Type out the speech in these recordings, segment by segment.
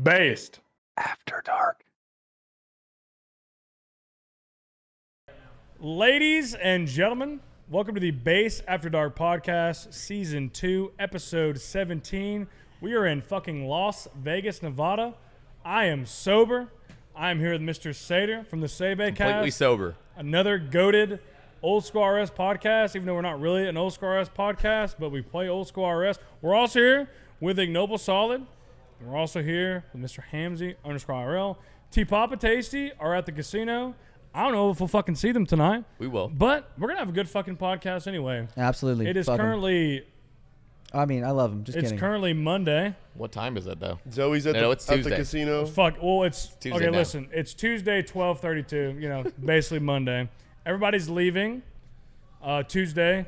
Based. After Dark. Ladies and gentlemen, welcome to the Base After Dark podcast, season 2, episode 17. We are in fucking Las Vegas, Nevada. I am sober. I am here with Mr. Sater from the Sebe Cast. Completely sober. Another goated Old School RS podcast, even though we're not really an Old School RS podcast, but we play Old School RS. We're also here with Ignoble Solid. And we're also here with Mr. Hamzy _RL. T Papa Tasty are at the casino. I don't know if we'll fucking see them tonight. We will. But we're going to have a good fucking podcast anyway. Absolutely. It is Fuck 'em. currently, I mean, I love him. Just it's kidding. currently Monday. What time is it though? Zoe's at, No, the, it's at the Tuesday. casino. Fuck, well, it's, Tuesday okay, now. listen. It's Tuesday, 12:32, you know, basically Monday. Everybody's leaving Tuesday.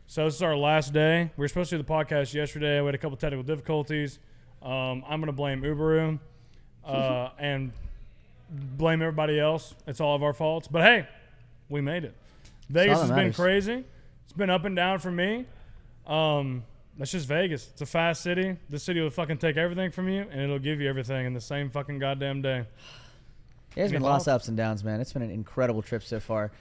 So this is our last day. We were supposed to do the podcast yesterday. We had a couple technical difficulties. I'm going to blame Uberu and blame everybody else. It's all of our faults. But hey, we made it. Vegas all has that been matters. crazy. It's been up and down for me. That's just Vegas. It's a fast city. This city will fucking take everything from you, and it'll give you everything in the same fucking goddamn day. There's Any been lots thoughts? of ups and downs, man. It's been an incredible trip so far.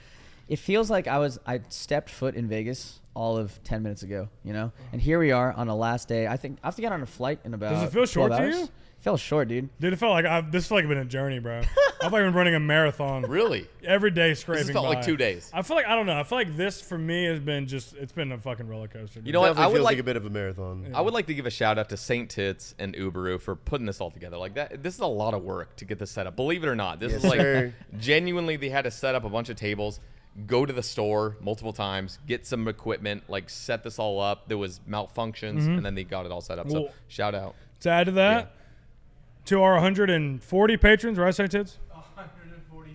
It feels like I stepped foot in Vegas all of 10 minutes ago, you know? And here we are on the last day. I think I have to get on a flight in about Does it feel short 12 to hours. you? It feels short, dude. Dude, it felt like this felt like been a journey, bro. I feel like I've been running a marathon. Really? Every day This scraping has felt by. like 2 days. I feel like, I don't know. I feel like this for me has been it's been a fucking roller coaster. You know what? Definitely I would feels like like a bit of a marathon. I would like to give a shout out to Saint Tits and Uberu for putting this all together. Like that, this is a lot of work to get this set up. Believe it or not, this Yes, is like sir. genuinely they had to set up a bunch of tables, go to the store multiple times, get some equipment, like set this all up. There was malfunctions, and then they got it all set up. Well, So shout out. To add to that, to our 140 patrons, right, St. Tids?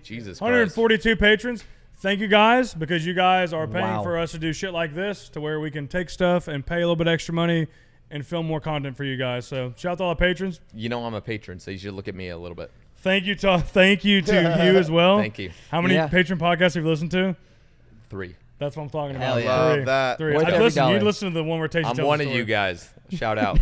Jesus Christ. 142 patrons. Thank you guys, because you guys are paying Wow. for us to do shit like this to where we can take stuff and pay a little bit extra money and film more content for you guys. So shout out to all the patrons. You know I'm a patron, so you should look at me a little bit. Thank you to you as well. Thank you. How many Yeah. patron podcasts have you listened to? 3. That's what I'm talking about. Hell yeah. Love that. Three. Worth I'd every listen, dollar. you'd listen to the one where Tasty I'm tells one the of story. you guys. Shout out.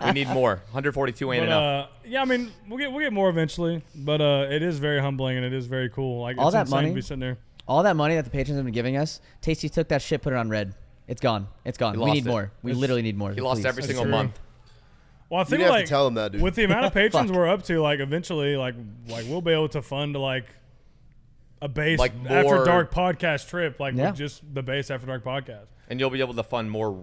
We need more. 142 ain't But, enough. yeah, I mean, we'll get more eventually. But it is very humbling and it is very cool. Like All it's that insane money- to be sitting there. All that money that the patrons have been giving us, Tasty took that shit, put it on red. It's gone. It's gone. He We lost need it. more. We It's- literally need more. He lost please. every That's single true. month. Well, I You'd think have like to tell him that, dude. with the amount of patrons Fuck. we're up to, like eventually, like we'll be able to fund like a base Like after more- dark podcast trip, like Yeah. with just the base after dark podcast. And you'll be able to fund more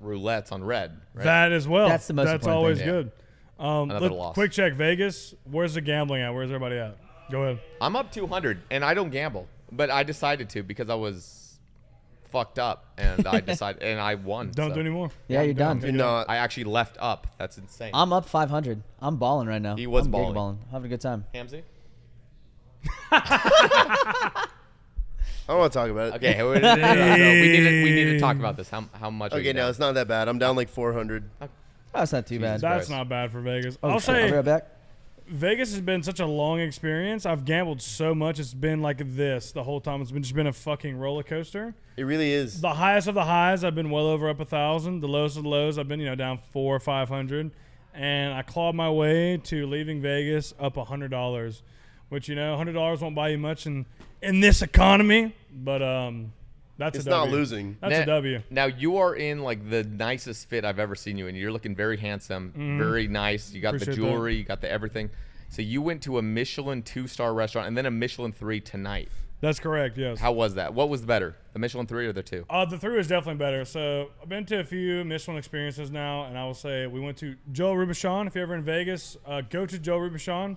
roulettes on red. Right? That as well. That's the most That's important always thing. good. Another loss. Quick check, Vegas. Where's the gambling at? Where's everybody at? Go ahead. I'm up 200, and I don't gamble, but I decided to because I was fucked up, and I decided, and I won. Don't so. do anymore. Yeah, you're done. You're not. I actually left up. That's insane. I'm up 500. I'm balling right now. He was I'm big balling. balling. Having a good time. Hamzy? I don't want to talk about it. Okay, we need to talk about this. How much? are Okay, you no, down? it's not that bad. I'm down like 400. Oh, it's not too bad. That's Christ. not bad for Vegas. Oh, I'll shit. I'll say be right back. Vegas has been such a long experience. I've gambled so much. It's been like this the whole time. It's been just been a fucking roller coaster. It really is. The highest of the highs, I've been well over up 1,000. The lowest of the lows, I've been down 400 or 500, and I clawed my way to leaving Vegas up $100, which $100 won't buy you much in this economy, but that's It's a not W. losing. That's a W. Now you are in like the nicest fit I've ever seen you in. You're looking very handsome, very nice. You got Appreciate the that. jewelry, you got the everything. So you went to a Michelin 2-star restaurant and then a Michelin 3 tonight. That's correct. Yes. How was that? What was better, the Michelin 3 or the 2? The 3 was definitely better. So I've been to a few Michelin experiences now, and I will say we went to Joe Rubichon. If you're ever in Vegas, go to Joe Rubichon.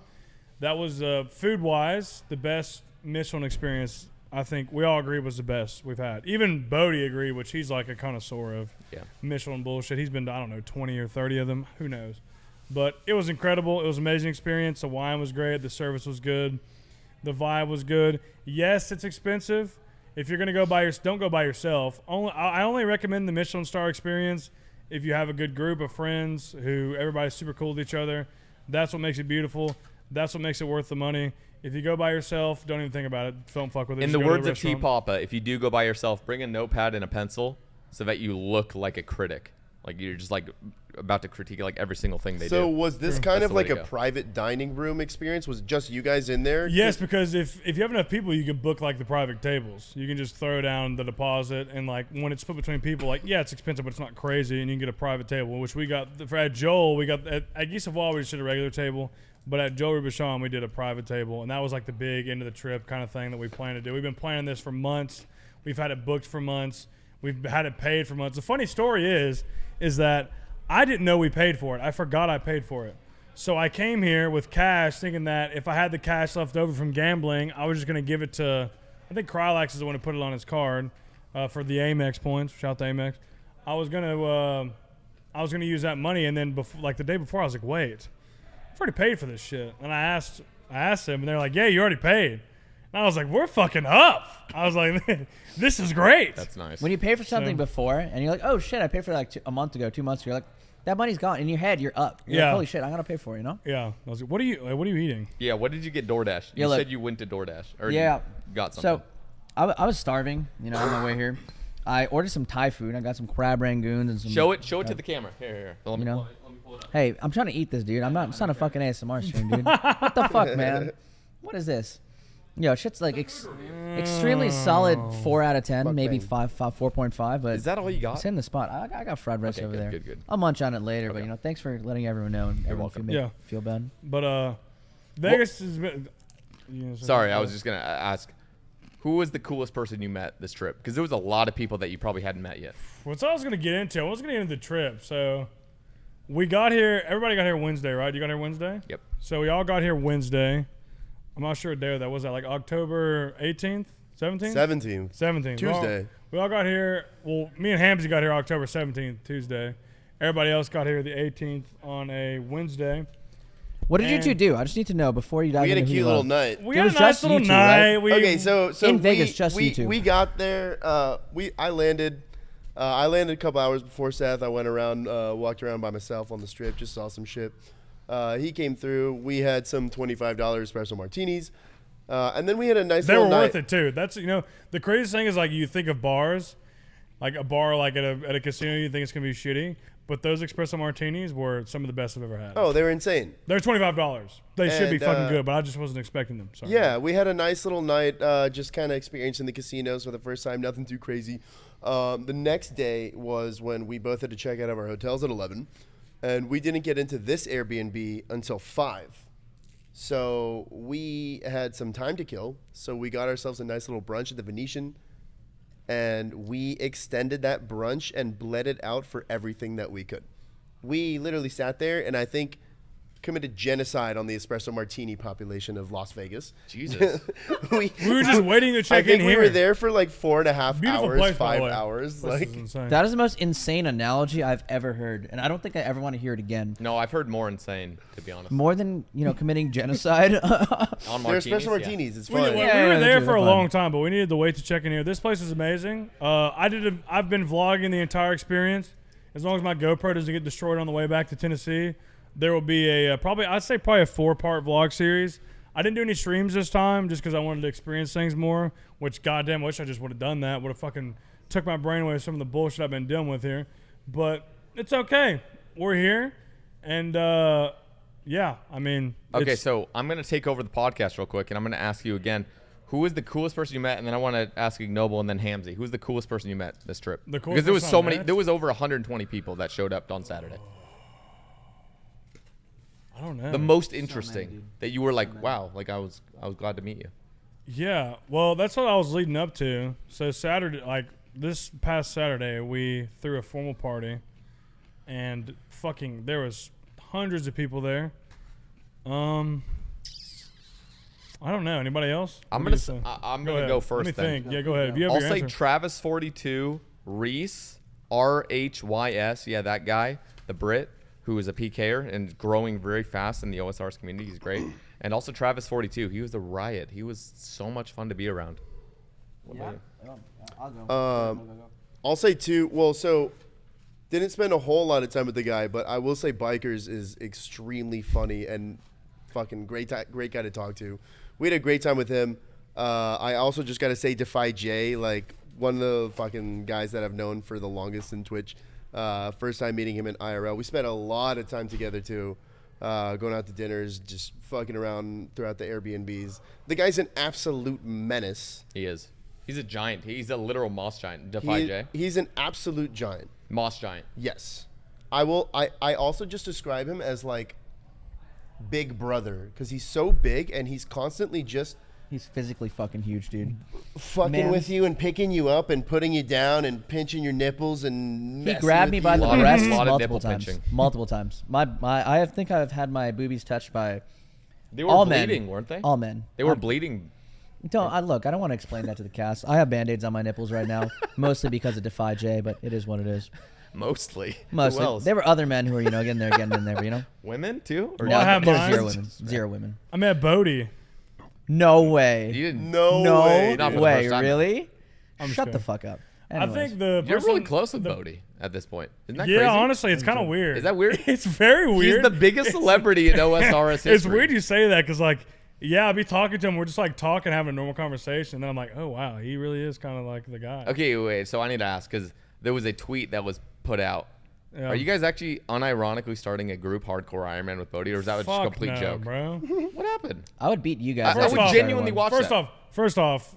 That was food-wise the best Michelin experience. I think we all agree was the best we've had. Even Bodie agreed, which he's like a connoisseur of Yeah. Michelin bullshit. He's been to, I don't know, 20 or 30 of them. Who knows? But it was incredible. It was an amazing experience. The wine was great. The service was good. The vibe was good. Yes, it's expensive. If you're gonna don't go by yourself. I only recommend the Michelin star experience if you have a good group of friends who everybody's super cool with each other. That's what makes it beautiful. That's what makes it worth the money. If you go by yourself, don't even think about it. Don't fuck with it. In Just the go to words of T restaurant. Papa, if you do go by yourself, bring a notepad and a pencil so that you look like a critic. Like you're just like about to critique like every single thing they So do. was this True. kind That's of the way like to a go. private dining room experience? Was it just you guys in there? Yes, because if you have enough people, you can book like the private tables. You can just throw down the deposit, and like when it's split between people, like yeah, it's expensive, but it's not crazy, and you can get a private table. Which we got at Joel. We got at Geese of Wall, we just did a regular table, but at Joel Bashan, we did a private table, and that was like the big end of the trip kind of thing that we plan to do. We've been planning this for months. We've had it booked for months. We've had it paid for months. The funny story is that I didn't know we paid for it. I forgot I paid for it. So I came here with cash thinking that if I had the cash left over from gambling, I was just going to give it to, I think Krylax is the one who put it on his card for the Amex points. Shout out to Amex. I was going to use that money, and then like the day before, I was like, wait, I've already paid for this shit. And I asked them, and they're like, yeah, you already paid. And I was like, we're fucking up. I was like, this is great. That's nice. When you pay for something So- before and you're like, oh shit, I paid for it like a month ago, 2 months ago. You're like, that money's gone. In your head, you're up. You're Yeah. like, holy shit, I'm gonna pay for it. You know? Yeah. I was like, what are you eating? Yeah, what did you get DoorDash? Yeah, You look- said you went to DoorDash. Or Yeah. you got something. So, I was starving. You know, on my way here, I ordered some Thai food. I got some crab rangoons and some. Show it to the camera. Here. Let me, You know? let me pull it up. Hey, I'm trying to eat this, dude. It's not a fucking ASMR stream, dude. What the fuck, man? What is this? Yo, shit's like extremely solid 4 out of 10, maybe Mukbang. 4.5. But Is that all you got? it's in the spot. I got fried rice Okay, over good, there. good. I'll munch on it later, but Okay. you know, thanks for letting everyone know and everyone welcome. feel bad. But Vegas has been. Sorry, I was just going to ask, who was the coolest person you met this trip? Because there was a lot of people that you probably hadn't met yet. What's I was gonna get into? I was gonna get into the trip. So we got here. Everybody got here Wednesday, right? You got here Wednesday. Yep. So we all got here Wednesday. I'm not sure what day that was. That like October 18th, 17th, 17th. 17th. Tuesday. We all got here. Well, me and Hamzy got here October 17th, Tuesday. Everybody else got here the 18th on a Wednesday. What did you two And- do? I just need to know before you dive We had a into who cute you little love. night. We It had was a nice just you little two, right? night. We, Okay, so In we, Vegas, just we, you two. we got there. I landed. I landed a couple hours before Seth. I went around, walked around by myself on the strip, just saw some shit. He came through. We had some $25 espresso martinis, and then we had a nice they little were night. worth it too. That's the craziest thing is like you think of bars, like a bar like at a casino, you think it's gonna be shitty, but those espresso martinis were some of the best I've ever had. Oh, they were insane. They're $25. They should be And, fucking good, but I just wasn't expecting them. Sorry. Yeah, we had a nice little night, just kind of experiencing the casinos for the first time. Nothing too crazy. The next day was when we both had to check out of our hotels at 11, and we didn't get into this Airbnb until 5. So we had some time to kill. So we got ourselves a nice little brunch at the Venetian, and we extended that brunch and bled it out for everything that we could. We literally sat there, and I think committed genocide on the espresso martini population of Las Vegas. Jesus. We were just waiting to I check think in we here. were there for like 4.5 Beautiful hours, place, by the 5 way. hours. This Like, is insane. That is the most insane analogy I've ever heard, and I don't think I ever want to hear it again. No, I've heard more insane, to be honest. More than committing genocide. On they're martinis, espresso yeah. martinis. It's We, fun. we Yeah, were yeah, there they're for a fun. long time, but we needed to wait to check in here. This place is amazing. I've been vlogging the entire experience. As long as my GoPro doesn't get destroyed on the way back to Tennessee, there will be probably a 4-part vlog series. I didn't do any streams this time just because I wanted to experience things more. Which goddamn wish I just would have done that. Would have fucking took my brain away with some of the bullshit I've been dealing with here. But it's okay. We're here, and yeah, I mean. Okay, it's- so I'm going to take over the podcast real quick, and I'm going to ask you again, who is the coolest person you met? And then I want to ask Ignoble and then Hamzy. Who's the coolest person you met this trip? The coolest Because there was person so I many. met? There was over 120 people that showed up on Saturday. I don't know. The most interesting that you were like, wow, like I was glad to meet you. Yeah, well, that's what I was leading up to. So Saturday, like this past Saturday, we threw a formal party, and fucking there was hundreds of people there. I don't know. Anybody else? I'm What do gonna you say? I'm Go gonna ahead. go first. Let me then. think. Yeah, go ahead. If you have I'll your say answer. Travis42, Reese, RHYS. Yeah, that guy, the Brit, who is a PKer and growing very fast in the OSR's community. He's great. And also Travis42. He was a riot. He was so much fun to be around. What about you? I'll go. I'll say two. Well, so didn't spend a whole lot of time with the guy, but I will say Bikers is extremely funny and fucking great guy to talk to. We had a great time with him. I also just got to say Defy J, like one of the fucking guys that I've known for the longest in Twitch. First time meeting him in IRL. We spent a lot of time together too, going out to dinners, just fucking around throughout the Airbnbs. The guy's an absolute menace. He is. He's a giant. He's a literal moss giant. Defy J. He's an absolute giant. Moss giant. Yes. I also just describe him as like Big Brother because he's so big and he's constantly just He's physically fucking huge, dude. fucking Man. with you and picking you up and putting you down and pinching your nipples and He messing grabbed with me by you. the Lot of- breasts lot of multiple nipple times. pinching. Multiple times. I think I've had my boobies touched by They were all bleeding, men. weren't they? All men. They were bleeding. Look, I don't want to explain that to the cast. I have band-aids on my nipples right now, mostly because of Defy J, but it is what it is. Mostly. Who Mostly. else? There were other men who were, getting in there, but Women too? Or Well, I have there's mine. zero women. Zero women. I met Bodie. No way. You didn't. No, No way. Not for the way. first time. Really? I'm Shut sure. the fuck up. I Anyways. think the You're person, really close with Bodie at this point. Isn't that Yeah, crazy? honestly, it's kind of weird. Is that weird? It's very weird. He's the biggest celebrity in OSRS history. It's weird you say that because, like, yeah, I'll be talking to him. We're just like talking, having a normal conversation. And then I'm like, oh wow, he really is kind of like the guy. Okay, wait. So I need to ask because there was a tweet that was put out. Yeah. Are you guys actually unironically starting a group hardcore Ironman with Bodie, or is that just a Fuck complete no, joke? bro. What happened? I would beat you guys. I First would off- genuinely watch First that. off,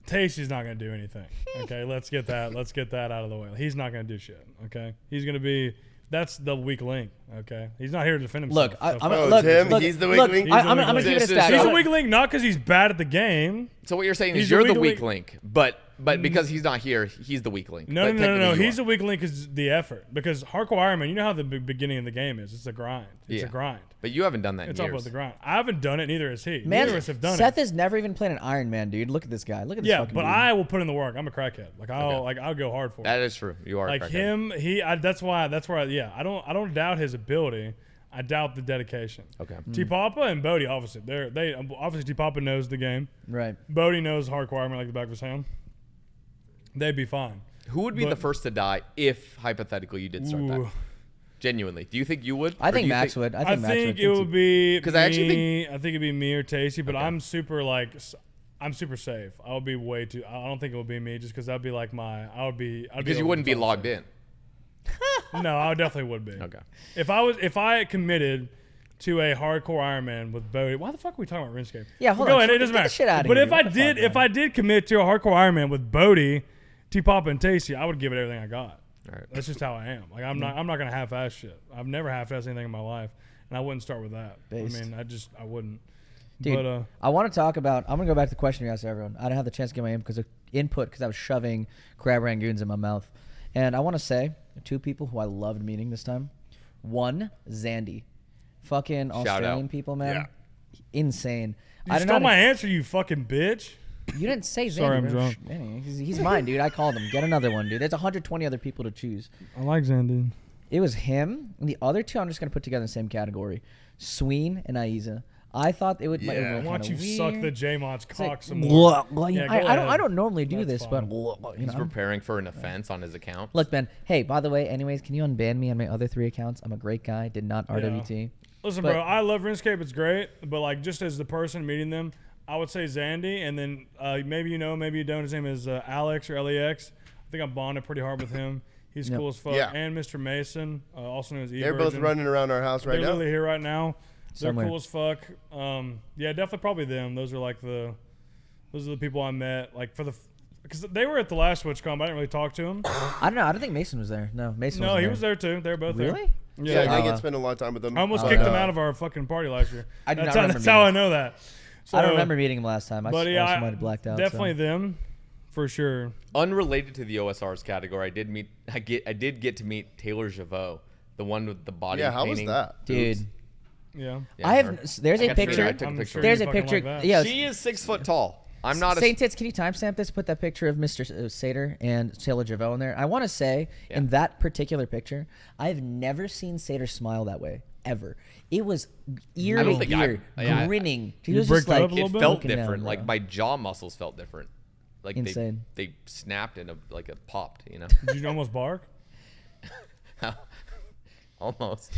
Tasty's not gonna do anything. Okay, let's get that out of the way. He's not gonna do shit. Okay, he's gonna be. That's the weak link. Okay, he's not here to defend himself. Look, I'm, so fuck Oh, look, it's him? look, He's the weak look, link? He's the I'm weak gonna link. keep it a This is- stat. he's a weak link not because he's bad at the game. So what you're saying He's is the you're the weak weak link. link, but because he's not here, he's the weak link. No, But no, no, no. technically you He's are. a weak link is the effort because hardcore Ironman. You know how the beginning of the game is. It's a grind. It's Yeah. a grind. But you haven't done that It's in all years. about the grind. I haven't done it. Neither has he. Man, Neither of us have done Seth it. has never even played an Iron Man, dude. Look at this guy. Look at this Yeah, fucking but dude. I will put in the work. I'm a crackhead. Okay. I'll go hard for it. That is true. You are a Like crackhead. him, that's where I don't doubt his ability. I doubt the dedication. Okay. T Papa and Bodie obviously obviously T Papa knows the game. Right. Bodie knows hardcore Ironman like the back of his hand. They'd be fine. Who would be But- the first to die if hypothetically you did start that? Ooh. Genuinely, do you think you would? I Or think do you Max would. I I think Max think would. it would be 'Cause I actually me. I think it'd be me or Tasty, but Okay. I'm super safe. I would be way too. I don't think it would be me just because that'd be like I'd be Because you wouldn't be logged in. No, I definitely would be. Okay. If I committed to a hardcore Ironman with Bodie, why the fuck are we talking about RuneScape? Yeah, hold Go on. ahead, it doesn't Get the matter. shit outta But here, if dude. I What the did, fuck, if I did commit to a hardcore Ironman with Bodie, T Papa and Tasty, I would give it everything I got. All right. That's just how I am. Like I'm not gonna half-ass shit. I've never half-assed anything in my life, and I wouldn't start with that. Based. I mean, I wouldn't. Dude, But I want to talk about. I'm gonna go back to the question you asked everyone. I didn't have the chance to get my input because I was shoving crab rangoons in my mouth, and I want to say two people who I loved meeting this time. One, Zandy, fucking Australian out. people, man, Yeah. insane. you stole my answer, you fucking bitch. You didn't say Zandy. Sorry, I'm bro. drunk. Man, he's mine, dude. I called him. Get another one, dude. There's 120 other people to choose. I like Zandy. It was him, and the other two I'm just gonna put together in the same category: Sween and Aiza. I thought it would. Yeah. Why don't you suck the J-Mod's It's cock like, some more? yeah, go I don't. ahead. I don't normally do That's this, fine. but He's preparing for an offense on his account. look, man. Hey, by the way, anyways, can you unban me on my other 3 accounts? I'm a great guy. Did not RWT. Listen, But- bro, I love RuneScape. It's great, but like just as the person meeting them, I would say Zandy, and then maybe you know, maybe you don't. His name is Alex or LEX. I think I'm bonded pretty hard with him. He's Yep. cool as fuck. Yeah. And Mr. Mason, also known as They're both running around our house right They're now. literally here right now. They're Somewhere. cool as fuck. Yeah, definitely probably them. Those are the people I met. Like because they were at the last SwitchCon, but I didn't really talk to him. I don't know. I don't think Mason was there. No, Mason. No, wasn't he there. was there too. They were both there. Really? Yeah, Yeah, I wow. get spend a lot of time with them. I almost Oh, kicked no. him out of our fucking party last year. I do not That's how, remember that's how I meeting know that. So, I don't remember meeting him last time. I But also yeah, might have blacked out. definitely so. them, for sure. Unrelated to the OSR's category, I did get to meet Taylor Javot, the one with the body Yeah, how was painting. that? dude. Yeah. Yeah, I her. have. There's I a got to meet her. picture. I took a I'm picture. sure There's you a fucking picture. like that. Yeah. She is 6 foot tall. I'm not Saint Tits, can you timestamp this? Put that picture of Mr. Sater and Taylor Javot in there. I want to say, in that particular picture, I've never seen Sater smile that way, ever. It was ear I don't to think ear, I- grinning. He You was just bricked it like, up a little It bit? felt looking down, different. bro. Like my jaw muscles felt different. Like Insane. they snapped and like it popped. You know, Did you almost bark? almost,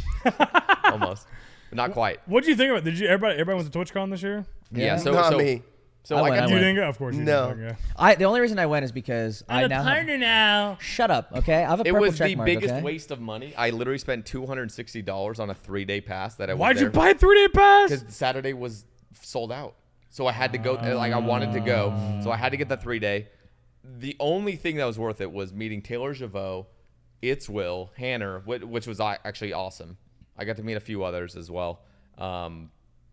almost, but not quite. What did you think of it? Did you everybody went to TwitchCon this year? Yeah. So Not so me. So I I went, got I You went. didn't go? Of course you No. didn't. Yeah. The only reason I went is because I now have, now. shut up, okay? I have a It purple was check the mark, biggest okay? waste of money. I literally spent $260 on a 3-day pass that I was Why'd you there buy a 3-day pass? because Saturday was sold out. So I had to go. Like I wanted to go, so I had to get the 3-day. The only thing that was worth it was meeting Taylor Javot, It's Will, Hanner, which was actually awesome. I got to meet a few others as well.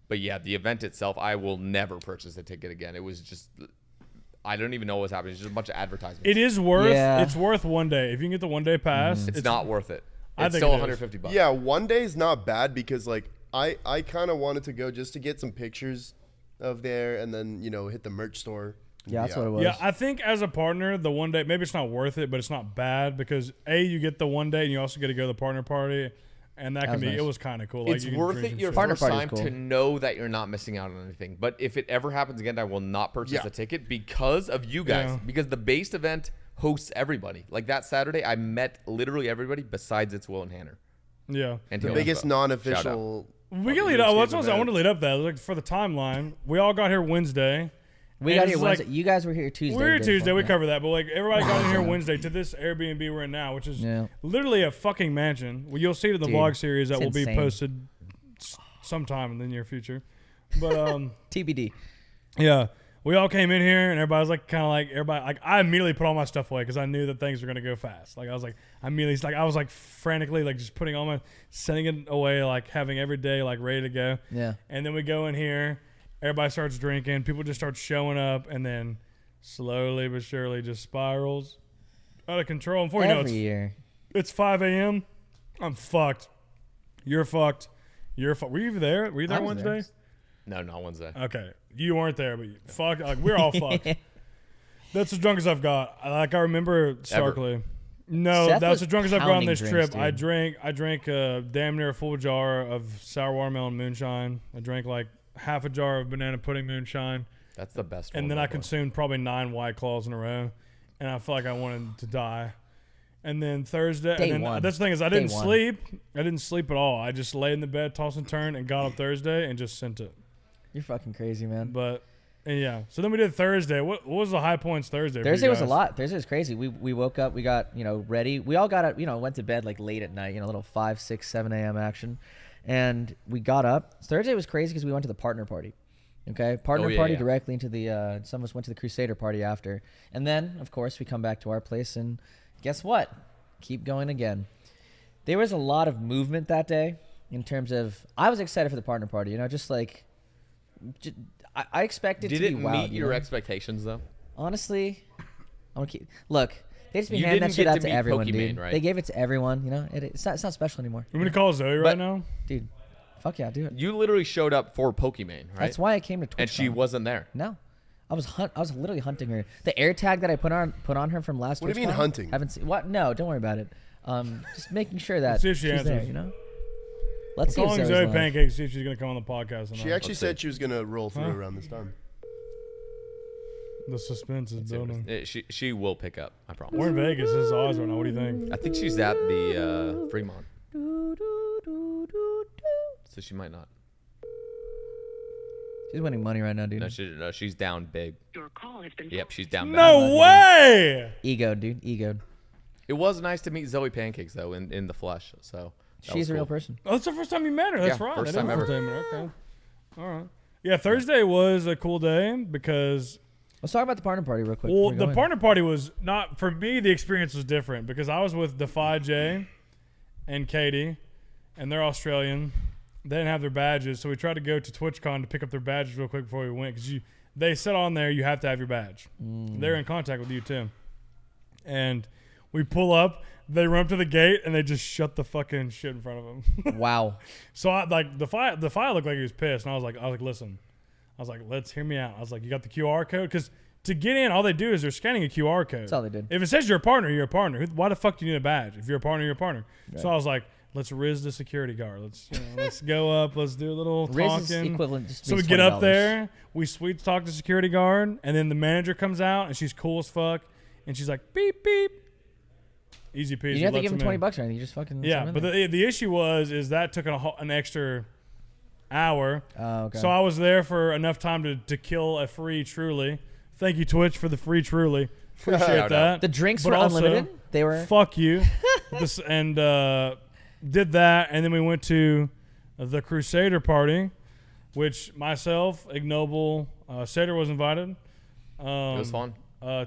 But yeah, the event itself, I will never purchase a ticket again. It was just, I don't even know what was happening. It's just a bunch of advertisements. It is worth. Yeah. It's worth one day if you can get the 1-day pass. It's not worth it. I It's think still it is. $150. Yeah, one day is not bad because like I kind of wanted to go just to get some pictures of there and then hit the merch store. and Yeah, be that's what it out. was. Yeah, I think as a partner, the 1 day maybe it's not worth it, but it's not bad because you get the 1 day and you also get to go to the partner party, and that can was be. nice. It was kind of cool. It's you can worth drink it and your shit. Partner first party's time cool. to know that you're not missing out on anything. But if it ever happens again, I will not purchase Yeah. a ticket because of you guys. Yeah. Because the based event hosts everybody. Like that Saturday, I met literally everybody besides It's Will and Hanner. Yeah. And The Taylor biggest Javot. non-official. We can lead up. Well, that's what I wanted to lead up that. Like for the timeline, we all got here Wednesday. We And got it's here like- Wednesday. You guys were here Tuesday. We were here the day Tuesday. before, We yeah. covered that, but like everybody got in here Wednesday to this Airbnb we're in now, which is Yeah. literally a fucking mansion. Well, you'll see it in the Dude, vlog series that it's will be insane. posted sometime in the near future. But TBD. yeah, we all came in here and everybody was like, kind of like everybody. Like I immediately put all my stuff away because I knew that things were gonna go fast. Like I was like, I was like frantically like just putting all my, sending it away, like having every day like ready to go. Yeah. And then we go in here, everybody starts drinking, people just start showing up, and then slowly but surely just spirals out of control. And before you know, Every year. it's 5 a.m. I'm fucked. You're fucked. You're fucked. Were you there? Were you there I was there. Wednesday? No, not Wednesday. Okay, you weren't there, but fuck, like we're all fucked. That's as drunk as I've got. I remember starkly. No, Seth that's was as drunk as I've got on pounding this drinks, trip. I dude. drank damn near a full jar of sour watermelon moonshine. I drank like half a jar of banana pudding moonshine, That's the best one. and then by I far. consumed probably 9 White Claws in a row, and I felt like I wanted to die. And then Thursday, Day and then one. that's the thing is I Day didn't one. sleep. I didn't sleep at all. I just lay in the bed, tossed and turned, and got up Thursday and just sent it. You're fucking crazy, man. But and yeah, so then we did Thursday. What was the high points Thursday? for Thursday you was a guys? lot. Thursday was crazy. We woke up, we got, ready. We all got up, went to bed like late at night, a little 5, 6, 7 a.m. action. And we got up. Thursday was crazy because we went to the partner party. Okay. Partner yeah, party yeah. directly into the, some of us went to the Crusader party after. And then, of course, we come back to our place and guess what? Keep going again. There was a lot of movement that day in terms of, I was excited for the partner party, just like, I expected Did to it be wild. meet you your know? expectations though? Honestly, I'm gonna keep. Look, they just been You handing that didn't shit get out to to meet everyone, Pokimane, dude. right? They gave it to everyone. It's not special anymore. You want me to call Zoe right But- now? Dude, fuck yeah, do it. You literally showed up for Pokimane, right? That's why I came to Twitch. And she wasn't there. No, I was literally hunting her. The air tag that I put on her from last. What do you TwitchCon, mean hunting? Haven't seen what? No, don't worry about it. Just making sure that Let's see if she she's there. answers. Let's see if Calling Zoe's Zoe live. Pancake to see if she's gonna come on the podcast. Or She not. actually Let's said see. she was gonna roll through Huh? around this time. The suspense is building. She will pick up. I promise. We're in Vegas. This is Oz right now. What do you think? I think she's at the Fremont, so she might not. She's winning money right now, dude. No, she's down big. Your call has been Yep, she's down bad. No way! Ego, dude. Ego. It was nice to meet Zoe Pancakes though in the flesh. So that She's was a real cool. person. Oh, that's the first time you met her. That's Yeah, right. first That is time the ever. first time you met her. Okay. All right. Yeah, Thursday was a cool day because Let's talk about the partner party real quick. well, before we the go in. partner party was not for me. The experience was different because I was with Defy J and Katie, and they're Australian. They didn't have their badges, so we tried to go to TwitchCon to pick up their badges real quick before we went because they said on there you have to have your badge. They're in contact with you too, and we pull up. They run up to the gate and they just shut the fucking shit in front of them. Wow. So I like the file looked like he was pissed, and I was like, listen, I was like, let's hear me out. I was like, you got the QR code? Because to get in, all they do is they're scanning a QR code. That's all they did. If it says you're a partner, you're a partner. Why the fuck do you need a badge? If you're a partner, you're a partner. So I was like, let's riz the security guard. Let's go up. Let's do a little Riz is talking. equivalent. Just So we means get up $20. there, we sweet talk the security guard, and then the manager comes out, and she's cool as fuck, and she's like, beep beep. Easy peasy. You didn't have to lets give him in. $20 or anything. You just fucking. Yeah, send him but in there. the issue is that took an extra hour. Oh, okay. So I was there for enough time to kill a free Truly. Thank you, Twitch, for the free Truly. Appreciate Shout that. out. The drinks But were also, unlimited. They were. Fuck you. And did that, and then we went to the Crusader party, which myself, Ignoble, Sater was invited. It was fun.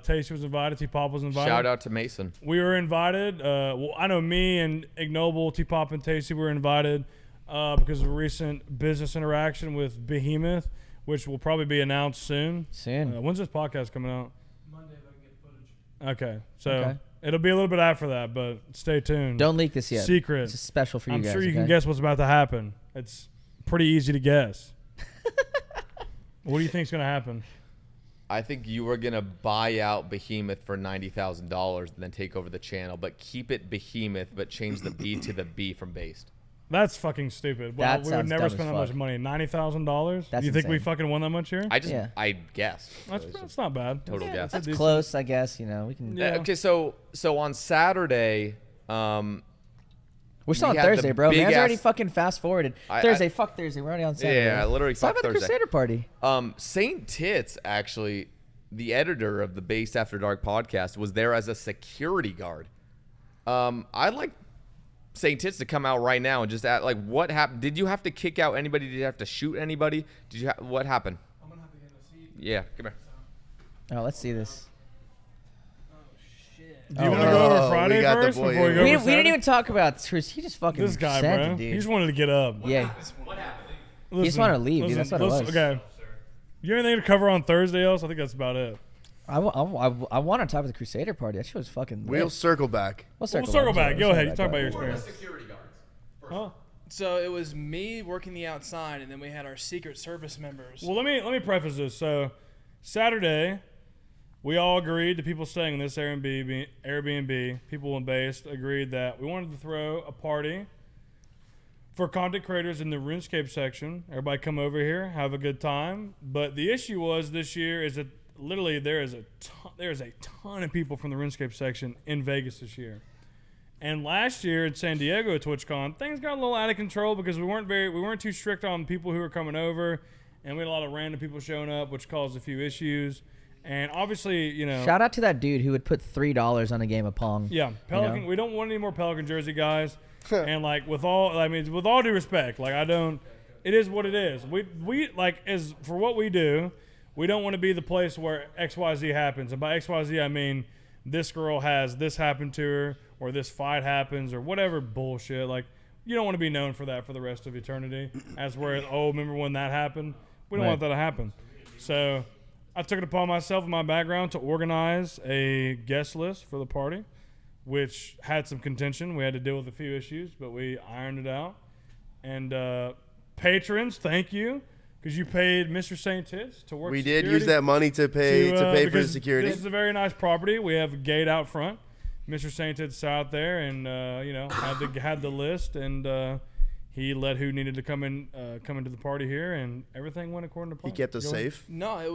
Tasty was invited. T-Pop was invited. Shout out to Mason. We were invited. Well, I know me and Ignoble, T-Pop, and Tasty were invited because of a recent business interaction with Behemoth, which will probably be announced soon. Soon. When's this podcast coming out? Monday, if I can get footage. Okay, so Okay. it'll be a little bit after that, but stay tuned. Don't leak this yet. Secret. It's special for you I'm guys. sure you okay? can guess what's about to happen. It's pretty easy to guess. What do you think's gonna happen? I think you were gonna buy out Behemoth for $90,000 and then take over the channel, but keep it Behemoth, but change the B to the B from Based. That's fucking stupid. Well, That we would sounds never dumb spend as that much fuck. money. $90,000. That's You think we insane. fucking won that much here? Yeah. I guessed. That's not bad. Total guess. That's decent- close, I guess. You know, we can. Yeah. Okay, so on Saturday, We're still we on had the Thursday, bro. big Man's already ass- fucking fast forwarded. Thursday, fuck Thursday. We're already on Saturday. yeah, literally Let's talk fuck about the Thursday. Crusader party. Saint Tits, actually, the editor of the Based After Dark podcast, was there as a security guard. I'd like Saint Tits to come out right now and just ask, like, what happened? Did you have to kick out anybody? Did you have to shoot anybody? What happened? I'm gonna have to get a seat. Yeah, come here. Oh, let's see this. Oh shit. Do you want to Oh, go over we Friday got the first boy before we in. go We, over we didn't Saturday? even talk about Truce. He just fucking This guy, sent bro. it, dude. He just wanted to get up. Yeah. Listen, just wanted to leave, dude. That's what it was. Okay. You have anything to cover on Thursday else? I think that's about it. I want to talk about the Crusader party. That shit was fucking. We'll lit. circle back. We'll We'll circle back. Go ahead. You talk about your Go experience. Security guards. Huh? So it was me working the outside, and then we had our Secret Service members. Well, let me preface this. So, Saturday, we all agreed, the people staying in this Airbnb, people in Based, agreed that we wanted to throw a party for content creators in the RuneScape section. Everybody come over here, have a good time. But the issue was this year is that literally there is a ton of people from the RuneScape section in Vegas this year. And last year in San Diego at TwitchCon, things got a little out of control because we weren't too strict on people who were coming over, and we had a lot of random people showing up, which caused a few issues. And obviously, you know, Shout out to that dude who would put $3 on a game of Pong. yeah, Pelican. know? We don't want any more Pelican jersey guys. And like with all due respect, like it is what it is. We like as for what we do, we don't want to be the place where XYZ happens. And by XYZ, I mean this girl has this happen to her, or this fight happens, or whatever bullshit. Like you don't want to be known for that for the rest of eternity. As where remember when that happened? We don't Right. want that to happen. So I took it upon myself in my background to organize a guest list for the party, which had some contention. We had to deal with a few issues, but we ironed it out. And patrons, thank you, because you paid Mr. Saint Tits to work. We did security use that money to pay for the because security. This is a very nice property. We have a gate out front. Mr. Saint Tits out there, and had the list, and he let who needed to come into the party here, and everything went according to He plan. kept us Go ahead. safe. No, it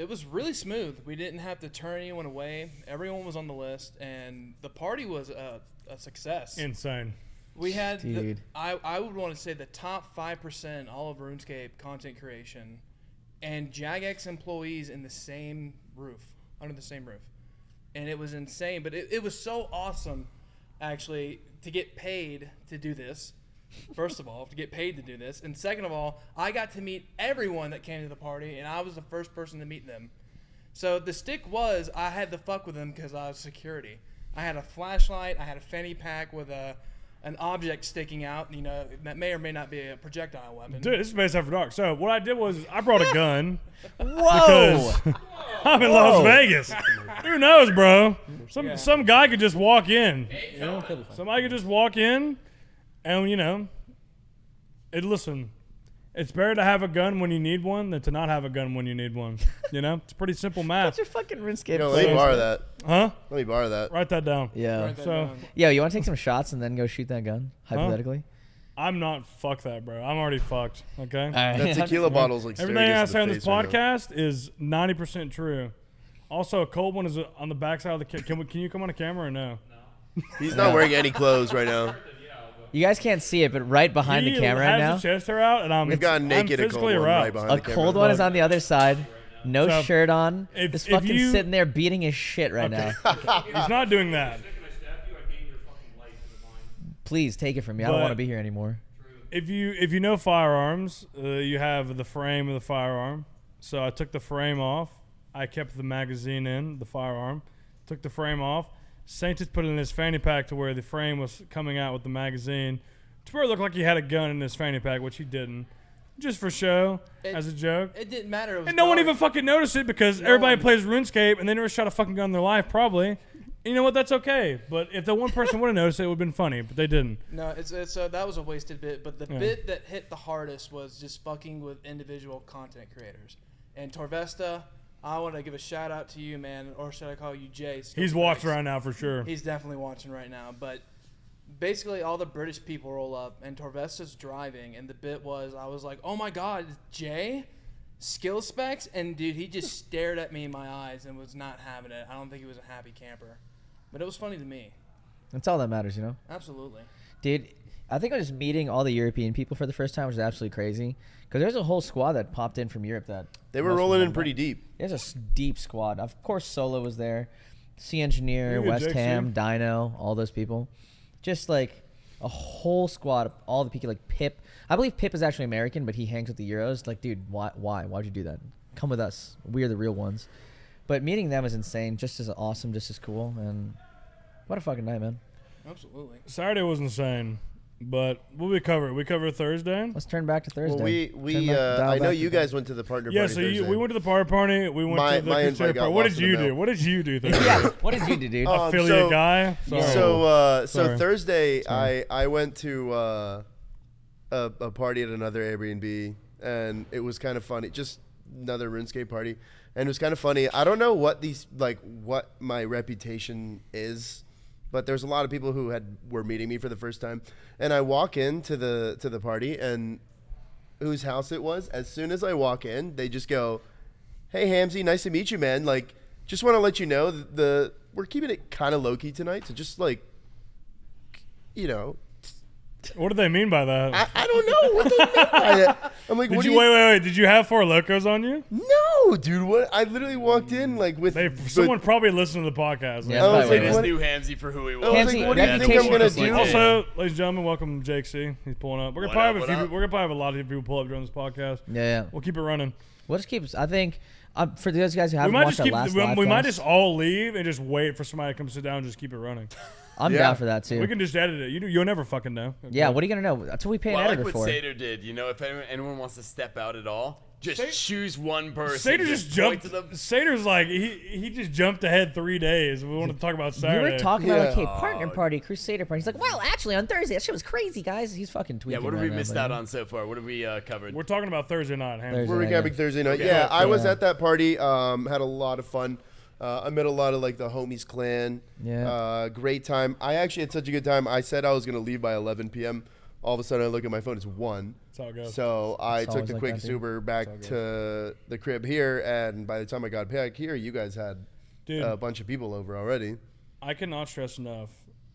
was really smooth. We didn't have to turn anyone away. Everyone was on the list, and the party was a success. Insane. We had, Dude. I would want to say the top 5% all of RuneScape content creation, and Jagex employees in the same roof, under the same roof, and it was insane. But it was so awesome, actually, to get paid to do this. First of all, to get paid to do this, and second of all, I got to meet everyone that came to the party, and I was the first person to meet them. So the stick was I had to fuck with them because I was security. I had a flashlight, I had a fanny pack with an object sticking out, you know, that may or may not be a projectile weapon. Dude, this is Based After Dark. So what I did was I brought a gun Whoa! because I'm in Las Vegas. Who knows, bro? Some guy could just walk in. Somebody could just walk in, and listen. It's better to have a gun when you need one than to not have a gun when you need one. It's pretty simple math. What's your fucking RuneScape? Yo, let me borrow that. Huh? Let me borrow that. Write that down. Yeah. Write that So- down. Yo, you want to take some shots and then go shoot that gun? Hypothetically. I'm not. Fuck that, bro. I'm already fucked. Okay. All right. That tequila bottle's like staring Everything I us say in on the this face right now. podcast is 90% true. Also, a cold one is on the backside of the. Can you come on the camera or no? He's not wearing any clothes right now. You guys can't see it, but right behind the camera right has now, his chest hair out, and I'm We've got naked I'm a cold physically one right aroused. behind a the camera. cold one is on the other side. No So, shirt on. if- Just if fucking you- sitting there beating his shit right now. He's not doing that. Please take it from me. I don't But- want to be here anymore. If you know firearms, you have the frame of the firearm. So I took the frame off. I kept the magazine in the firearm. Took the frame off. Saint just put it in his fanny pack to where the frame was coming out with the magazine, to where it looked like he had a gun in his fanny pack, which he didn't, just for show, as a joke. It didn't matter. It was And no one dark. even fucking noticed it because No everybody one. plays RuneScape and they never shot a fucking gun in their life, probably. And you know what? That's okay. But if the one person would have noticed it, it would have been funny. But they didn't. No, it's that was a wasted bit. But the Yeah. bit that hit the hardest was just fucking with individual content creators. And Torvesta, I want to give a shout out to you, man, or should I call you Jay? He's watching right now for sure. He's definitely watching right now. But basically, all the British people roll up, and Torvesta's driving. And the bit was, I was like, oh my god, Jay, skill specs, and dude, he just stared at me in my eyes and was not having it. I don't think he was a happy camper, but it was funny to me. That's all that matters, you know? Absolutely. Dude, I think I was just meeting all the European people for the first time, which is absolutely crazy. Because there's a whole squad that popped in from Europe that... They were most rolling of in them pretty met. deep. There's a deep squad. Of course, Solo was there. Sea Engineer, You and West Jake, Ham, too. Dino, all those people. Just like a whole squad of all the people, like Pip. I believe Pip is actually American, but he hangs with the Euros. Like, dude, why? Why'd you do that? Come with us. We are the real ones. But meeting them was insane. Just as awesome, just as cool. And what a fucking night, man. Absolutely. Saturday was insane. But what we cover? We cover Thursday. Let's turn back to Thursday. Well, Turn back- dial I know back you to guys went to the partner Yeah, party so Thursday. we went to the party. We went My- to the my Crusader invite got party. What lost did in you the do? mail. What did you do Thursday? yeah, what did you do, dude? Affiliate guy? Sorry. So Sorry. Thursday, Sorry. I went to a party at another Airbnb, and it was kind of funny. Just another RuneScape party, and it was kind of funny. I don't know what what my reputation is, but there's a lot of people who were meeting me for the first time, and I walk into the party, and whose house it was. As soon as I walk in, they just go, "Hey Hamzy, nice to meet you, man. Like, just want to let you know we're keeping it kind of low key tonight, so just like, you know." What do they mean by that? I don't know what they meant by that. I'm like, Did what you do you? wait? Did you have Four Locos on you? No, dude. What? I literally walked in like with Someone probably listened to the podcast. Yeah, I was that's like, They just what? knew Hamzy for who he was. I was Hamzy, like, what do you think I'm reputation gonna is do? like- Also, ladies and gentlemen, welcome Jake C. He's pulling up. We're gonna What up, probably what have a few. up? We're gonna probably have a lot of people pull up during this podcast. Yeah. We'll keep it running. We'll just keep. I think for those guys who We haven't might watched just our keep. last We, live we might cast, just all leave and just wait for somebody to come sit down and just keep it running. I'm Yeah. down for that too. We can just edit it. You'll never fucking know. Yeah. What are you gonna know? That's what we pay Well, an I like editor what for. Sater did. You know, if anyone wants to step out at all, just Sater- choose one person. Sater just point jumped. to them. Sater's like he just jumped ahead 3 days. We wanted to talk about We Saturday. were talking about like, hey, Yeah. partner party, Crusader party. He's like, well, actually, on Thursday, that shit was crazy, guys. He's fucking tweeting. Yeah, what have right we now, missed but, out yeah. on so far? What have we covered? We're talking about Thursday night. Ham. Thursday. We're Yeah. recapping Thursday night. Okay. Yeah, I was Yeah. at that party. Had a lot of fun. I met a lot of like the homies clan. Yeah. Great time. I actually had such a good time. I said I was gonna leave by 11 p.m. All of a sudden, I look at my phone. It's 1. That's how it goes. So I It's took always the like quickest that, dude. Uber back to the crib here, and by the time I got back here, you guys had Dude, a bunch of people over already. I cannot stress enough,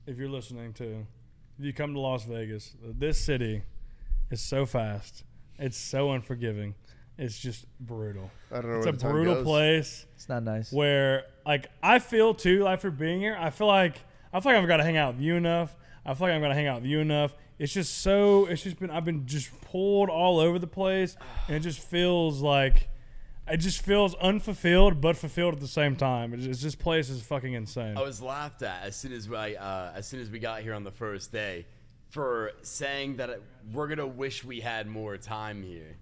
if you're listening to, if you come to Las Vegas, this city is so fast. It's so unforgiving. It's just brutal. I don't know It's where a the time brutal goes. place It's not nice. where, like, I feel too, after being here, I feel like I've got to hang out with you enough. I feel like I'm gonna hang out with you enough. It's just I've been just pulled all over the place, and it just feels unfulfilled but fulfilled at the same time. This place is fucking insane. I was laughed at as soon as we got here on the first day for saying that we're gonna wish we had more time here.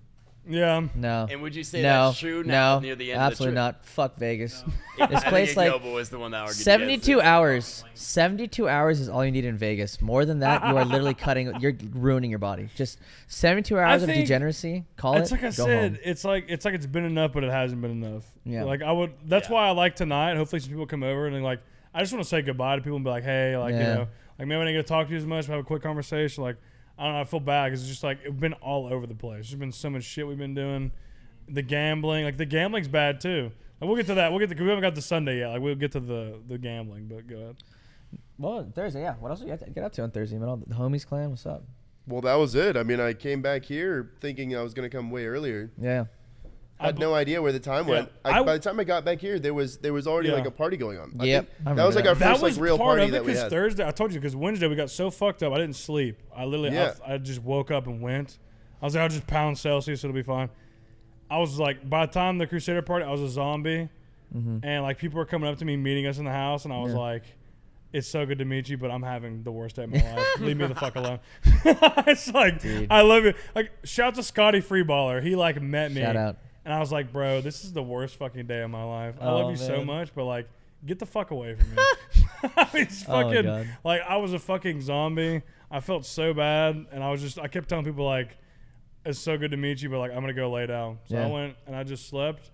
Yeah. No. And would you say no, that's true now no, near the end absolutely of the trip? not. Fuck Vegas. I This think place, like, Ignoble was the one that argued 72 against it. hours. 72 hours is all you need in Vegas. More than that, you are literally you're ruining your body. Just 72 hours of think degeneracy. Call It's it. like I go said, home. it's like it's been enough, but it hasn't been enough. Yeah. Like that's Yeah. why I like tonight. Hopefully some people come over and like I just want to say goodbye to people and be like, hey, like, you Yeah. know, like maybe I didn't get to talk to you as much, but have a quick conversation. Like, I don't know, I feel bad because it's just like it's been all over the place. There's been so much shit we've been doing. The gambling, like the gambling's bad too. Like, we'll get to that. We haven't got to Sunday yet. Like we'll get to the gambling, but go ahead. Well, Thursday, yeah. What else did you get up to on Thursday, man? All the homies clan, what's up? Well, that was it. I mean, I came back here thinking I was going to come way earlier. Yeah. I had no idea where the time went. I- By the time I got back here, there was already Yeah. like a party going on. I Yep, think I that was like remember our That first was like real part party of it that we because had. Thursday, I told you, because Wednesday we got so fucked up, I didn't sleep. I literally, Yeah. I just woke up and went. I was like, I'll just pound Celsius, it'll be fine. I was like, by the time the Crusader party, I was a zombie, and like people were coming up to me, meeting us in the house, and I was Yeah. like, "It's so good to meet you, but I'm having the worst day of my life. Leave me the fuck alone." It's like, Dude. I love it. Like, shout to Scotty Freeballer. He like met me, Shout out. and I was like, "Bro, this is the worst fucking day of my life. I Oh, love you so man. much, but like, get the fuck away from me." It's Oh, my fucking God. like I was a fucking zombie. I felt so bad, and I kept telling people like, "It's so good to meet you, but like I'm gonna go lay down." So Yeah. I went and I just slept,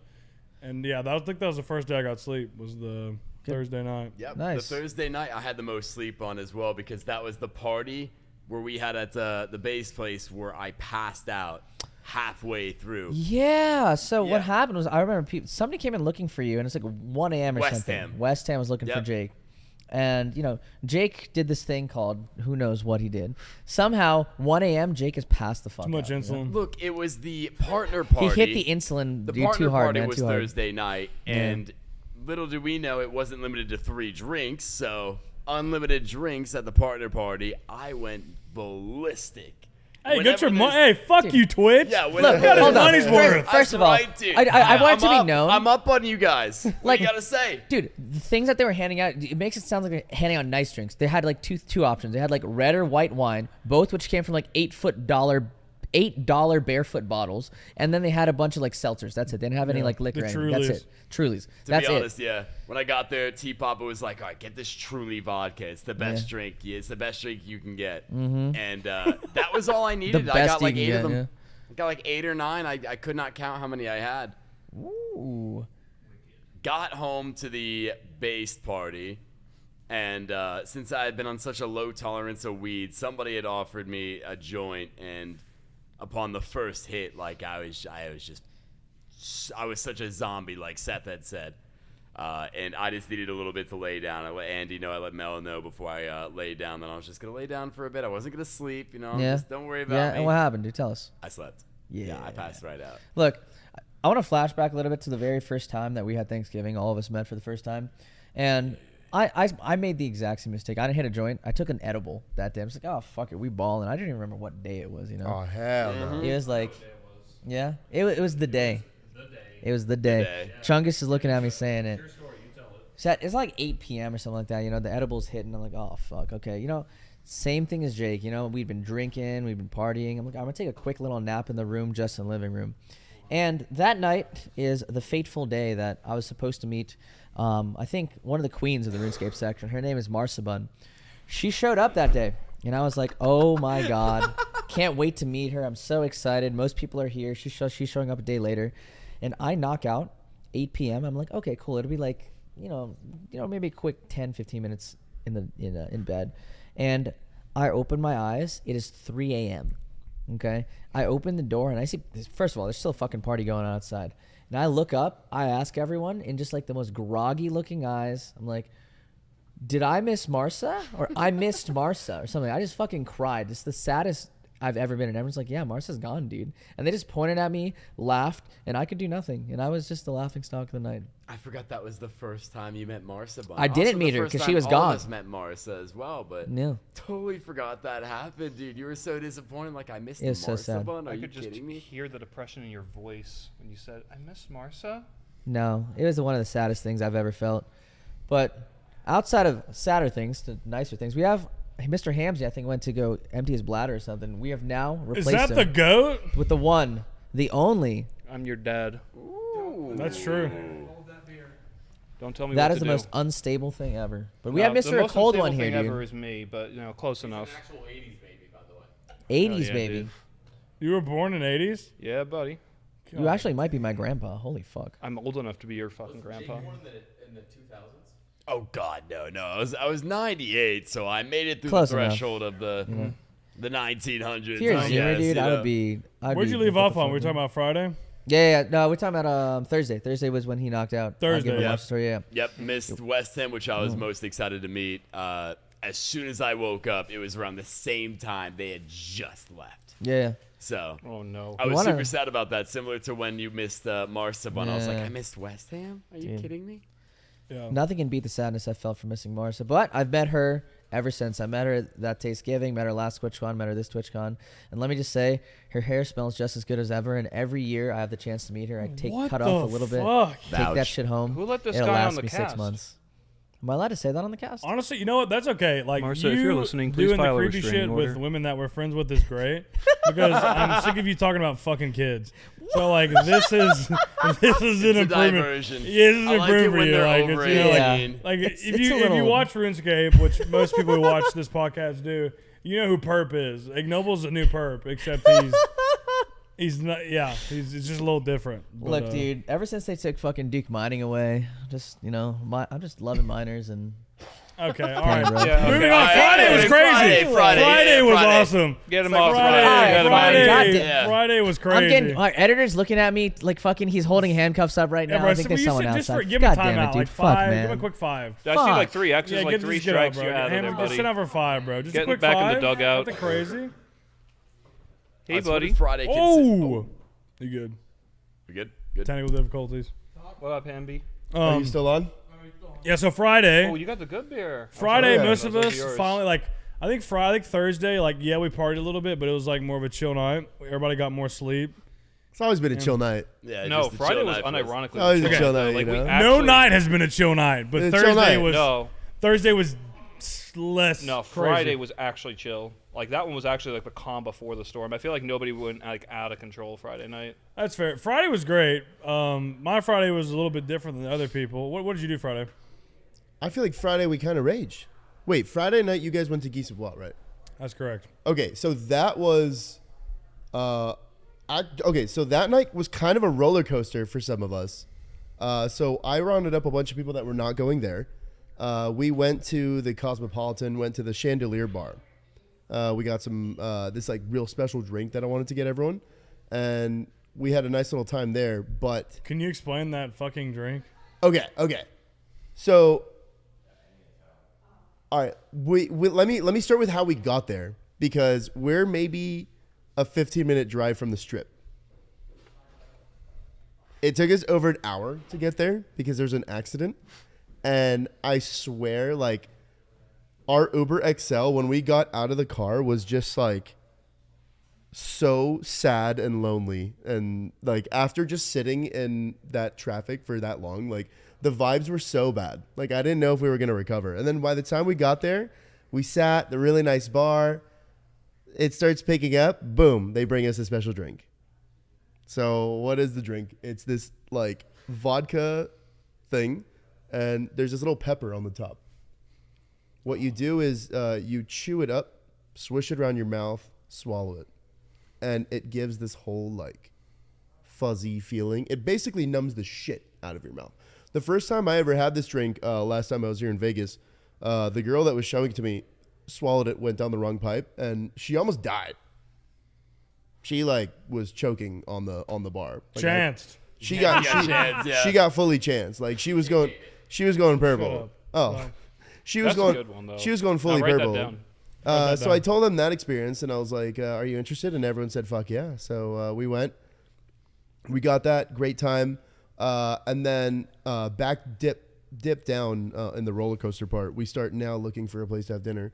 and yeah, I think that was the first day I got sleep. Was the Thursday night. Yep. Nice. The Thursday night I had the most sleep on as well because that was the party where we had at the base place where I passed out halfway through. Yeah. So Yeah. what happened was I remember somebody came in looking for you, and it's like 1 a.m. or West something. Ham. West Ham was looking for Yep. Jake. And, Jake did this thing called who knows what he did. Somehow, 1 a.m., Jake has passed the fuck Too much out, insulin. Look, it was the partner party. He hit the insulin The dude partner too hard, party man, was too hard. Thursday night, and little did we know it wasn't limited to 3 drinks. So unlimited drinks at the partner party. I went ballistic. Hey, Whenever get your money. there's- Hey, fuck you, Twitch. Yeah, Look, whenever got his hold on. money's worth. First of all, right, dude. I want it to be I'm up- known. I'm up on you guys. What Like- you gotta say? Dude, the things that they were handing out, it makes it sound like they're handing out nice drinks. They had like two options. They had like red or white wine, both which came from like $8 barefoot bottles, and then they had a bunch of like seltzers. That's it. They didn't have any Yeah, like liquor. the or anything. That's Trulies. it. Trulies. To That's be it. honest, yeah. When I got there, T-Papa was like, "All right, get this Truly vodka. It's the best Yeah. drink. Yeah, it's the best drink you can get." And that was all I needed. I best got like you 8 can of them. get, yeah. I got like 8 or 9. I could not count how many I had. Ooh. Got home to the based party, and since I had been on such a low tolerance of weed, somebody had offered me a joint, and upon the first hit, like I was such a zombie, like Seth had said, and I just needed a little bit to lay down. I let Andy know, I let Mel know before I laid down that I was just gonna lay down for a bit. I wasn't gonna sleep, Yeah. Just don't worry about Yeah. me. And what happened, dude? Tell us. I slept. Yeah. I passed right out. Look, I want to flashback a little bit to the very first time that we had Thanksgiving. All of us met for the first time, and I made the exact same mistake. I didn't hit a joint. I took an edible that day. I was like, oh fuck it, we balling. I didn't even remember what day it was. Oh hell no! It was like, yeah, it was the day. It was the day. day. Chungus is looking at me saying it. It's like 8 p.m. or something like that. The edible's hitting. I'm like, oh fuck, okay. Same thing as Jake. We'd been drinking, we'd been partying. I'm like, I'm gonna take a quick little nap in the room, just in the living room. And that night is the fateful day that I was supposed to meet. I think one of the queens of the RuneScape section. Her name is Marsabun. She showed up that day, and I was like, oh my god, can't wait to meet her. I'm so excited. Most people are here. She's showing up a day later, and I knock out 8 p.m. I'm like, okay, cool. It'll be like, maybe a quick 10, 15 minutes in bed. And I open my eyes. It is 3 a.m. Okay. I open the door and I see, first of all, there's still a fucking party going on outside. And I look up, I ask everyone in just like the most groggy looking eyes. I'm like, did I miss Marsa? Or I missed Marsa or something. I just fucking cried. It's the saddest I've ever been. And everyone's like, yeah, Marsa's gone, dude. And they just pointed at me, laughed, and I could do nothing. And I was just the laughing stock of the night. I forgot that was the first time you met Marsa. I didn't meet her 'cause she was All gone. of us met Marsa as well, but Yeah. totally forgot that happened, dude. You were so disappointed. Like I missed It was so Marsa sad. bun. Are I you could just kidding me? hear the depression in your voice when you said, "I miss Marsa." No, it was one of the saddest things I've ever felt. But outside of sadder things to nicer things, we have Mr. Hamsey, I think, went to go empty his bladder or something. We have now Is replaced that the him goat? with the one, the only. I'm your dad. That's true. Don't tell me That what is to the do. most unstable thing ever. But we No, have the Mr. most Cold unstable One here, thing dude. ever is me, but close enough. 80s yeah, baby. dude. You were born in '80s. Yeah, buddy. You actually might be my grandpa. Holy fuck. I'm old enough to be your fucking grandpa. Oh God, no. I was 98, so I made it through Close the enough. threshold of the 1900s. If you're a I Zimmer, guess, dude, you I know? would be. Where'd you leave off on? We were talking about Friday. Yeah. No, we're talking about Thursday. Thursday was when he knocked out. I'll give Thursday, him a yeah. watch story, yeah. Yep, missed West Ham, which I was most excited to meet. As soon as I woke up, it was around the same time they had just left. Yeah. So Oh no. I was wanna- super sad about that, similar to when you missed Marsa one. I was like, Yeah. I missed West Ham? Are you Dude. kidding me? Yeah. Nothing can beat the sadness I felt from missing Marissa. But I've met her ever since. I met her at that Thanksgiving, met her last TwitchCon, met her this TwitchCon. And let me just say, her hair smells just as good as ever. And every year I have the chance to meet her, I What cut the off a little bit, fuck? take that Vouch. shit home. Who let this It'll guy last on the me 6 cast? months. Am I allowed to say that on the cast? Honestly, you know what? That's okay. Like Marissa, you if you're listening, please doing the file a creepy restraining shit order. with women that we're friends with is great because I'm sick of you talking about fucking kids. So like this is an It's a improvement. diversion. Yeah, this is I an like it improvement when for you. they're Like, over it's, you know, 18. like It's if a you little- watch RuneScape, which most people who watch this podcast do, you know who Perp is. Ignoble's a new Perp, except he's not. Yeah, he's just a little different. But, Look, dude, ever since they took fucking Duke Mining away, just, I'm just loving miners and Okay, all right. bro. Yeah, Moving okay. on. Friday was crazy. Friday was Friday. awesome. Get him It's like off Friday, Friday. Get him out of here. God Friday, damn. Friday was crazy. I'm getting our editor's looking at me like fucking he's holding handcuffs up right Yeah, now. bro, I think so there's you someone said just outside. give me God time damn it, out, dude. like Fuck, five. man. Give me a quick five. I see like Fuck. 3 X's, Yeah, like get 3 just get out, strikes. bro. You're out of Hammer, there, just buddy. send out for five, bro. Just Get a quick back in the five. dugout. Nothing crazy. Hey, That's what buddy. Friday can Oh, you good? We good? Good. Technical difficulties. What up, Hamby? Are you still on? Yeah. So Friday, Oh, you got the good beer. Friday, yeah. most of Those are us yours. finally like. I think Thursday, like yeah, we partied a little bit, but it was like more of a chill night. Everybody got more sleep. It's always been a chill night. Yeah, No, just a Friday chill was night for us. unironically Oh, it's a chill. chill night, Like, you we know? No actually- night has been a chill night, but It's a chill Thursday night. was No, less. no. crazy. Friday was actually chill. Like that one was actually like the calm before the storm. I feel like nobody went like out of control Friday night. That's fair. Friday was great. My Friday was a little bit different than other people. What did you do Friday? I feel like Friday we kind of raged. Wait, Friday night you guys went to Geese of Bois, right? That's correct. Okay, so that was, okay, so that night was kind of a roller coaster for some of us. So I rounded up a bunch of people that were not going there. We went to the Cosmopolitan, went to the Chandelier Bar. We got some this like real special drink that I wanted to get everyone, and we had a nice little time there. But Can you explain that fucking drink? okay, so. All right, let me start with how we got there because we're maybe a 15-minute drive from the Strip. It took us over an hour to get there because there's an accident, and I swear, like, our Uber XL when we got out of the car was just like so sad and lonely, and like after just sitting in that traffic for that long, like. The vibes were so bad. Like, I didn't know if we were going to recover. And then by the time we got there, we sat at the really nice bar. It starts picking up. Boom. They bring us a special drink. So what is the drink? It's this, like, vodka thing. And there's this little pepper on the top. What you do is you chew it up, swish it around your mouth, swallow it. And it gives this whole, like, fuzzy feeling. It basically numbs the shit out of your mouth. The first time I ever had this drink, last time I was here in Vegas, the girl that was showing it to me swallowed it, went down the wrong pipe, and she almost died. She like was choking on the bar. Like, Chanced. she got she got fully chanced. Like she was going purple. Oh, she was That's a going good one, though. she was going fully Now write that purple. down. that So down. I told them that experience, and I was like, "Are you interested?" And everyone said, "Fuck yeah!" So we went. We got that great time. And then dip down in the roller coaster part. We start now looking for a place to have dinner.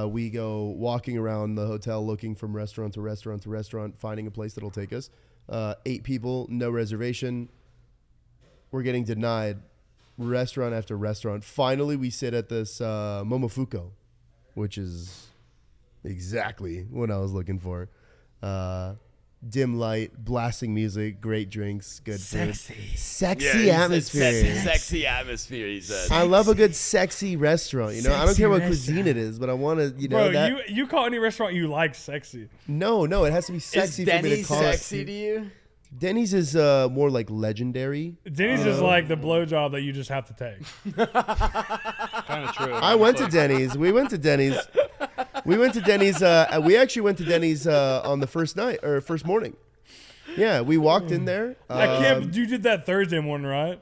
We go walking around the hotel looking from restaurant to restaurant to restaurant, finding a place that'll take us. 8 people, no reservation. We're getting denied restaurant after restaurant. Finally, we sit at this Momofuku, which is exactly what I was looking for. Dim light, blasting music, great drinks, good food. Sexy atmosphere. Sexy atmosphere, he said. I love a good sexy restaurant. You know, I don't care what cuisine it is, but I want to, you know, Bro, that. you call any restaurant you like sexy. No, it has to be sexy Is for me to Denny's call sexy it. to you? Denny's is more like legendary. Denny's is like the blowjob that you just have to take. Kind of true. I went to Denny's. We went to Denny's. We actually went to Denny's on the first night or first morning. Yeah, we walked in there. I can't. You did that Thursday morning, right?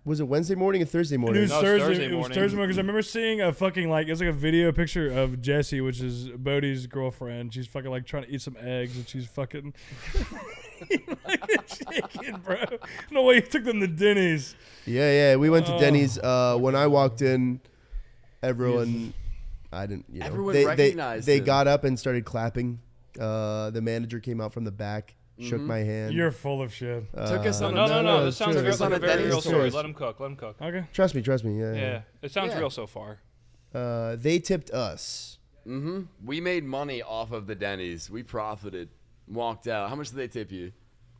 Was it Wednesday morning or Thursday It morning? was No, it was Thursday. Thursday It was morning. Thursday morning because I remember seeing a fucking like it's like a video picture of Jessie, which is Bodie's girlfriend. She's fucking like trying to eat some eggs, and she's fucking like shaking, bro. No way you took them to Denny's. Yeah. We went to Oh. Denny's. When I walked in, everyone, I didn't, you know, Everyone they recognized they him. got up and started clapping. The manager came out from the back, shook my hand. You're full of shit. Took us on No, a This sounds true. like It's a not very Denny's real story. choice. Let him cook. Okay. Trust me. Yeah. Yeah, it sounds Yeah. real so far. They tipped us. We made money off of the Denny's. We profited. Walked out. How much did they tip you?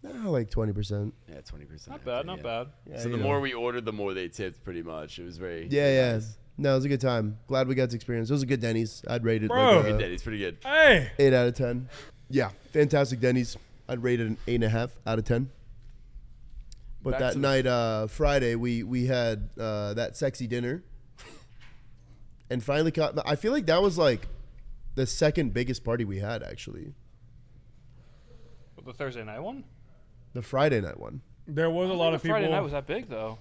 Like 20%. Yeah, 20%. Not bad, not bad. Yeah, So you the know. more we ordered, the more they tipped. Pretty much, it was very. Yeah. nice. No, it was a good time. Glad we got to experience. It was a good Denny's. I'd rate it Bro. like Good a Denny's, pretty good. Hey, 8 out of 10. Yeah, fantastic Denny's. I'd rate it an 8.5 out of 10. But Back that to the- night, Friday, we had that sexy dinner, and finally caught. I feel like that was like the second biggest party we had, actually. The Thursday night one. The Friday night one. there was a lot of people. Friday night was that big though.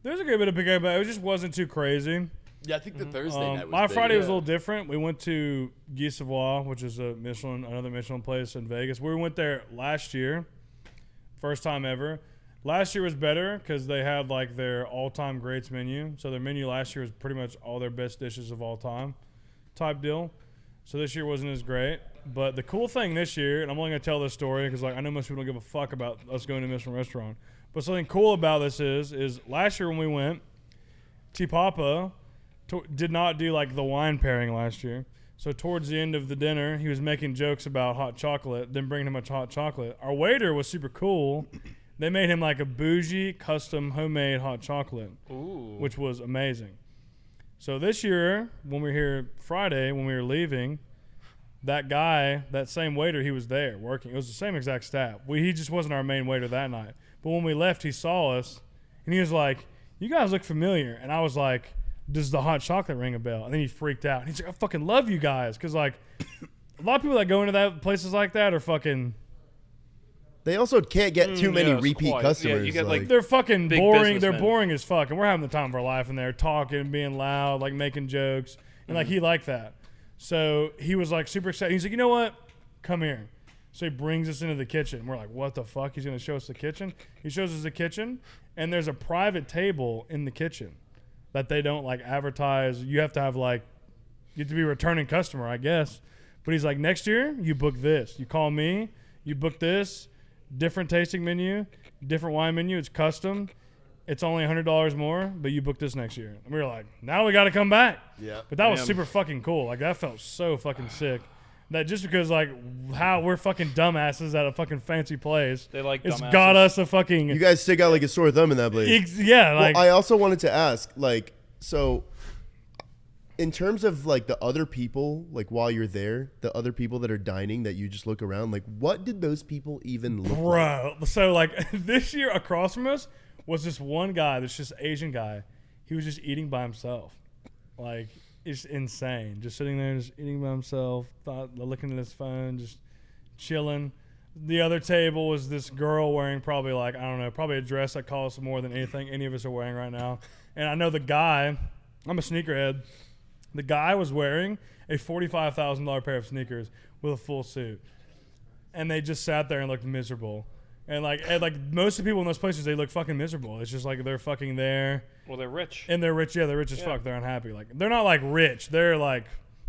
There's a good bit of big, but it just wasn't too crazy. Yeah, I think the Thursday night was My big, Friday was a yeah. little different. We went to Guy Savoy, which is another Michelin place in Vegas. We went there last year, first time ever. Last year was better because they had like their all-time greats menu. So their menu last year was pretty much all their best dishes of all time, type deal. So this year wasn't as great. But the cool thing this year, and I'm only gonna tell this story because like I know most people don't give a fuck about us going to a Michelin restaurant. But something cool about this is last year when we went, T Papa did not do like the wine pairing last year. So towards the end of the dinner, he was making jokes about hot chocolate, then bringing him much hot chocolate. Our waiter was super cool. They made him like a bougie, custom, homemade hot chocolate, Ooh. which was amazing. So this year, when we were here Friday, when we were leaving, that guy, that same waiter, he was there working. It was the same exact staff. He just wasn't our main waiter that night. But when we left, he saw us, and he was like, "You guys look familiar." And I was like, "Does the hot chocolate ring a bell?" And then he freaked out. He's like, "I fucking love you guys," because like a lot of people that go into that places like that are fucking. They also can't get too many yes, repeat quite. Yeah, customers. you get, like, They're fucking Big boring. They're businessmen. boring as fuck, and we're having the time of our life in there, talking, being loud, like making jokes, and like he liked that. So he was like super excited. He's like, "You know what? Come here." So he brings us into the kitchen. We're like, "What the fuck?" He's gonna show us the kitchen. He shows us the kitchen, and there's a private table in the kitchen that they don't like advertise. You have to have like, you have to be a returning customer, I guess. But he's like, "Next year, you book this. You call me. You book this." Different tasting menu, different wine menu. It's custom. It's only $100 more, but you book this next year. And we were like, now we got to come back. Yeah. But that was Damn. super fucking cool. Like that felt so fucking sick. That just because like how we're fucking dumbasses at a fucking fancy place, They like it's dumbasses. got us a fucking You guys stick out like a sore thumb in that place. yeah. Like Well, I also wanted to ask, like, so in terms of like the other people, like while you're there, the other people that are dining that you just look around, like, what did those people even look like? bro. So like this year across from us was this one guy, this just Asian guy. He was just eating by himself. Like it's insane. Just sitting there, just eating by himself, looking at his phone, just chilling. The other table was this girl wearing probably like, I don't know, probably a dress that costs more than anything any of us are wearing right now. And I know the guy, I'm a sneakerhead. The guy was wearing a $45,000 pair of sneakers with a full suit. And they just sat there and looked miserable. And like most of the people in those places, they look fucking miserable. It's just like they're fucking there. Well, they're rich. And they're rich. Yeah, they're rich as fuck. They're unhappy. Like they're not like rich. They're like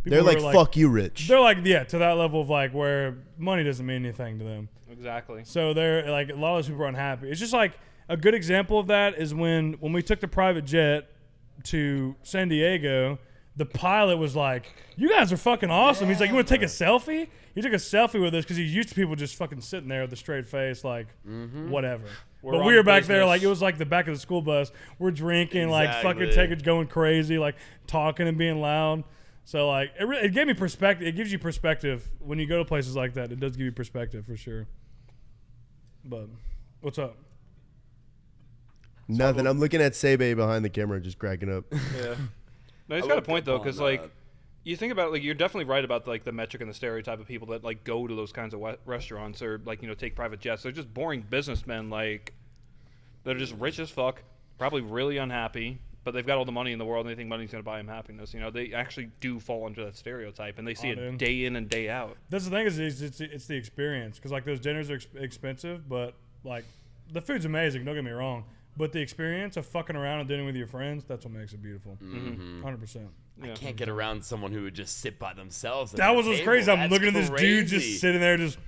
people They're who like, are, fuck you, Rich. They're like to that level of like where money doesn't mean anything to them. Exactly. So they're like a lot of those people are unhappy. It's just like a good example of that is when we took the private jet to San Diego. The pilot was like, "You guys are fucking awesome." He's like, "You want to take a selfie?" He took a selfie with us because he's used to people just fucking sitting there with a straight face, like whatever. We're But on we were back there, business. like it was like the back of the school bus. We're drinking, like fucking Exactly. going crazy, like talking and being loud. So like it gave me perspective. It gives you perspective when you go to places like that. It does give you perspective for sure. But what's up? Nothing. I'm looking at Sebe behind the camera, just cracking up. Yeah. No, he's I got a looked point up though, on, because like You think about it, like you're definitely right about like the metric and the stereotype of people that like go to those kinds of restaurants or like take private jets. They're just boring businessmen. Like they're just rich as fuck, probably really unhappy, but they've got all the money in the world and they think money's gonna buy them happiness. They actually do fall into that stereotype and they see it day in and day out. That's the thing is it's the experience because like those dinners are expensive, but like the food's amazing. Don't get me wrong, but the experience of fucking around and dinner with your friends—that's what makes it beautiful. 100%. I can't get around someone who would just sit by themselves. That was what's crazy. I'm looking at this dude crazy. just sitting there, just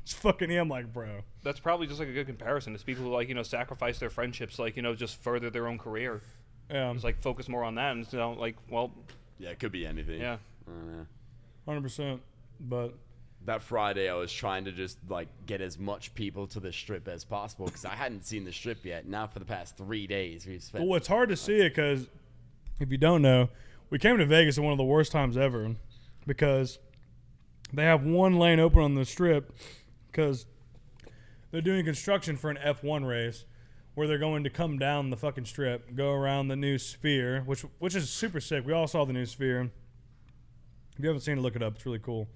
fucking. I'm like, bro. That's probably just like a good comparison. It's people who like sacrifice their friendships, like just further their own career. Just like focus more on that, and like, well, Yeah, it could be anything. yeah. 100%. But That Friday, I was trying to just like get as much people to the strip as possible because I hadn't seen the strip yet. Now for the past 3 days, we've spent. well, it's hard to see it because if you don't know, we came to Vegas at one of the worst times ever because they have one lane open on the strip because they're doing construction for an F1 race where they're going to come down the fucking strip, go around the new Sphere, which is super sick. We all saw the new Sphere. If you haven't seen it, look it up. It's really cool.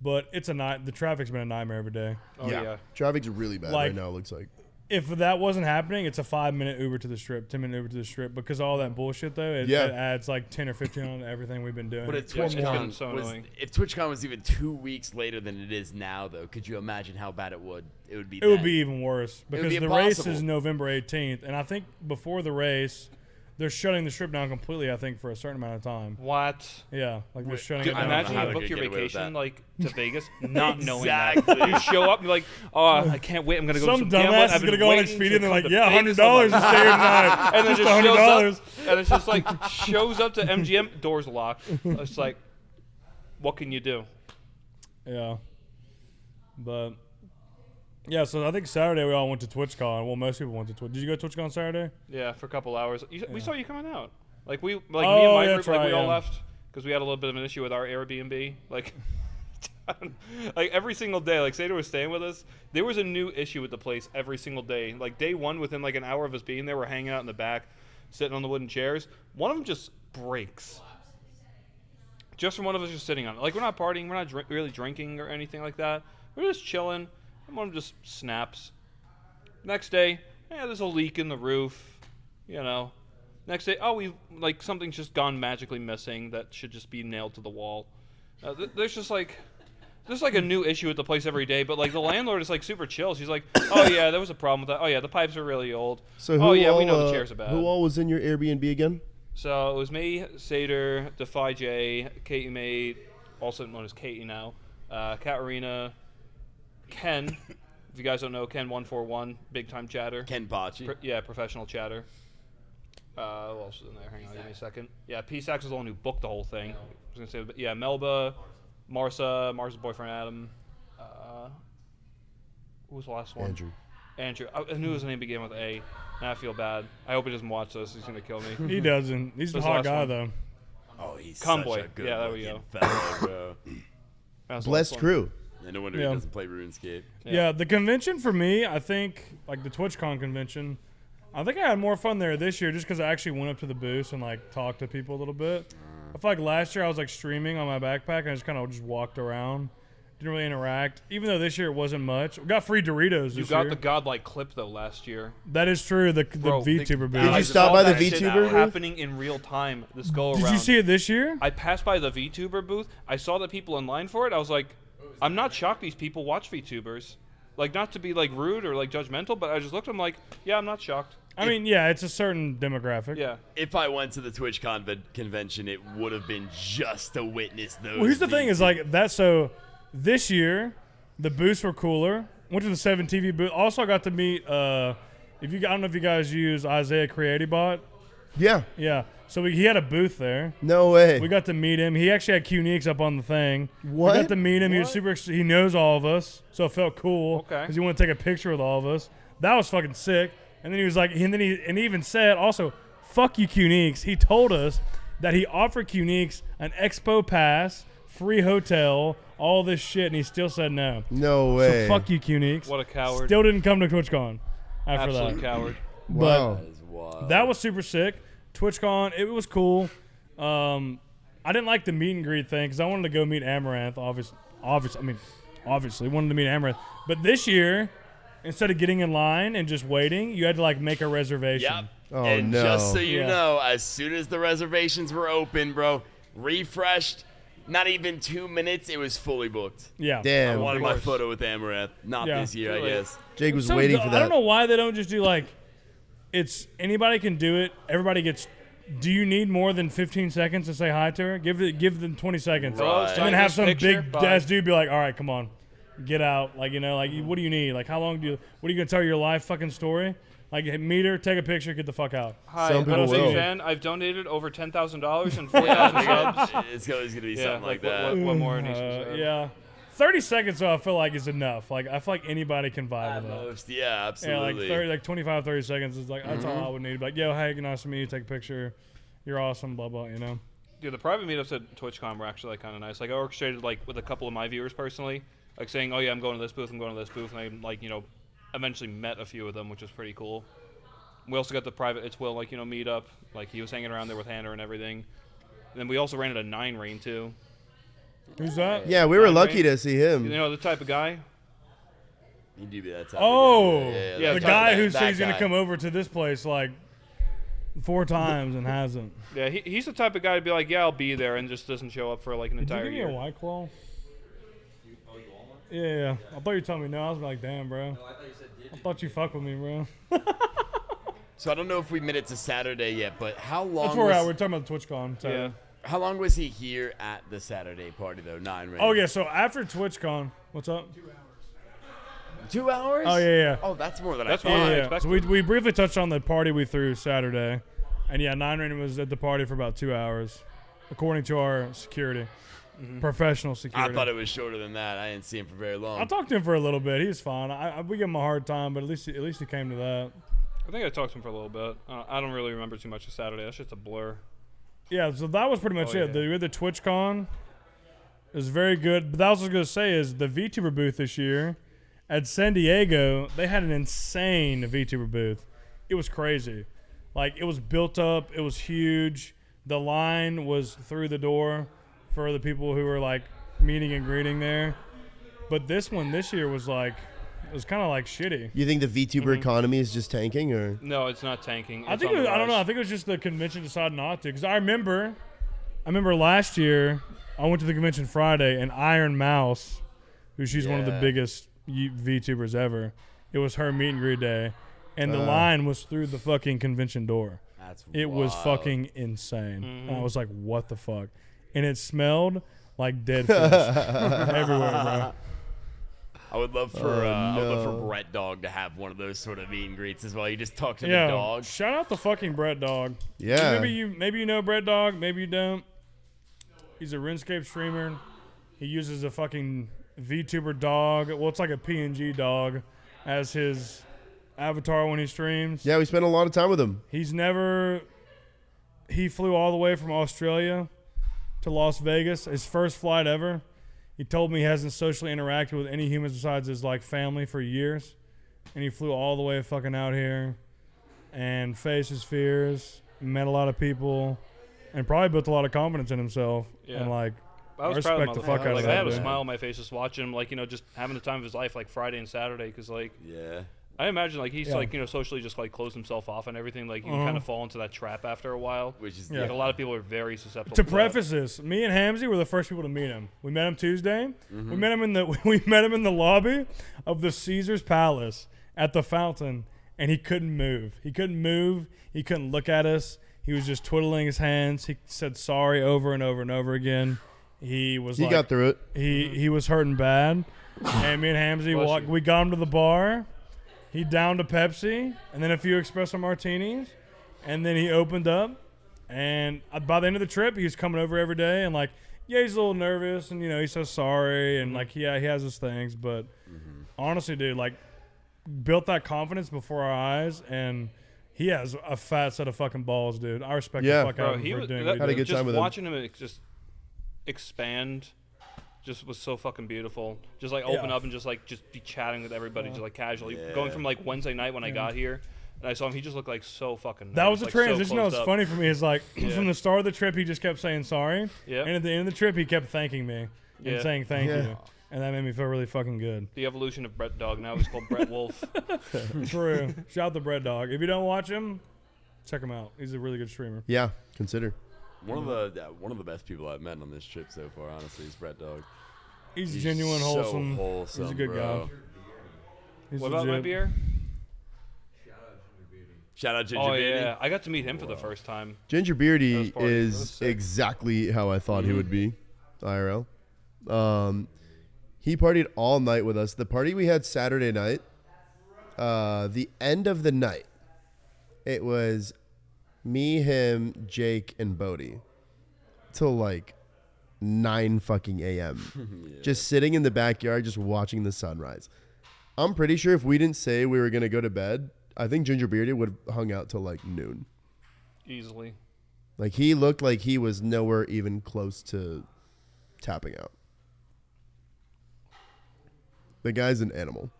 But it's the traffic's been a nightmare every day. Oh yeah. Traffic's really bad Like- right now, it looks like. If that wasn't happening, it's a 5-minute Uber to the strip, 10-minute Uber to the strip. Because all that bullshit, though, it adds like 10 or 15 on everything we've been doing. But if Yeah, it's been TwitchCon so was annoying. if TwitchCon was even 2 weeks later than it is now, though, could you imagine how bad it would be? It would be even worse would because be the race impossible. is November 18th, and I think before the race, they're shutting the strip down completely. I think for a certain amount of time. What? Yeah, like they're shutting Dude, it down. imagine how you they book could your get away with vacation that. like to Vegas, not knowing Exactly. that. You show up and you're like, oh, I can't wait. I'm gonna go. Some to some gambling. dumbass I've is been gonna go on waiting Expedia to and they're come like, to yeah, Vegas. $100 I'm to stay tonight. and then Just just shows $100. up, and it's just like shows up to MGM, doors locked. It's like, what can you do? Yeah, but yeah. So I think Saturday we all went to TwitchCon. Well, most people went to Twitch. Did you go to TwitchCon Saturday? Yeah, for a couple hours. We saw you coming out. Like me and Oh, my yeah, group, that's like we right, all yeah. left because we had a little bit of an issue with our Airbnb. Like, like every single day, like Sater was staying with us. There was a new issue with the place every single day. Like day one, within like an hour of us being there, we're hanging out in the back, sitting on the wooden chairs. One of them just breaks. Just from one of us just sitting on it. Like we're not partying, we're not really drinking or anything like that. We're just chilling, and one of them just snaps. Next day, there's a leak in the roof, Next day, something's just gone magically missing that should just be nailed to the wall. There's like a new issue with the place every day, but like the landlord is like super chill. She's like, oh yeah, there was a problem with that. Oh yeah, the pipes are really old. So oh yeah, we know the chairs are bad. Who all was in your Airbnb again? So it was me, Sater, Defy J, Katie Mate, also known as Katie now, Katarina, Ken. If you guys don't know, Ken 141, big time chatter. Ken Bocci. Professional chatter. Who else was in there? Hang on, give me a second. Yeah, P-Sax was the one who booked the whole thing. I was gonna say, but yeah, Melba, Marsa's boyfriend Adam. Who was the last one? Andrew. I knew his name began with A. Now I feel bad. I hope he doesn't watch this. He's gonna kill me. He doesn't. He's the Who's the hot last guy one? though. Oh, he's Convoy. such a good Yeah, there we looking fellow, bro. That's the Blessed last one. crew. Yeah, no wonder Yeah. he doesn't play RuneScape. Yeah, the convention for me, I think, like the TwitchCon convention, I think I had more fun there this year just because I actually went up to the booth and like talked to people a little bit. I feel like last year I was like streaming on my backpack and I just kind of just walked around, didn't really interact. Even though this year it wasn't much, we got free Doritos this You got year. the godlike clip though last year. That is true. The Bro, VTuber Did booth. you I stop saw by the that shit VTuber booth? happening in real time? This go around. Did you see it this year? I passed by the VTuber booth. I saw the people in line for it. I was like, I'm not shocked these people watch VTubers. Like, not to be like rude or like judgmental, but I just looked at them like, yeah, I'm not shocked. I mean, yeah, it's a certain demographic. Yeah. If I went to the TwitchCon convention, it would have been just to witness those. Well, here's the thing: things. is like that. So this year, the booths were cooler. Went to the 7 TV booth. Also got to meet. I don't know if you guys use Isaiah CreatiBot. Yeah. Yeah. So he had a booth there. No way. We got to meet him. He actually had Qneeks up on the thing. What? We got to meet him. He was super. He knows all of us, so it felt cool. Okay. Because he wanted to take a picture with all of us. That was fucking sick. And then he was like, and he even said also, "Fuck you, Qneeks." He told us that he offered Qneeks an expo pass, free hotel, all this shit, and he still said no. No way. So fuck you, Qneeks. What a coward. Still didn't come to TwitchCon after Absolute that. coward. Wow. That is wild. That was super sick. TwitchCon, it was cool. I didn't like the meet and greet thing because I wanted to go meet Amaranth. Obviously wanted to meet Amaranth. But this year, instead of getting in line and just waiting, you had to like make a reservation. Yep. Oh, and no. just so you Yeah. know, as soon as the reservations were open, bro, refreshed, not even 2 minutes, it was fully booked. Yeah. I Damn. wanted my photo with Amaranth. Not Yeah. this year, I Really? guess. Jake was So waiting dumb. for that. I don't know why they don't just do like, it's anybody can do it. Everybody gets. Do you need more than 15 seconds to say hi to her? Give them 20 seconds, Right. and then have some Picture, big bye. ass dude be like, "All right, come on, get out." Like what do you need? Like how long do you? What are you gonna tell your life fucking story? Like meet her, take a picture, get the fuck out. Hi, Some I'm people a big will. fan. I've donated over $10,000 and 4,000 subs. It's always going to be Yeah, something like that. What more needs to be said? Yeah, 30 seconds though, I feel like is enough. Like I feel like anybody can vibe At with that. most, yeah, Yeah, absolutely. like 25, 30 seconds is like that's all I would need. Like, yo, hey, nice to meet you. Take a picture. You're awesome. Blah blah. You know. Dude, the private meetups at TwitchCon were actually like kind of nice. Like I orchestrated like with a couple of my viewers personally, like saying, "Oh yeah, I'm going to this booth. I'm going to this booth," and I like eventually met a few of them, which was pretty cool. We also got the private It's Will meetup. Like he was hanging around there with Hannah and everything. And then we also ran at a 9 Rain too. Who's that? Yeah, we were Nine lucky Rain. to see him. You know the type of guy. You do be that type Oh, of guy. Yeah, the that- guy who that says he's gonna guy. come over to this place like 4 times and hasn't. Yeah, he's the type of guy to be like, "Yeah, I'll be there," and just doesn't show up for like an Did you entire give me a year. White Claw? Yeah. I thought you told me no. I was like, damn, bro. I thought you fuck with me, bro. So I don't know if we made it to Saturday yet, but how long? That's where we're at. was, We're talking about the TwitchCon. So. Yeah. How long was he here at the Saturday party though? 9 Rain. Oh yeah. So after TwitchCon, what's up? 2 hours? Oh yeah. Oh, that's more than That's I fine. thought. Yeah. expected. So we briefly touched on the party we threw Saturday, and yeah, 9 Rain was at the party for about 2 hours, according to our security, professional I security. thought it was shorter than that. I didn't see him for very long. I talked to him for a little bit. He was fine. We give him a hard time, but at least he came to that. I think I talked to him for a little bit. I don't really remember too much of Saturday. That's just a blur. Yeah, so that was pretty much Oh, it. yeah. The TwitchCon is very good. But that was what I was going to say is the VTuber booth this year at San Diego, they had an insane VTuber booth. It was crazy. Like, it was built up. It was huge. The line was through the door for the people who were, like, meeting and greeting there. But this one this year was, like, it was kind of, like, shitty. You think the VTuber economy is just tanking, or No, it's not tanking. I It's think on it was, the I don't know. I rise. think it was just the convention decided not to. Because I remember last year I went to the convention Friday and Iron Mouse, who she's one of the Yeah. biggest VTubers ever. It was her meet and greet day, and the line was through the fucking convention door. That's It was wild. fucking insane, and I was like, "What the fuck?" And it smelled like dead fish everywhere, bro. I would love for no. Brett Dog to have one of those sort of meet and greets as well. You just talk to Yeah, the dog. shout out to fucking Brett Dog. yeah, Maybe you know Brett Dog, maybe you don't. He's a RuneScape streamer. He uses a fucking VTuber dog. Well, it's like a PNG dog as his avatar when he streams. yeah. We spent a lot of time with him. He flew all the way from Australia to Las Vegas. His first flight ever. He told me he hasn't socially interacted with any humans besides his like family for years. And he flew all the way fucking out here and faced his fears, met a lot of people, and probably built a lot of confidence in himself. Yeah. And like I was respect proud of the the fuck out of Like that I had a dude. smile on my face just watching him, like just having the time of his life, like Friday and Saturday, because like Yeah. I imagine like he's Yeah. like socially just like closed himself off and everything. Like you Uh-huh. kind of fall into that trap after a while. Which is Yeah. Like a lot of people are very susceptible. To that. preface this, me and Hamzy were the first people to meet him. We met him Tuesday. Mm-hmm. We met him in the we met him in the lobby of the Caesar's Palace at the fountain, and he couldn't move. He couldn't move. He couldn't look at us. He was just twiddling his hands. He said sorry over and over and over again. He was He like, got through it. he was hurting bad, and me and Hamzy Bless walked. you. We got him to the bar. He downed a Pepsi and then a few espresso martinis, and then he opened up. And by the end of the trip, he was coming over every day and like, yeah, he's a little nervous, and he says sorry, and like, yeah, he has his things, but honestly, dude, like, built that confidence before our eyes, and he has a fat set of fucking balls, dude. I respect Yeah. the fuck out Bro, of him he for was, doing that, what Had a he good did. just time with him. watching him just expand just was so fucking beautiful. Just like open Yeah. up and just be chatting with everybody, just like casually. Yeah. Going from like Wednesday night when I got here, and I saw him. He just looked like so fucking. That was the nervous, like, so transition. That was closed up. funny for me. Is like Yeah. from the start of the trip, he just kept saying sorry, Yeah. and at the end of the trip, he kept thanking me and Yeah. saying thank Yeah. you, and that made me feel really fucking good. The evolution of Brett Dog. Now he's called Brett Wolf. True. Shout out to Bread Dog. If you don't watch him, check him out. He's a really good streamer. Yeah, consider. One of the best people I've met on this trip so far, honestly, is Brett Dog. He's, He's genuine, so wholesome. wholesome, He's a good bro. guy. He's What about my legit. beer? Shout out Ginger Oh Beardy. yeah, I got to meet him for the first time. Ginger That Beardy was party. That was is sick. exactly how I thought he would be, IRL. He partied all night with us. The party we had Saturday night, the end of the night, it was me, him, Jake, and Bodie till like 9 fucking a.m. Just sitting in the backyard, just watching the sunrise. I'm pretty sure if we didn't say we were going to go to bed, I think Ginger Beardy would have hung out till like noon. Easily. Like he looked like he was nowhere even close to tapping out. The guy's an animal.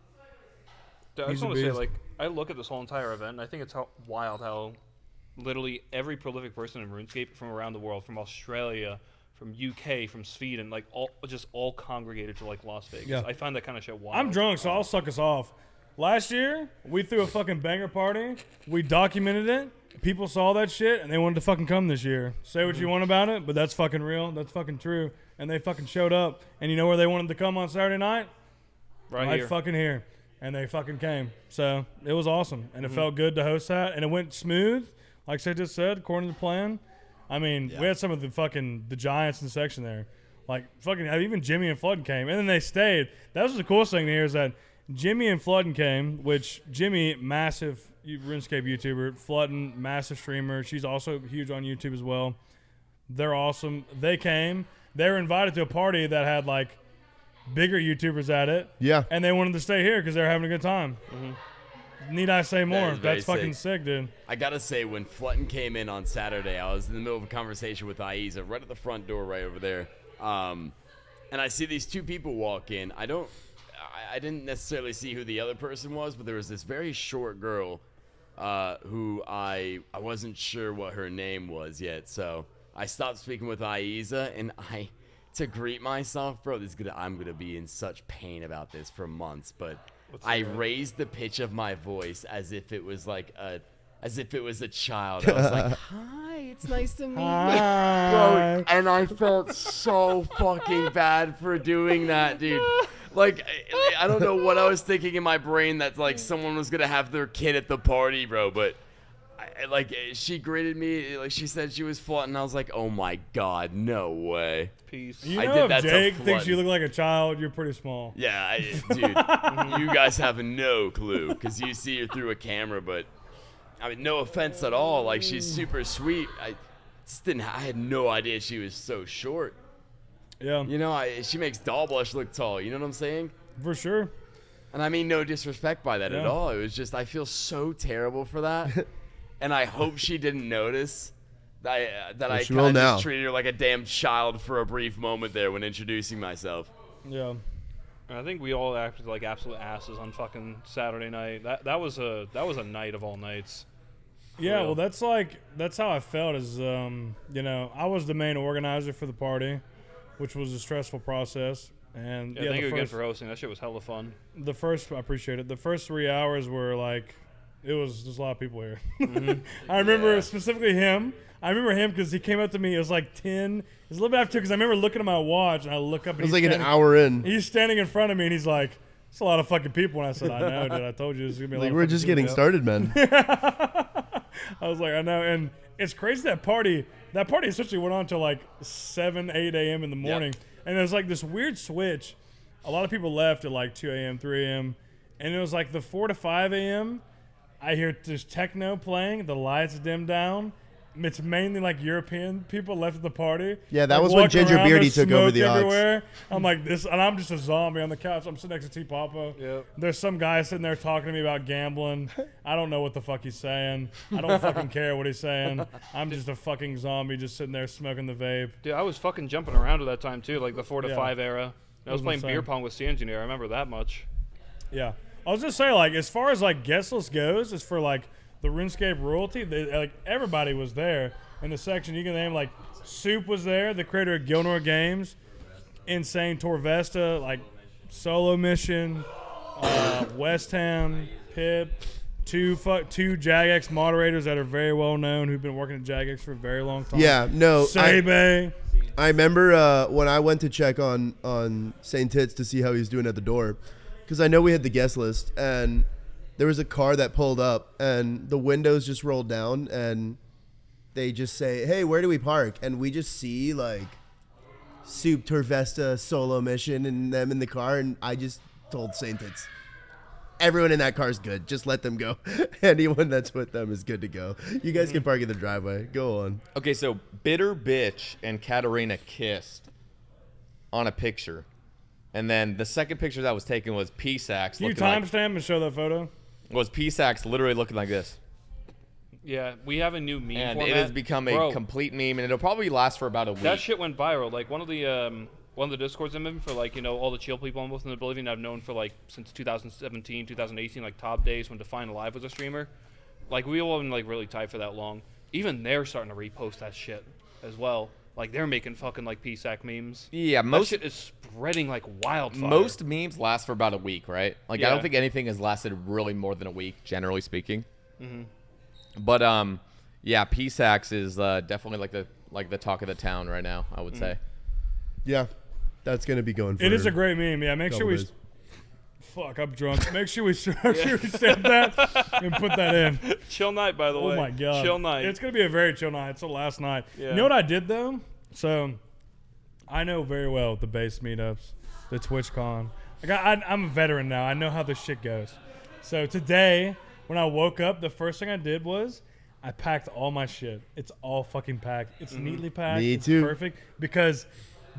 I He's just a want to say, beast. like, I look at this whole entire event, and I think it's wild how literally every prolific person in RuneScape from around the world, from Australia, from UK, from Sweden, like all congregated to like Las Vegas. Yeah. I find that kind of shit wild. I'm drunk, so I'll suck us off. Last year, we threw a fucking banger party. We documented it. People saw that shit, and they wanted to fucking come this year. Say what you want about it, but that's fucking real. That's fucking true. And they fucking showed up. And you know where they wanted to come on Saturday night? right here. Fucking here. And they fucking came. So it was awesome. And it felt good to host that. And it went smooth, like I just said, according to plan. I mean, we had some of the giants in the section there. Like, fucking, even Jimmy and Flood came. And then they stayed. That was the coolest thing to hear is that Jimmy and Floodden came, which Jimmy, massive RuneScape YouTuber. Floodden, massive streamer. She's also huge on YouTube as well. They're awesome. They came. They were invited to a party that had, like, bigger YouTubers at it. Yeah. And they wanted to stay here because they were having a good time. Need I say more? is very That's fucking sick, dude. I gotta say, when Flutton came in on Saturday, I was in the middle of a conversation with Aiza right at the front door, right over there, and I see these two people walk in. I didn't necessarily see who the other person was, but there was this very short girl who I wasn't sure what her name was yet, so I stopped speaking with Aiza, and to greet myself, bro, I'm gonna be in such pain about this for months, but I raised the pitch of my voice as if it was like a child. I was like, "Hi, it's nice to meet you." Bro, and I felt so fucking bad for doing that, dude. Like, I don't know what I was thinking in my brain that like someone was gonna have their kid at the party, bro. But she greeted me, like she said she was Flood, and I was like, "Oh my god, no way." Peace. You I know did if that to Jake thinks Flood. you look like a child, you're pretty small. Yeah, dude, you guys have no clue because you see her through a camera, but I mean, no offense at all. Like, she's super sweet. I had no idea she was so short. Yeah, You know, she makes Doll Blush look tall. You know what I'm saying? for sure. And I mean no disrespect by that at Yeah. all. It was just I feel so terrible for that, and I hope she didn't notice that I she will kind of now. just treated her like a damn child for a brief moment there when introducing myself. Yeah. And I think we all acted like absolute asses on fucking Saturday night. That was a night of all nights. Yeah, real. well, that's how I felt. Is I was the main organizer for the party, which was a stressful process. And Yeah, thank you again for hosting. That shit was hella fun. I appreciate it. The first 3 hours were like, there's a lot of people here. I remember specifically him. I remember him because he came up to me. It was like 10. It was a little bit after because I remember looking at my watch and I look up and It was he's like an standing- hour in. He's standing in front of me and he's like, "It's a lot of fucking people." And I said, "I know, dude. I told you this is gonna be a lot Like, of we're fucking just people." getting started, man. I was like, I know, and it's crazy that party essentially went on till like 7, 8 a.m. in the morning, and there's like this weird switch. A lot of people left at like 2 a.m., 3 a.m., and it was like the 4 to 5 a.m. I hear this techno playing, the lights dim down. It's mainly like European people left at the party. Yeah, that Like, was when walking Ginger around, Beardy there's took over smoke the odds. everywhere. I'm like this, and I'm just a zombie on the couch. I'm sitting next to T Papa. Yep. There's some guy sitting there talking to me about gambling. I don't know what the fuck he's saying. I don't fucking care what he's saying. I'm just a fucking zombie just sitting there smoking the vape. Dude, I was fucking jumping around at that time too, like the 4 to Yeah. 5 era. I was was playing insane. beer pong with C Engineer. I remember that much. Yeah. I was just saying, like, as far as like guest list goes, as for like the RuneScape royalty, like everybody was there in the section. You can name like Soup was there, the creator of Gilnor Games, Insane Torvesta, like Solo Mission, West Ham, Pip, two Jagex moderators that are very well known who've been working at Jagex for a very long time. Yeah, no, Sebe. I remember when I went to check on St. Tits to see how he was doing at the door, because I know we had the guest list, and there was a car that pulled up, and the windows just rolled down, and they just say, "Hey, where do we park?" And we just see like Soup, Torvesta, Solo Mission, and them in the car, and I just told St. Tits, everyone in that car is good. Just let them go. Anyone that's with them is good to go. You guys can park in the driveway. Go on. Okay, so Bitter Bitch and Katarina kissed on a picture. And then the second picture that was taken was P-Sax. Can you timestamp and show that photo? Was P-Sax literally looking like this. Yeah, we have a new meme And format. it has become a complete meme, and it'll probably last for about a week. That shit went viral. Like one of the Discords I'm in for, like, you know, all the chill people I'm with in Oblivion I've known for like since 2017, 2018, like top days when Define Alive was a streamer. Like we all been like really tight for that long. Even they're starting to repost that shit as well. Like they're making fucking like PSAC memes. Yeah, That shit is spreading like wildfire. most memes last for about a week, right? Like I Yeah. don't think anything has lasted really more than a week, generally speaking. But yeah, P-Sax is definitely like the talk of the town right now, I would say. Yeah, that's gonna be going. For It is a great meme. Yeah, make sure we. days. Fuck, I'm drunk. Make sure we stamp that and put that in. Chill night, by the way. Oh my god, Chill night. It's gonna be a very chill night. It's the last night. Yeah. You know what I did though? So, I know very well the base meetups, the TwitchCon. Like I'm a veteran now. I know how this shit goes. So today, when I woke up, the first thing I did was I packed all my shit. It's all fucking packed. It's neatly packed. Me it's too. Perfect. Because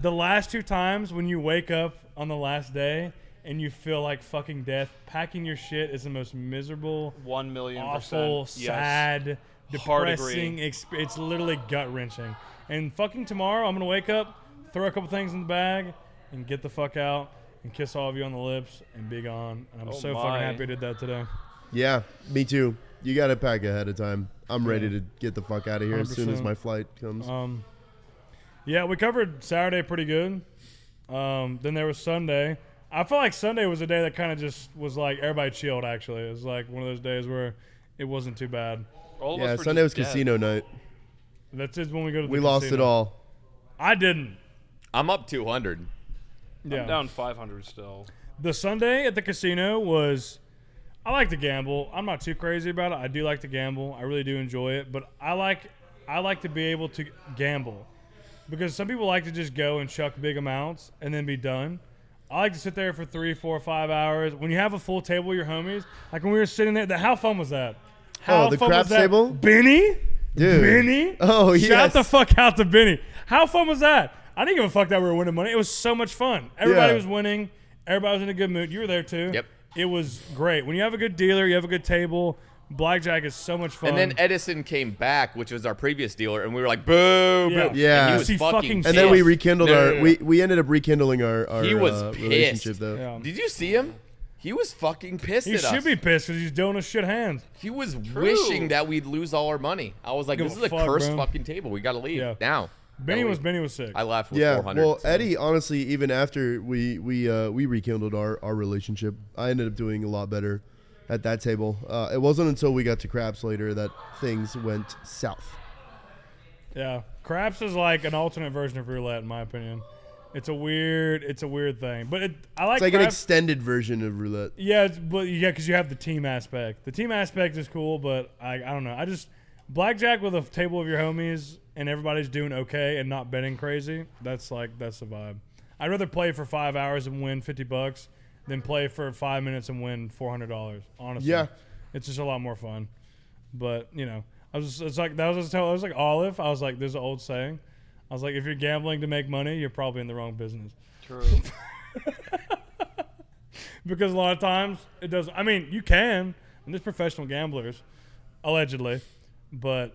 the last two times when you wake up on the last day and you feel like fucking death, packing your shit is the most miserable, 1,000,000%. awful, Yes. sad, Hard depressing. It's literally gut wrenching. And fucking tomorrow, I'm gonna wake up, throw a couple things in the bag, and get the fuck out and kiss all of you on the lips and be gone. And I'm Oh so my. fucking happy I did that today. Yeah, me too. You gotta pack ahead of time. I'm ready to get the fuck out of here as soon as 100%. my flight comes. Yeah, we covered Saturday pretty good. Then there was Sunday. I felt like Sunday was a day that kind of just was like everybody chilled. Actually, it was like one of those days where it wasn't too bad. All of Yeah, us were Sunday was just dead. casino night. That's just when we go to the We lost casino. it all. I didn't. I'm up 200. Yeah. I'm down 500 still. The Sunday at the casino was. I like to gamble. I'm not too crazy about it. I do like to gamble. I really do enjoy it. But I like to be able to gamble, because some people like to just go and chuck big amounts and then be done. I like to sit there for 3, 4, 5 hours. When you have a full table with your homies, like when we were sitting there, how fun was that? How the fun craps was that? table? Benny? Dude. Benny? Oh, Shout yes. the fuck out to Benny. How fun was that? I didn't give a fuck that we were winning money. It was so much fun. Everybody Yeah. was winning. Everybody was in a good mood. You were there too. Yep. It was great. When you have a good dealer, you have a good table. Blackjack is so much fun. And then Edison came back, which was our previous dealer, and we were like, boo, Yeah. boo. Yeah. And he was He fucking fucking And then we Yes. rekindled No. we ended up rekindling our He was pissed. relationship though. Yeah. Did you see him? He was fucking pissed He at should us. be pissed because he's doing his shit hands. He was wishing that we'd lose all our money. I was like, Give this a is a fuck, cursed bro. fucking table. We got to leave Yeah. now. Benny Gotta leave. was sick. I left with Yeah, 400. well, so- Eddie, honestly, even after we rekindled our relationship, I ended up doing a lot better at that table. It wasn't until we got to craps later that things went south. Yeah, craps is like an alternate version of roulette, in my opinion. It's a weird thing, but I like. It's like an craps. extended version of roulette. Yeah, because you have the team aspect. The team aspect is cool, but I don't know. I just blackjack with a table of your homies and everybody's doing okay and not betting crazy. That's the vibe. I'd rather play for 5 hours and win $50 than play for 5 minutes and win $400. Honestly, Yeah. it's just a lot more fun. But it's like Olive. I was like, there's an old saying. I was like, if you're gambling to make money, you're probably in the wrong business. True. Because a lot of times it doesn't. I mean, you can, and there's professional gamblers, allegedly, but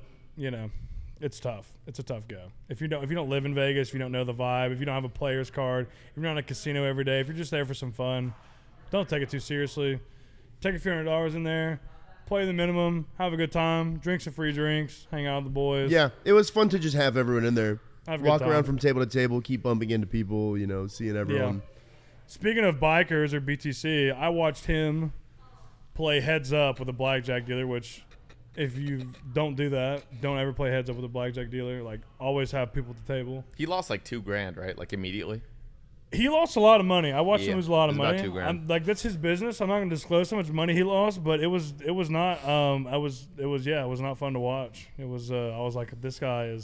it's tough. It's a tough go. If you don't live in Vegas, if you don't know the vibe, if you don't have a player's card, if you're not in a casino every day, if you're just there for some fun, don't take it too seriously. Take a few $100 in there, play the minimum, have a good time, drink some free drinks, hang out with the boys. Yeah, it was fun to just have everyone in there. Have a good Walk time. around from table to table, keep bumping into people, seeing everyone. Speaking of bikers or BTC, I watched him play heads up with a blackjack dealer, which if you don't do that, don't ever play heads up with a blackjack dealer. Like, always have people at the table. He lost like $2,000, right? Like immediately. He lost a lot of money. I watched Yeah, him lose a lot it of was about money. $2,000. I'm, like, that's his business. I'm not gonna disclose how much money he lost, but it was not. It was not fun to watch. It was. I was like, this guy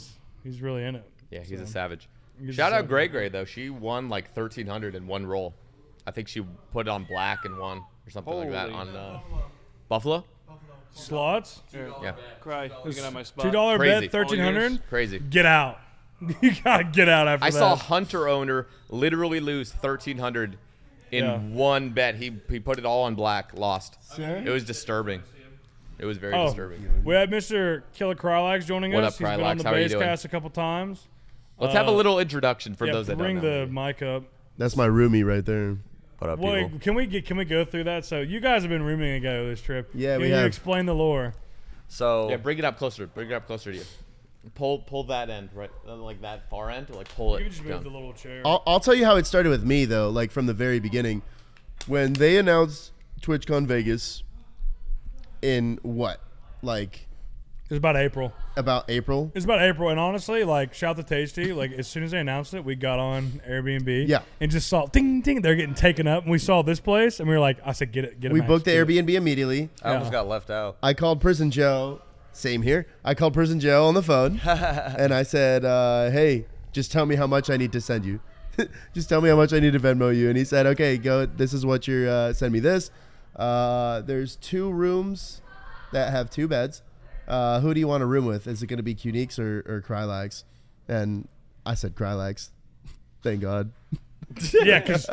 he's really in it. Yeah, he's a So, savage. he's a Shout out savage. Gray Gray though. She won like 1,300 in one roll. I think she put it on black and won or something like that Holy. on Buffalo. Slots. Yeah, Cry. You can have my spot. $2 Crazy. bet, 1,300. crazy. Get out. You gotta get out after I that. saw a Hunter owner literally lose 1,300 in Yeah. one bet. He put it all on black, lost. It was disturbing. It was very Oh, disturbing. we had Mr. Killer Krylax joining What us. up, He's been on Krylax? the How are you doing? Basecast a couple times. Let's have a little introduction for Yeah, those that bring don't know. the mic up. That's my roomie right there. What up, Wait, people? can we go through that? So you guys have been rooming together this trip. Yeah, can we you have. explain the lore? So Yeah, bring it up closer. Bring it up closer to you. Pull that end, right? Like that far end, or like pull it. You can just move down. the little chair. I'll tell you how it started with me though, like from the very beginning, when they announced TwitchCon Vegas. In what, like It's about April. about April? It's about April, and honestly, like, shout to Tasty. Like, as soon as they announced it, we got on Airbnb. Yeah. And just saw ding ding, they're getting taken up, and we saw this place, and we were like, I said, get it. We booked the Airbnb immediately. I almost Yeah. got left out. I called Prison Joe. Same here. I called Prison Joe on the phone, and I said, "Hey, just tell me how much I need to send you. Just tell me how much I need to Venmo you." And he said, "Okay, go. This is what you're send me this. There's 2 rooms that have 2 beds. Who do you want a room with? Is it going to be Qnix or Krylax?" And I said Krylax. Thank God. Yeah, because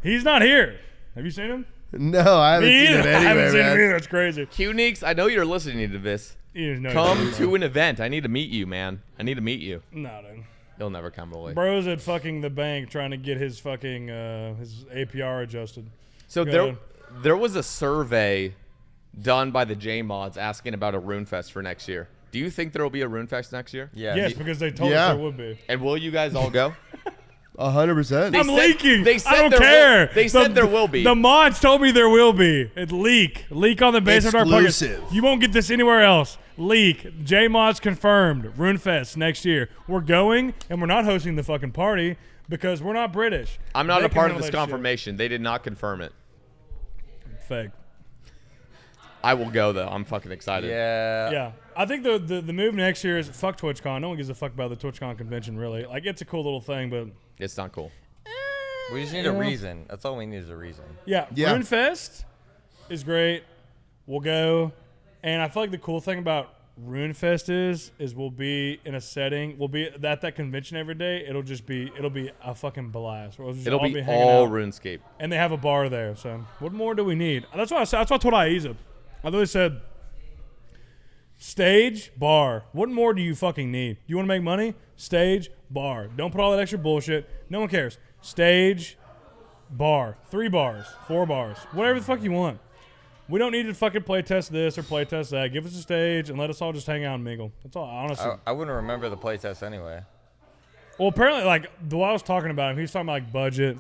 he's not here. Have you seen him? No, I haven't Me seen either. him I haven't anywhere, seen him man. either. It's crazy. Qnix, I know you're listening to this. You know Come to an event. I need to meet you, man. I need to meet you. No, dude. He'll never come away. Bro's at fucking the bank trying to get his fucking his APR adjusted. So Go there was a survey done by the J Mods asking about a RuneFest for next year. Do you think there will be a RuneFest next year? Yeah. Yes, because they told Yeah. us there would be. And will you guys all go? 100%. They I'm said- leaking. they said I don't there will- care. they said there will be. The mods told me there will be. It leak on the basement of our pocket. Exclusive. You won't get this anywhere else. Leak. J mods confirmed. RuneFest next year. We're going, and we're not hosting the fucking party because we're not British. I'm not They a can part of handle this that shit. confirmation. They did not confirm it. Fake. I will go though. I'm fucking excited. Yeah. Yeah, I think the move next year is fuck TwitchCon. No one gives a fuck about the TwitchCon convention, really. Like, it's a cool little thing, but It's not cool. We just need a reason. That's all we need is a reason. yeah, Yeah. RuneFest is great. We'll go, and I feel like the cool thing about RuneFest is we'll be in a setting. We'll be at that convention every day. It'll be a fucking blast. We'll just It'll all be hanging all out. RuneScape. And they have a bar there. So what more do we need? That's why I told Aiza. I literally said, stage, bar. What more do you fucking need? You want to make money? Stage, bar. Don't put all that extra bullshit. No one cares. Stage, bar. 3 bars, 4 bars, whatever the fuck you want. We don't need to fucking play test this or play test that. Give us a stage and let us all just hang out and mingle. That's all, honestly. I wouldn't remember the playtest anyway. Well, apparently, like, the while I was talking about him, he was talking about, like, budget.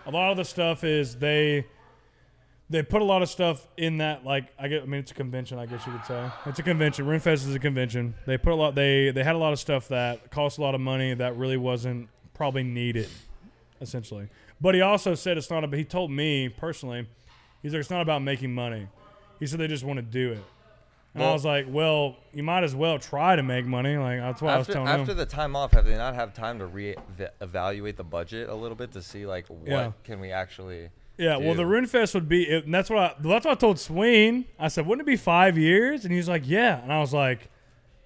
A lot of the stuff is they put a lot of stuff in that, like, I mean, it's a convention, I guess you could say. It's a convention. RuneFest is a convention. They put a lot, they had a lot of stuff that cost a lot of money that really wasn't probably needed, essentially. But he also said it's not about, he told me personally, he's like, it's not about making money. He said they just want to do it. And I Well- was like, well, you might as well try to make money. Like, that's what I was telling him. After the time off, have they not have time to evaluate the budget a little bit to see like what Yeah. can we actually? Yeah, well, the do? RuneFest would be, and that's what I told Sween. I said, wouldn't it be 5 years? And he was like, yeah. And I was like,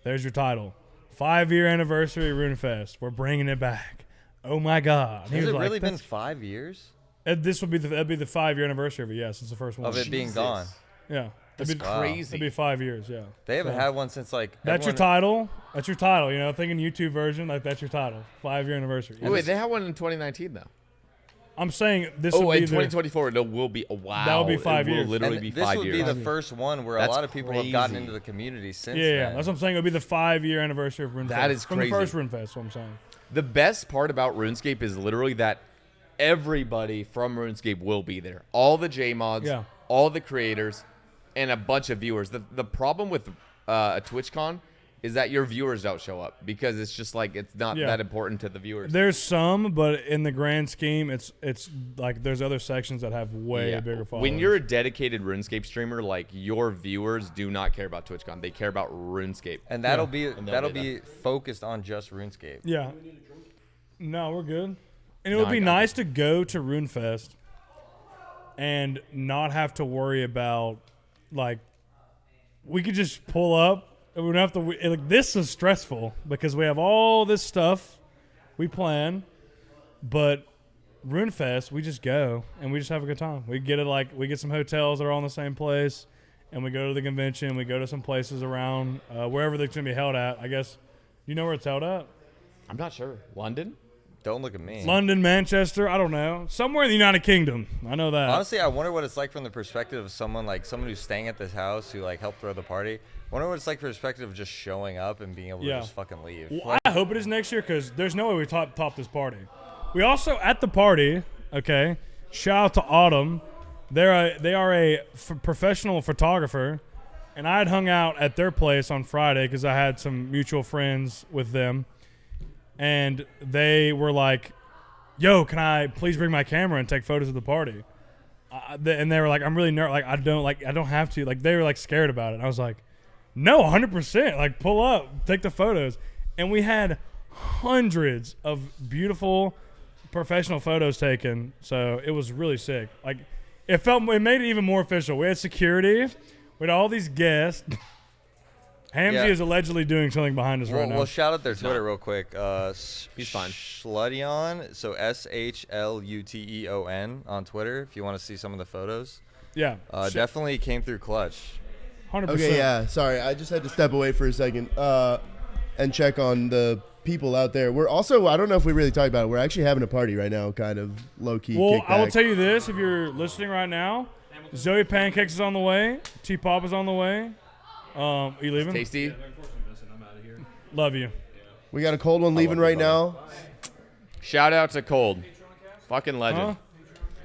there's your title, 5-year anniversary RuneFest. We're bringing it back. Oh my God! And he Has was it like, really been "That's- 5 years This would be that'd be the 5-year anniversary of it. Yeah, since the first one. of it being gone? Yeah, That's it'd be, crazy. It'd be 5 years. Yeah. They haven't So, had one since like. That's your everyone- title. That's your title. You know, thinking YouTube version, like that's your title. 5-year anniversary. Wait, they had one in 2019 though. I'm saying this Oh, will be in the, 2024, it will be. Wow. That will be 5 it years. Will literally And be this 5 would years. be the first one where That's a lot of people have gotten crazy. into the community since Yeah, then. that's what I'm saying. It'll be the 5-year anniversary of RuneFest. That is From crazy. the first RuneFest, that's what I'm saying. The best part about RuneScape is literally that everybody from RuneScape will be there. All the JMods, Yeah. all the creators, and a bunch of viewers. The problem with a TwitchCon is that your viewers don't show up because it's just like it's not Yeah. that important to the viewers. There's some, but in the grand scheme, it's like there's other sections that have way Yeah. bigger followers. When you're a dedicated RuneScape streamer, like your viewers do not care about TwitchCon. They care about RuneScape. And that'll Yeah. be And that'll they'll be be focused on just RuneScape. Yeah. No, we're good. And it No, would I be got nice to go to RuneFest and not have to worry about, like, we could just pull up and we don't have to. Like, this is stressful because we have all this stuff we plan, but RuneFest, we just go and we just have a good time. We get it, like, we get some hotels that are all in the same place, and we go to the convention. We go to some places around wherever they're going to be held at. I guess, you know where it's held at? I'm not sure. London? Don't look at me. London, Manchester, I don't know. Somewhere in the United Kingdom. I know that. Honestly, I wonder what it's like from the perspective of someone who's staying at this house who like helped throw the party. I wonder what it's like from the perspective of just showing up and being able Yeah. to just fucking leave. Well, I hope it is next year because there's no way we top this party. We also, at the party, okay, shout out to Autumn. They are a professional photographer, and I had hung out at their place on Friday because I had some mutual friends with them. And they were like, yo, can I please bring my camera and take photos of the party? And they were like, I'm really nervous. Like, I don't have to. Like, they were like scared about it. And I was like, no, 100%. Like, pull up, take the photos. And we had hundreds of beautiful professional photos taken. So it was really sick. Like, it made it even more official. We had security. We had all these guests. Hamzy Yeah. is allegedly doing something behind us right now. Well, shout out their Twitter real quick. He's fine. Schluteon, so SHLUTEON on Twitter. If you want to see some of the photos, Yeah. definitely came through clutch. 100%. Okay, yeah. Sorry, I just had to step away for a second and check on the people out there. We're also, I don't know if we really talked about it. We're actually having a party right now, kind of low key. Well, I will kickback. tell you this: if you're listening right now, Zoe Pancakes is on the way. T Pop is on the way. Are you leaving? Tasty. Love you. We got a cold one leaving right now. Shout out to Cold. Fucking legend.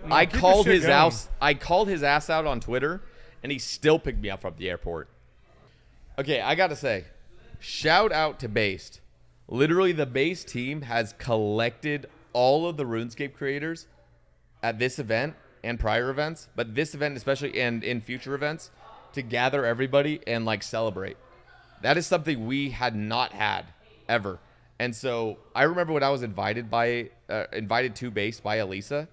Huh? I keep called this shit his going. house. I called his ass out on Twitter, and he still picked me up from the airport. Okay, I gotta say, shout out to Based. Literally, the Based team has collected all of the RuneScape creators at this event and prior events, but this event especially, and in future events, to gather everybody and like celebrate. That is something we had not had ever. And so I remember when I was invited to Based by Elisa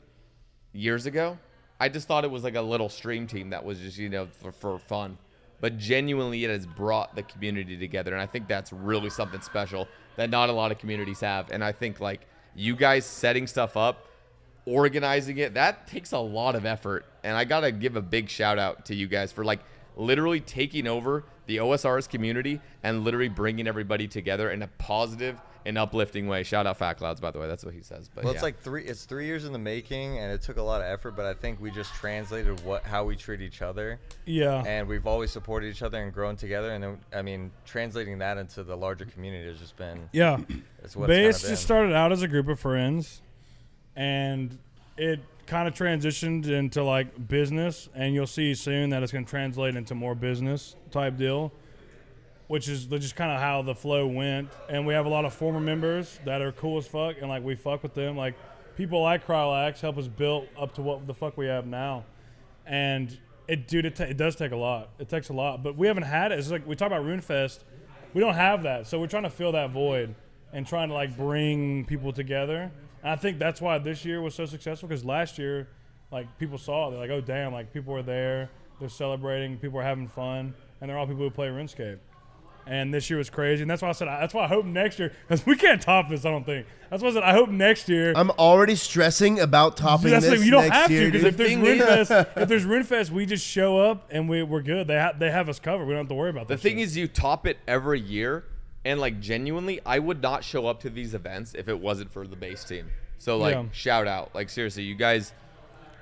years ago, I just thought it was like a little stream team that was just, for fun. But genuinely, it has brought the community together. And I think that's really something special that not a lot of communities have. And I think like you guys setting stuff up, organizing it, that takes a lot of effort. And I got to give a big shout out to you guys for like literally taking over the OSRS community and literally bringing everybody together in a positive and uplifting way. Shout out Fat Clouds, by the way. That's what he says. But Well, yeah. it's like 3 years in the making, and it took a lot of effort. But I think we just translated how we treat each other, Yeah. and we've always supported each other and grown together. And then, I mean, translating that into the larger community has just been Yeah. it's what's Base kinda just been. started out as a group of friends, and it kind of transitioned into like business, and you'll see soon that it's going to translate into more business type deal, which is just kind of how the flow went. And we have a lot of former members that are cool as fuck, and like we fuck with them. Like people like Cryolax help us build up to what the fuck we have now, and it does take a lot. It takes a lot, but we haven't had it. It's like we talk about RuneFest, we don't have that, so we're trying to fill that void and trying to like bring people together. And I think that's why this year was so successful, because last year, like people saw it, they're like, oh damn, like people were there, they're celebrating, people were having fun, and they're all people who play RuneScape. And this year was crazy, and that's why I said that's why I hope next year, because we can't top this, I don't think. That's why I said I hope next year. I'm already stressing about topping That's this like, you don't next have year, to, because dude. if there's RuneFest, we just show up and we're good. They have us covered. We don't have to worry about that. The thing is, you top it every year, and like genuinely, I would not show up to these events if it wasn't for the base team. So like, Yeah. shout out. Like seriously, you guys,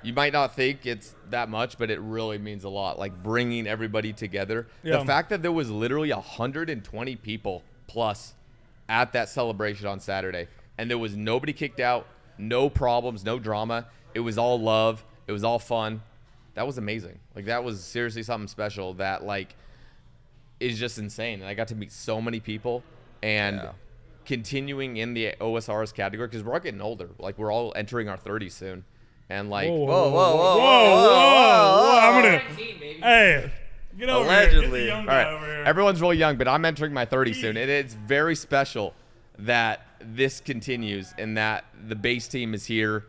you might not think it's that much, but it really means a lot. Like bringing everybody together. Yeah. The fact that there was literally 120 people plus at that celebration on Saturday, and there was nobody kicked out, no problems, no drama. It was all love. It was all fun. That was amazing. Like that was seriously something special that like is just insane. And I got to meet so many people and continuing in the OSRS category because we're all getting older. Like we're all entering our 30s soon. And like, whoa. I'm gonna. Hey, get over here. Get the Allegedly. young all guy right, over here. everyone's really young, but I'm entering my 30s soon. And it's very special that this continues and that the base team is here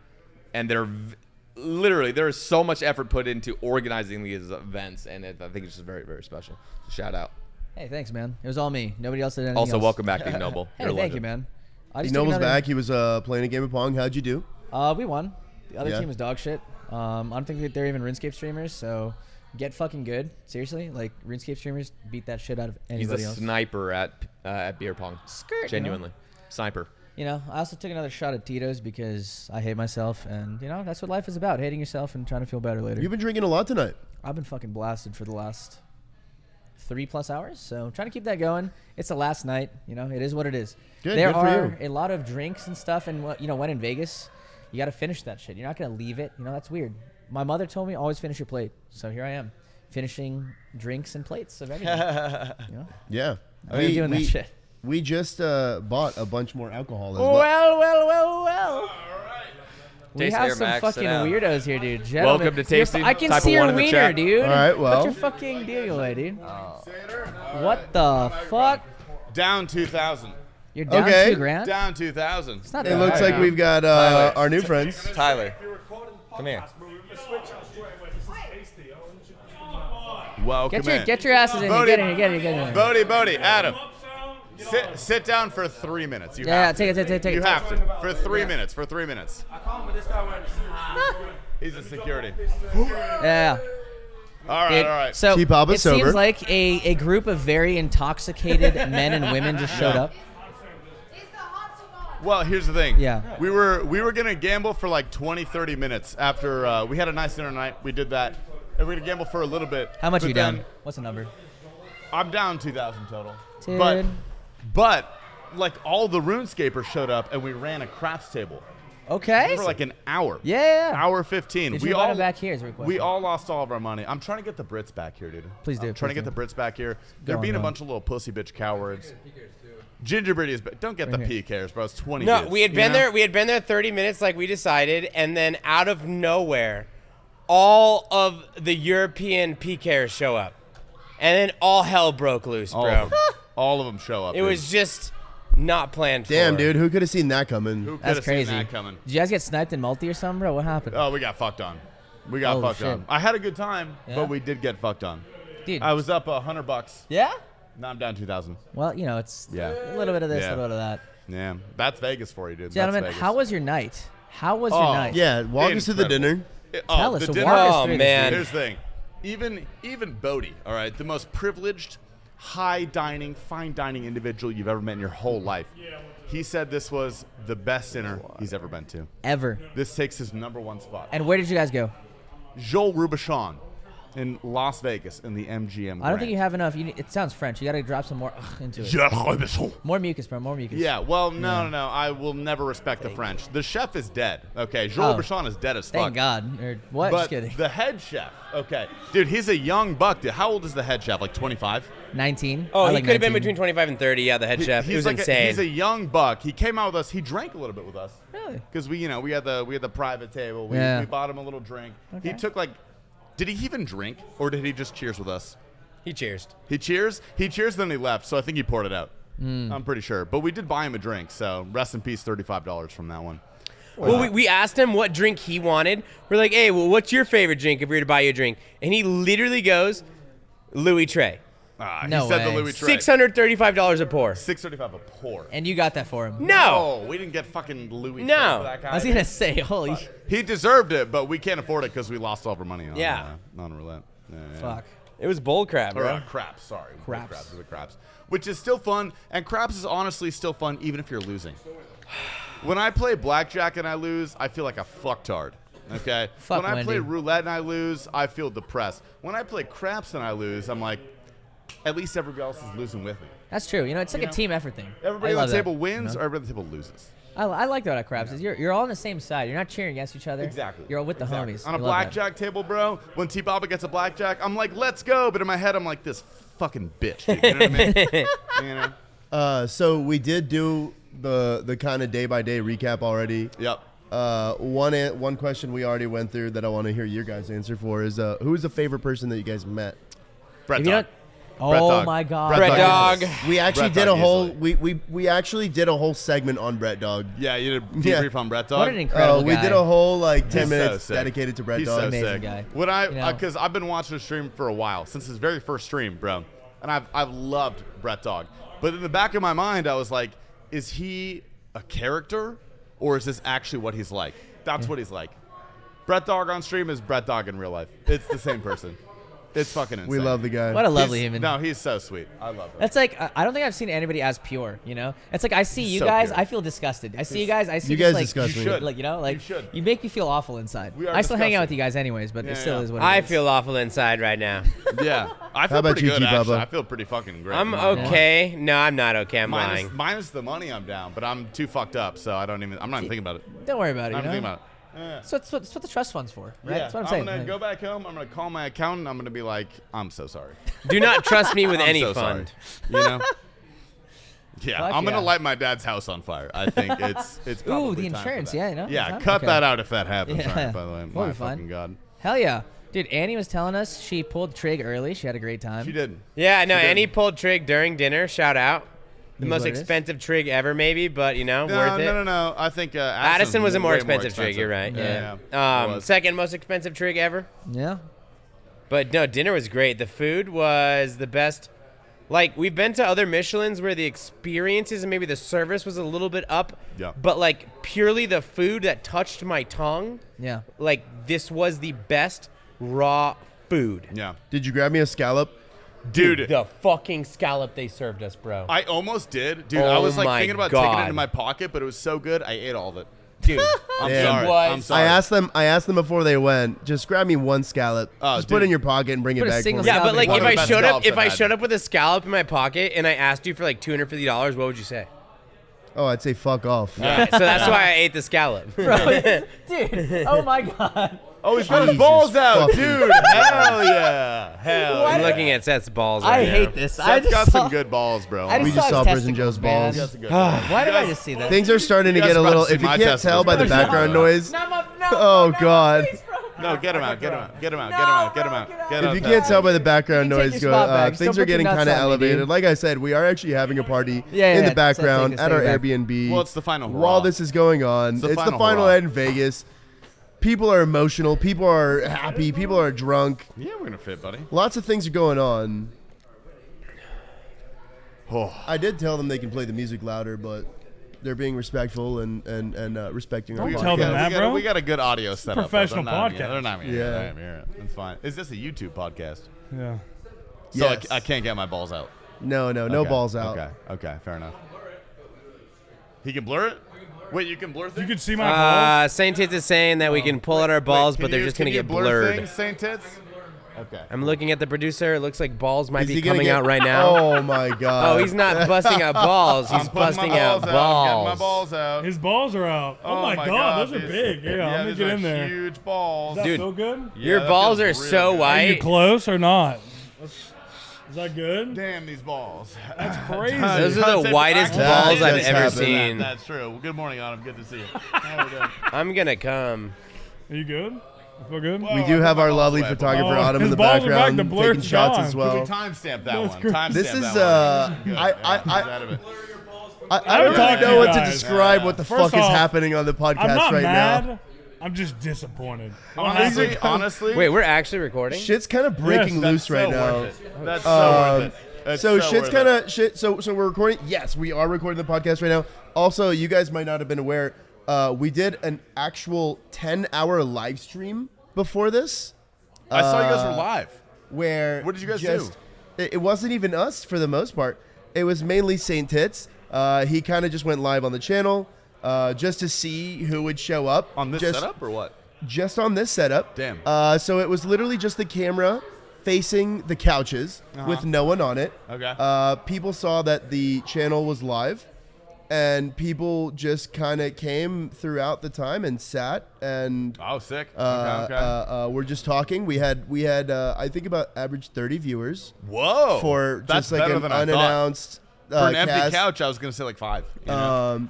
and literally there is so much effort put into organizing these events. And I think it's just very, very special. So shout out. Hey, thanks, man. It was all me. Nobody else did anything Also, else. welcome back, Dean Noble. Hey, You're a thank you, legend. man. I just Noble's took another- back. He was playing a game of Pong. How'd you do? We won. The other Yeah. team was dog shit. I don't think that they're even RuneScape streamers, so get fucking good. Seriously, like RuneScape streamers beat that shit out of He's anybody a else. sniper at beer pong. Skirt, you know? Genuinely. Sniper. You know, I also took another shot at Tito's because I hate myself, and you know that's what life is about: hating yourself and trying to feel better later. You've been drinking a lot tonight. I've been fucking blasted for the last 3+ hours, so trying to keep that going. It's the last night, you know. It is what it is. Good, there good for are you. a lot of drinks and stuff, and you know, when in Vegas, you got to finish that shit. You're not gonna leave it. You know, that's weird. My mother told me always finish your plate, so here I am, finishing drinks and plates of everything. You know? Yeah. I've been doing that shit. We just bought a bunch more alcohol as well. Well. We Taste have here, some Max. fucking Sit down. weirdos here, dude. Gentlemen, Welcome to Tasting. I can Type see of your one in the wiener, chat. dude. All right, well. What's your fucking deal, lady? What the fuck? Down 2,000. You're down Okay. $2,000? Down 2,000. It's not It that looks bad. like we've got Tyler. our new friends. Tyler, come here. Welcome in. Get your asses in here. Bodie. Get in here. Bodie, Adam. Sit down for 3 minutes. You Yeah, have to. take it. You have to. For 3 minutes. For 3 minutes. He's a security. Yeah. All right, Dude, all right. So T-Papa it sober. seems like a group of very intoxicated men and women just showed up. Well, here's the thing. Yeah. We were gonna gamble for like 20, 30 minutes after we had a nice dinner night. We did that. And we're gonna gamble for a little bit. How much but are you down? then What's the number? I'm down 2,000 total. Dude. But like all the RuneScapers showed up and we ran a craps table Okay. for like an hour. Yeah. Hour 15. Did we you invite all him back here is a request. We all lost all of our money. I'm trying to get the Brits back here, dude. Please do, I'm trying please to get do. the Brits back here. They're on, being a man. bunch of little pussy bitch cowards. Gingerbread is, but don't get Right the here. PKers, bro. It's 20 No, dudes, we had you been know? there. We had been there 30 minutes, like we decided, and then out of nowhere, all of the European PKers show up, and then all hell broke loose, All bro. of them. All of them show up. It dude. was just not planned for. Damn, dude. Who could have seen that coming? Who could That's have seen crazy. that coming? Did you guys get sniped in multi or something, bro? What happened? Oh, we got fucked on. We got Holy fucked shit. on. I had a good time, Yeah? but we did get fucked on. Dude. I was up $100. Yeah? Now I'm down 2,000. Well, you know, it's Yeah. a little bit of this, Yeah. a little bit of that. Yeah, that's Vegas for you, dude. Gentlemen, that's Vegas. how was your night? How was your Oh, night? Yeah, walk us to the Incredible. dinner. Tell us. the So dinner- walk us Oh, through this, man. dude. Here's the thing. Even Bodie, all right, the most privileged, high dining, fine dining individual you've ever met in your whole life. He said this was the best dinner he's ever been to. Ever. This takes his #1 spot. And where did you guys go? Joel Robuchon in Las Vegas in the MGM. I don't think you have enough. It sounds French. You got to drop some more into it. Joel Robuchon. More mucus, bro. More mucus. Yeah, well, no. I will never respect the French. The chef is dead. Okay, Joel Oh. Robuchon is dead as fuck. Thank God. Or what? But Just kidding. the head chef, okay, dude, he's a young buck. Dude, how old is the head chef? Like 25? 19. Oh, I he like could have been 19. between 25 and 30. Yeah, the head chef. It was like insane. he's a young buck. He came out with us. He drank a little bit with us. Really? Because we had the private table. We Yeah. bought him a little drink. Okay. He took like, did he even drink or did he just cheers with us? He cheersed. He cheers. Then he left. So I think he poured it out. Hmm. I'm pretty sure. But we did buy him a drink. So rest in peace, $35 from that one. Well, we asked him what drink he wanted. We're like, hey, well, what's your favorite drink if we were to buy you a drink? And he literally goes, Louis Trey. No he said the way. Louis Trey. $635 a pour. $635 a pour. And you got that for him. No. Oh, we didn't get fucking Louis No. Trey for that guy. I was going to say, holy He deserved it, but we can't afford it because we lost all of our money on Yeah. on roulette. Yeah. fuck. It was bull crap, Or bro. craps, sorry. Craps. Craps. It was craps. Which is still fun, and craps is honestly still fun even if you're losing. When I play blackjack and I lose, I feel like a fucktard. Okay. Fuck when I play Wendy. roulette and I lose, I feel depressed. When I play craps and I lose, I'm like, at least everybody else is losing with me. That's true. You know, it's like a team effort thing. Everybody I on love the table that, wins, you know? or everybody on the table loses. I like that at craps. Is you're all on the same side. You're not cheering against each other. Exactly. You're all with the Exactly. homies. On a You love that. blackjack table, bro, when T-Baba gets a blackjack, I'm like, let's go. But in my head, I'm like, this fucking bitch. Dude. You know what I mean? You know? So we did do the kind of day by day recap already. Yep. One question we already went through that I want to hear your guys' answer for is who's the favorite person that you guys met? Brett If you Dog. don't- Brett Oh Dog. my God. Brett Dog. We actually Brett did a Dog whole easily. we actually did a whole segment on Brett Dog. Yeah, you did a Yeah. debrief on Brett Dog. What an incredible We guy. did a whole like 10 He's so minutes sick. dedicated to Brett He's Dog. so Amazing sick. guy. When I, You know? because I've been watching the stream for a while, since his very first stream, bro, and I've loved Brett Dog. But in the back of my mind, I was like, is he a character, or is this actually what he's like? That's what he's like. Brett Dog on stream is Brett Dog in real life. It's the same person. It's fucking insane. We love the guy. What a lovely He's- human. No, he's so sweet. I love him. That's like I don't think I've seen anybody as pure. You know, it's like I see you so guys, pure. I feel disgusted. I see you guys, I see You just guys like disgust me. You should. like you know, like You should. you make me feel awful inside. We are I still hang out disgusting. with you guys anyways, but Yeah, it still yeah. is what it I is. feel awful inside right now. Yeah. I feel about pretty you, good, G-Bubba? actually. I feel pretty fucking great. I'm Minus- okay. No, I'm not okay. I'm lying. Minus the money, I'm down, but I'm too fucked up, so I'm not even thinking about it. Don't worry about it. I'm You know? thinking about it. Yeah. So that's what the trust fund's for, right? Yeah, That's what I'm saying. gonna Like, go back home. I'm gonna call my accountant. I'm gonna be like, I'm so sorry. Do not trust me with I'm any so fund. sorry. You know? Yeah, Fuck I'm gonna yeah. light my dad's house on fire. I think it's probably Ooh, the time for insurance, that. yeah, you know, Yeah, it's cut okay. that out if that happens. Yeah. Right, by the way, We'll my be fine. fucking god. Hell yeah, dude. Annie was telling us she pulled trig early. She had a great time. She did. Yeah, no, She did. Annie pulled trig during dinner. Shout out. The Is most what it is. expensive trig ever, maybe, but you know, No, worth it. no. I think Addison was a more way expensive trig. You're right. Yeah. Yeah. It was. Second most expensive trig ever. Yeah. But no, dinner was great. The food was the best. Like, we've been to other Michelins where the experiences and maybe the service was a little bit up. Yeah. But, like, purely the food that touched my tongue, Yeah. like, this was the best raw food. Yeah. Did you grab me a scallop? Dude, The fucking scallop they served us, bro. I almost did. Dude, Oh I was like my thinking about taking it God. into my pocket, but it was so good, I ate all of it. Dude. I'm Damn. sorry. Was- I'm sorry. I asked them before they went. Just grab me one scallop. Oh, just put it dude. in your pocket and bring Put it a back for single me. Yeah, scallop but like One if of the I best showed up scallops I've had. with a scallop in my pocket and I asked you for like $250, what would you say? Oh, I'd say fuck off. Yeah, so that's why I ate the scallop. Dude. Oh my God. Oh, he's got his Jesus balls out, fucking dude. Hell yeah. Hell I'm yeah. looking at Seth's balls I right now. hate this. I Seth's just got saw, some good balls, bro. I We just his saw Prison testicles, Joe's man. balls. He has some good Why did I just see that? Things are starting to You guys get a about little. to see If you my can't tell by the testicles. background noise. No, Oh God. No, get him out, get him out, get him out, get him out, get him out. Get If him you out. can't tell by the background You can take noise, your go, spot back. Just things don't are put your getting nuts kind of on me, elevated. dude. Like I said, we are actually having a party Yeah, in yeah, the background take it, at our take it back. Airbnb. Well, it's the final hurrah. While this is going on, It's the it's the final final hurrah. night in Vegas. People are emotional. People are happy. People are drunk. Yeah, we're gonna fit, buddy. Lots of things are going on. Oh. I did tell them they can play the music louder, but they're being respectful and respecting our Don't podcast. tell them that, bro. We got a good audio setup. Professional They're not even- podcast. They're not even Yeah. here. They're not even here. It's fine. Is this a YouTube podcast? Yeah. So Yes. I can't get my balls out. No Okay. balls out. Okay, fair enough. He can blur it? Wait, you can blur things? You can see my balls. Saint Tits is saying that we can pull out our balls, but they're just gonna get blurred. Things, Saint Tits? Okay. I'm looking at the producer. It looks like balls might Is be he gonna coming get- out right now. Oh my God. Oh, he's not busting out balls. He's I'm putting busting my out balls I'm getting my balls. balls out. His balls are out. Oh, my God, those are these- big. Yeah, I'm gonna these get are in there. Huge balls. Does that Dude. feel good? Your that balls feels are real so good. Are you white. close or not? Is that good? Damn these balls. That's crazy. Those are the whitest That balls I've just ever happened. seen. That's true. Well, good morning, Autumn. Good to see you. How we doing? I'm gonna come. Are you good? You feel good? We do have our lovely away, photographer Oh, Autumn in his the balls are back, background the blurred taking shots John. as Can well. we timestamp that That's one? great. Timestamp This is, that one. Good. I- He's out of it. I don't talk really to know you what to guys. describe what the First fuck is off, happening on the podcast I'm not right mad. now. I'm just disappointed. Honestly. Wait, we're actually recording? Shit's kind of breaking Yes, loose that's right so now. worth it. That's so worth it. That's So shit's worth kind it. of shit. So we're recording. Yes, we are recording the podcast right now. Also, you guys might not have been aware. We did an actual 10-hour live stream before this. I saw you guys were live. Where What did you guys just, it wasn't even us for the most part. It was mainly Saint Tits. He kind of just went live on the channel. just to see who would show up On this just, setup or what? Just on this setup. Damn. So it was literally just the camera facing the couches with no one on it. Okay. People saw that the channel was live, and people just kind of came throughout the time and sat and Oh, sick. Okay. we're just talking. We had I think about average 30 viewers Whoa. for That's just like better an than I thought. unannounced For an empty cast. couch, I was gonna say like 5. You know?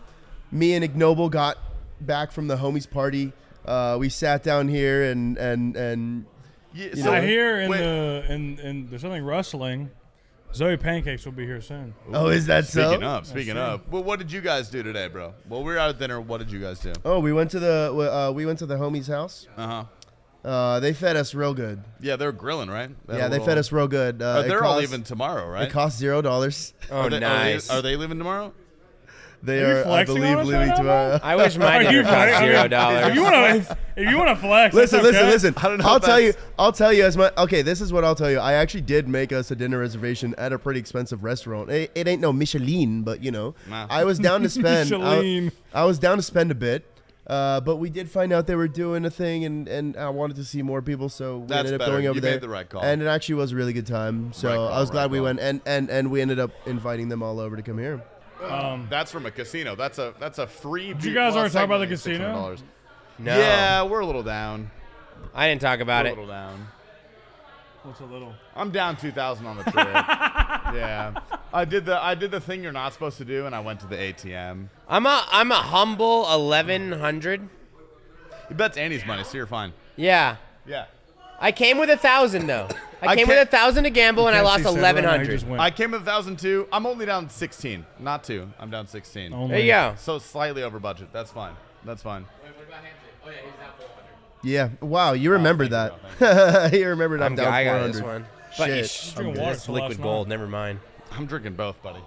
Me and Ignoble got back from the homies party. We sat down here and Yeah, you so know, I hear wait, in there's something rustling. Zoe Pancakes will be here soon. oh, is that so? Speaking of, well, what did you guys do today, bro? Well, we were out at dinner. What did you guys do? Oh, we went to the homie's house. They fed us real good. Yeah, they're grilling, right? Yeah, they fed us real good. They're all leaving tomorrow, right? It cost $0. Oh, nice. Are they leaving tomorrow? They Are you are, I flexing believe, on us leaving right now, tomorrow. I wish my Are dinner you cost flexing? $0. If you want to flex, Listen, that's okay. listen. I don't know I'll if tell you. that's- I'll tell you as my. Okay, this is what I'll tell you. I actually did make us a dinner reservation at a pretty expensive restaurant. It ain't no Michelin, but you know, Nah. I was down to spend. Michelin. I was down to spend a bit. But we did find out they were doing a thing, and I wanted to see more people, so we That's ended up better. going over You there. made the right call. And it actually was a really good time. So Right call, I was glad right we call. went, and we ended up inviting them all over to come here. That's from a casino. That's a free. Did you guys already talk about the casino? $600. No. Yeah, we're a little down. I didn't talk about We're it. a little down. What's a little? I'm down 2,000 on the trip. Yeah, I did the thing you're not supposed to do, and I went to the ATM. I'm a humble 1,100. You bet's Annie's money, so you're fine. Yeah. Yeah. I came with 1,000 though. I I came with can't- 1,000 to gamble, and I lost Pepsi said right now he 1,100. just went. I came with 1,000 too. I'm only down 16, not 2. I'm down 16. Only. There you go. So slightly over budget. That's fine. That's fine. Yeah. Wow, you remember thank that. You remembered I'm I'm down I got 400. this one. But Shit. it's drinking water it's till liquid last gold. night. Never mind. I'm drinking both, buddy.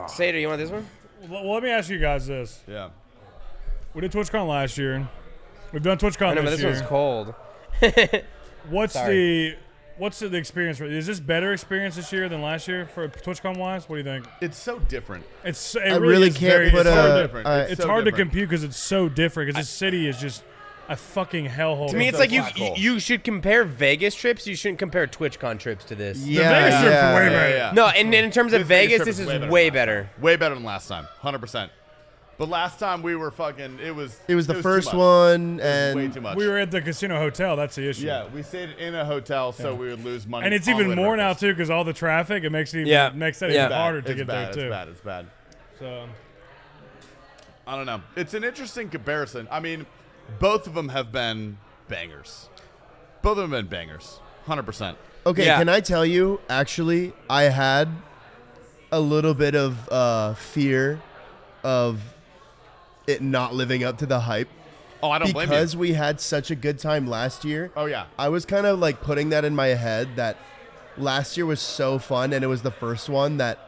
Seder, you want this one? Well, let me ask you guys this: Yeah. we did TwitchCon last year. We've done TwitchCon I know, but this this year. one's cold. What's Sorry. the experience? Is this better experience this year than last year for TwitchCon wise? What do you think? It's so different. It I really really is can't very, put it's hard a. different. I- It's so hard different. to compute because it's so different. Because this city is just a fucking hellhole. To me, it's so like black hole. you should compare Vegas trips. You shouldn't compare TwitchCon trips to this. yeah, Vegas trip's yeah, way yeah. better. Yeah. No, and in terms of This Vegas Vegas, trip this is way better way than last better. time. Way better than last time. 100%. But last time we were fucking. It was It was the too first much. one, It was way and too much. We were at the casino hotel. That's the issue. Yeah, we stayed in a hotel, so we would lose money. And it's on the even way to more now breakfast. too because all the traffic. It makes it even, Yeah. makes that Yeah. even harder to It's get bad, there too. It's bad. It's bad. So I don't know. It's an interesting comparison. I mean, both of them have been bangers. Both of them have been bangers. 100%. okay. Yeah. Can I tell you? Actually, I had a little bit of fear of it not living up to the hype Oh, I don't blame you. because we had such a good time last year. Oh, yeah. I was kind of like putting that in my head that last year was so fun and it was the first one that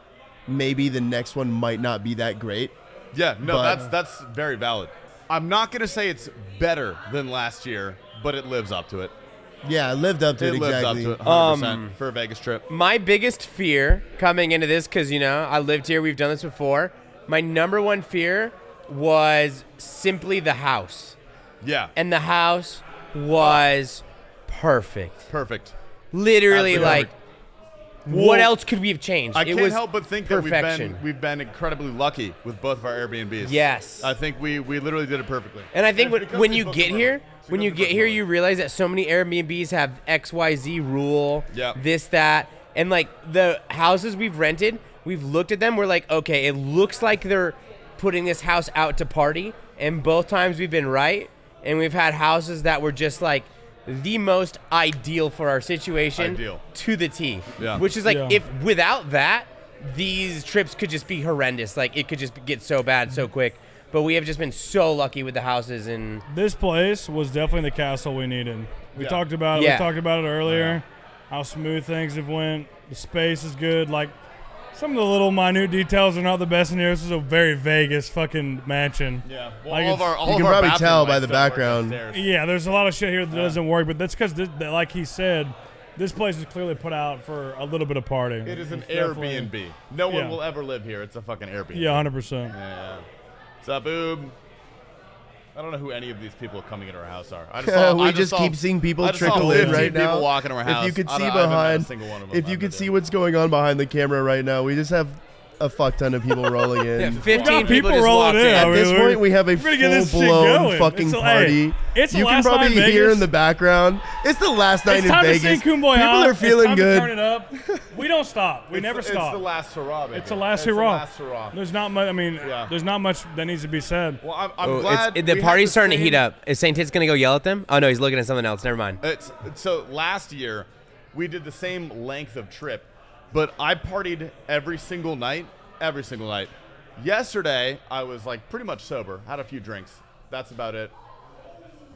maybe the next one might not be that great. Yeah, no, But- that's very valid. I'm not going to say it's better than last year, but it lives up to it. Yeah, it lived up to it, It lives exactly. up to it 100% for a Vegas trip. My biggest fear coming into this, because, I lived here, we've done this before. My number one fear was simply the house. Yeah, And the house was perfect. perfect. Literally, Absolutely like, what else could we have changed? I it can't was help but think perfection. that we've been incredibly lucky with both of our Airbnbs. Yes. I think we literally did it perfectly. And I think it's when, because when we you booked get them here, early. It's when because you we get booked here, them you realize that so many Airbnbs have XYZ rule, Yep. this, that, and like the houses we've rented, we've looked at them. We're like, okay, it looks like they're putting this house out to party, and both times we've been right, and we've had houses that were just like the most ideal for our situation Ideal. to the T. Yeah. Which is like, Yeah. if without that, these trips could just be horrendous. Like it could just get so bad so quick. But we have just been so lucky with the houses, and this place was definitely the castle we needed. We Yeah. talked about it. Yeah. We talked about it earlier. How smooth things have went. The space is good. Like some of the little minute details are not the best in here. This is a very Vegas fucking mansion. Yeah, well, Like all of it's- our all You of can our probably bathroom tell by lights the don't work background. upstairs. Yeah, there's a lot of shit here that doesn't work, but that's because, like he said, this place is clearly put out for a little bit of partying. It is an It's definitely- Airbnb. No one Yeah. will ever live here. It's a fucking Airbnb. Yeah, 100%. Yeah. What's up, Oob? I don't know who any of these people coming into our house are. I We just keep seeing people I just saw trickle in 15 right now. people walking to our house. If you could I see don't- I haven't met a behind, single one of them. if you I've could been see there. what's going on behind the camera right now, we just have a fuck ton of people rolling in. Yeah, 15 got people people just rolling walked in. in. I At mean, this we're- point, we have a we're gonna get this shit full-blown going. fucking It's- party. hey, it's the you can last probably night in hear Vegas. in the background. It's the last night It's in time Vegas. to sing Kumbaya. People are feeling it's time good. To turn it up. We don't stop. We never It's stop. the last hurrah, baby. It's the last It's the hurrah. last hurrah. There's not much. I mean, Yeah. there's not much that needs to be said. Well, I'm Oh, glad the we had party's the starting to same- heat up. Is St. Tit's gonna go yell at them? Oh no, he's looking at something else. Never mind. So last year, we did the same length of trip, but I partied every single night. Every single night. Yesterday, I was like pretty much sober. Had a few drinks. That's about it.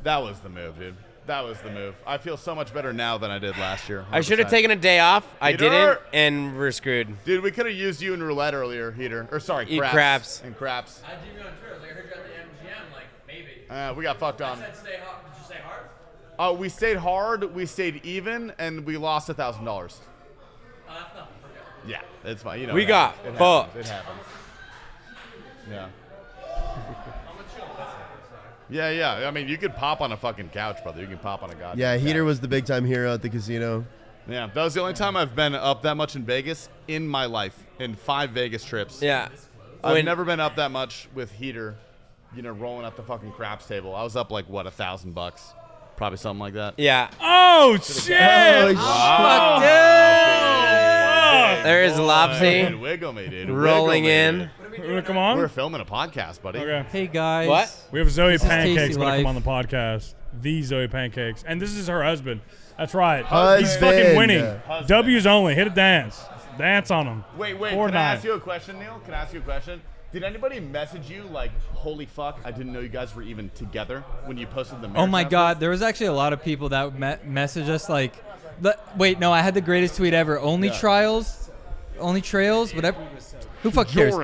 That was the move, dude. That was the move. I feel so much better now than I did last year. I should have 100%. taken a day off. I Heater! didn't, and we're screwed. Dude, we could have used you in roulette earlier, Heater. Or sorry, Eat craps. craps. And craps. I did go on Twitter. I heard you at the MGM, like maybe. We got fucked on. Stay hard. Did you say hard? We stayed hard, we stayed even, and we lost $1,000. Oh, that's nothing. Okay. Yeah, it's fine. You know, We it got happens. It fucked. happens. It happens. Yeah. Yeah. I mean, you could pop on a fucking couch, brother. You can pop on a goddamn Yeah, Heater couch. was the big time hero at the casino. Yeah, that was the only time I've been up that much in Vegas in my life, in 5 Vegas trips. Yeah. I've When- never been up that much with Heater, rolling up the fucking craps table. I was up like, what, $1,000? Probably something like that. Yeah. Oh shit! Oh, There is Dude, Lopsy wiggle me, dude. rolling Wiggle me, in. dude. Come on. We're filming a podcast, buddy. Okay. Hey guys. What? We have Zoe This is Pancakes Tasty going to come Life. on the podcast. The Zoe Pancakes. And this is her husband. That's right. He's Husband. fucking winning. Husband. W's only. Hit a dance. Dance on him. Wait, 4-9. can I ask you a question, Neil? Can I ask you a question? Did anybody message you like, holy fuck, I didn't know you guys were even together when you posted the Oh marriage my announcement? God, there was actually a lot of people that messaged us like, wait, no, I had the greatest tweet ever. Only trails, whatever. Who fuck cares?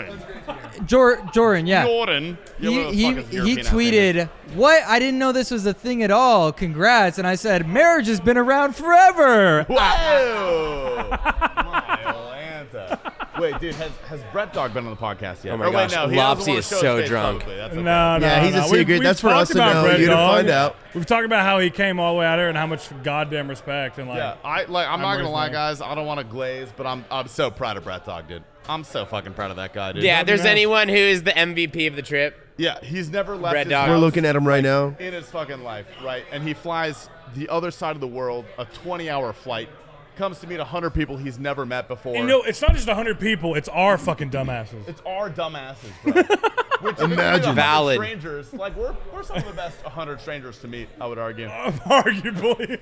Jordan, yeah. Jordan. He tweeted, "What? I didn't know this was a thing at all. Congrats!" And I said, "Marriage has been around forever." Whoa! My Atlanta. Wait, dude, has Brett Dog been on the podcast yet? Oh my Or wait, gosh, no, he doesn't Lopsy wanna is show his so face drunk. publicly. That's okay. No. Yeah, he's a secret. We've That's for us talked to about know, Brett you to Dog. find out. We've talked about how he came all the way out here and how much goddamn respect and like. Yeah, I'm not gonna raising lie, him. guys. I don't want to glaze, but I'm so proud of Brett Dog, dude. I'm so fucking proud of that guy, dude. Yeah, there's nice. anyone who is the MVP of the trip. Yeah, he's never left Red his Dog. We're house looking at him right now. in his fucking life, right? And he flies the other side of the world, a 20-hour flight, comes to meet 100 people he's never met before. And it's not just 100 people. It's our fucking dumbasses. It's our dumbasses, bro. Which if it could be Imagine. 100 Valid. strangers, like we're some of the best 100 strangers to meet, I would argue. Arguably.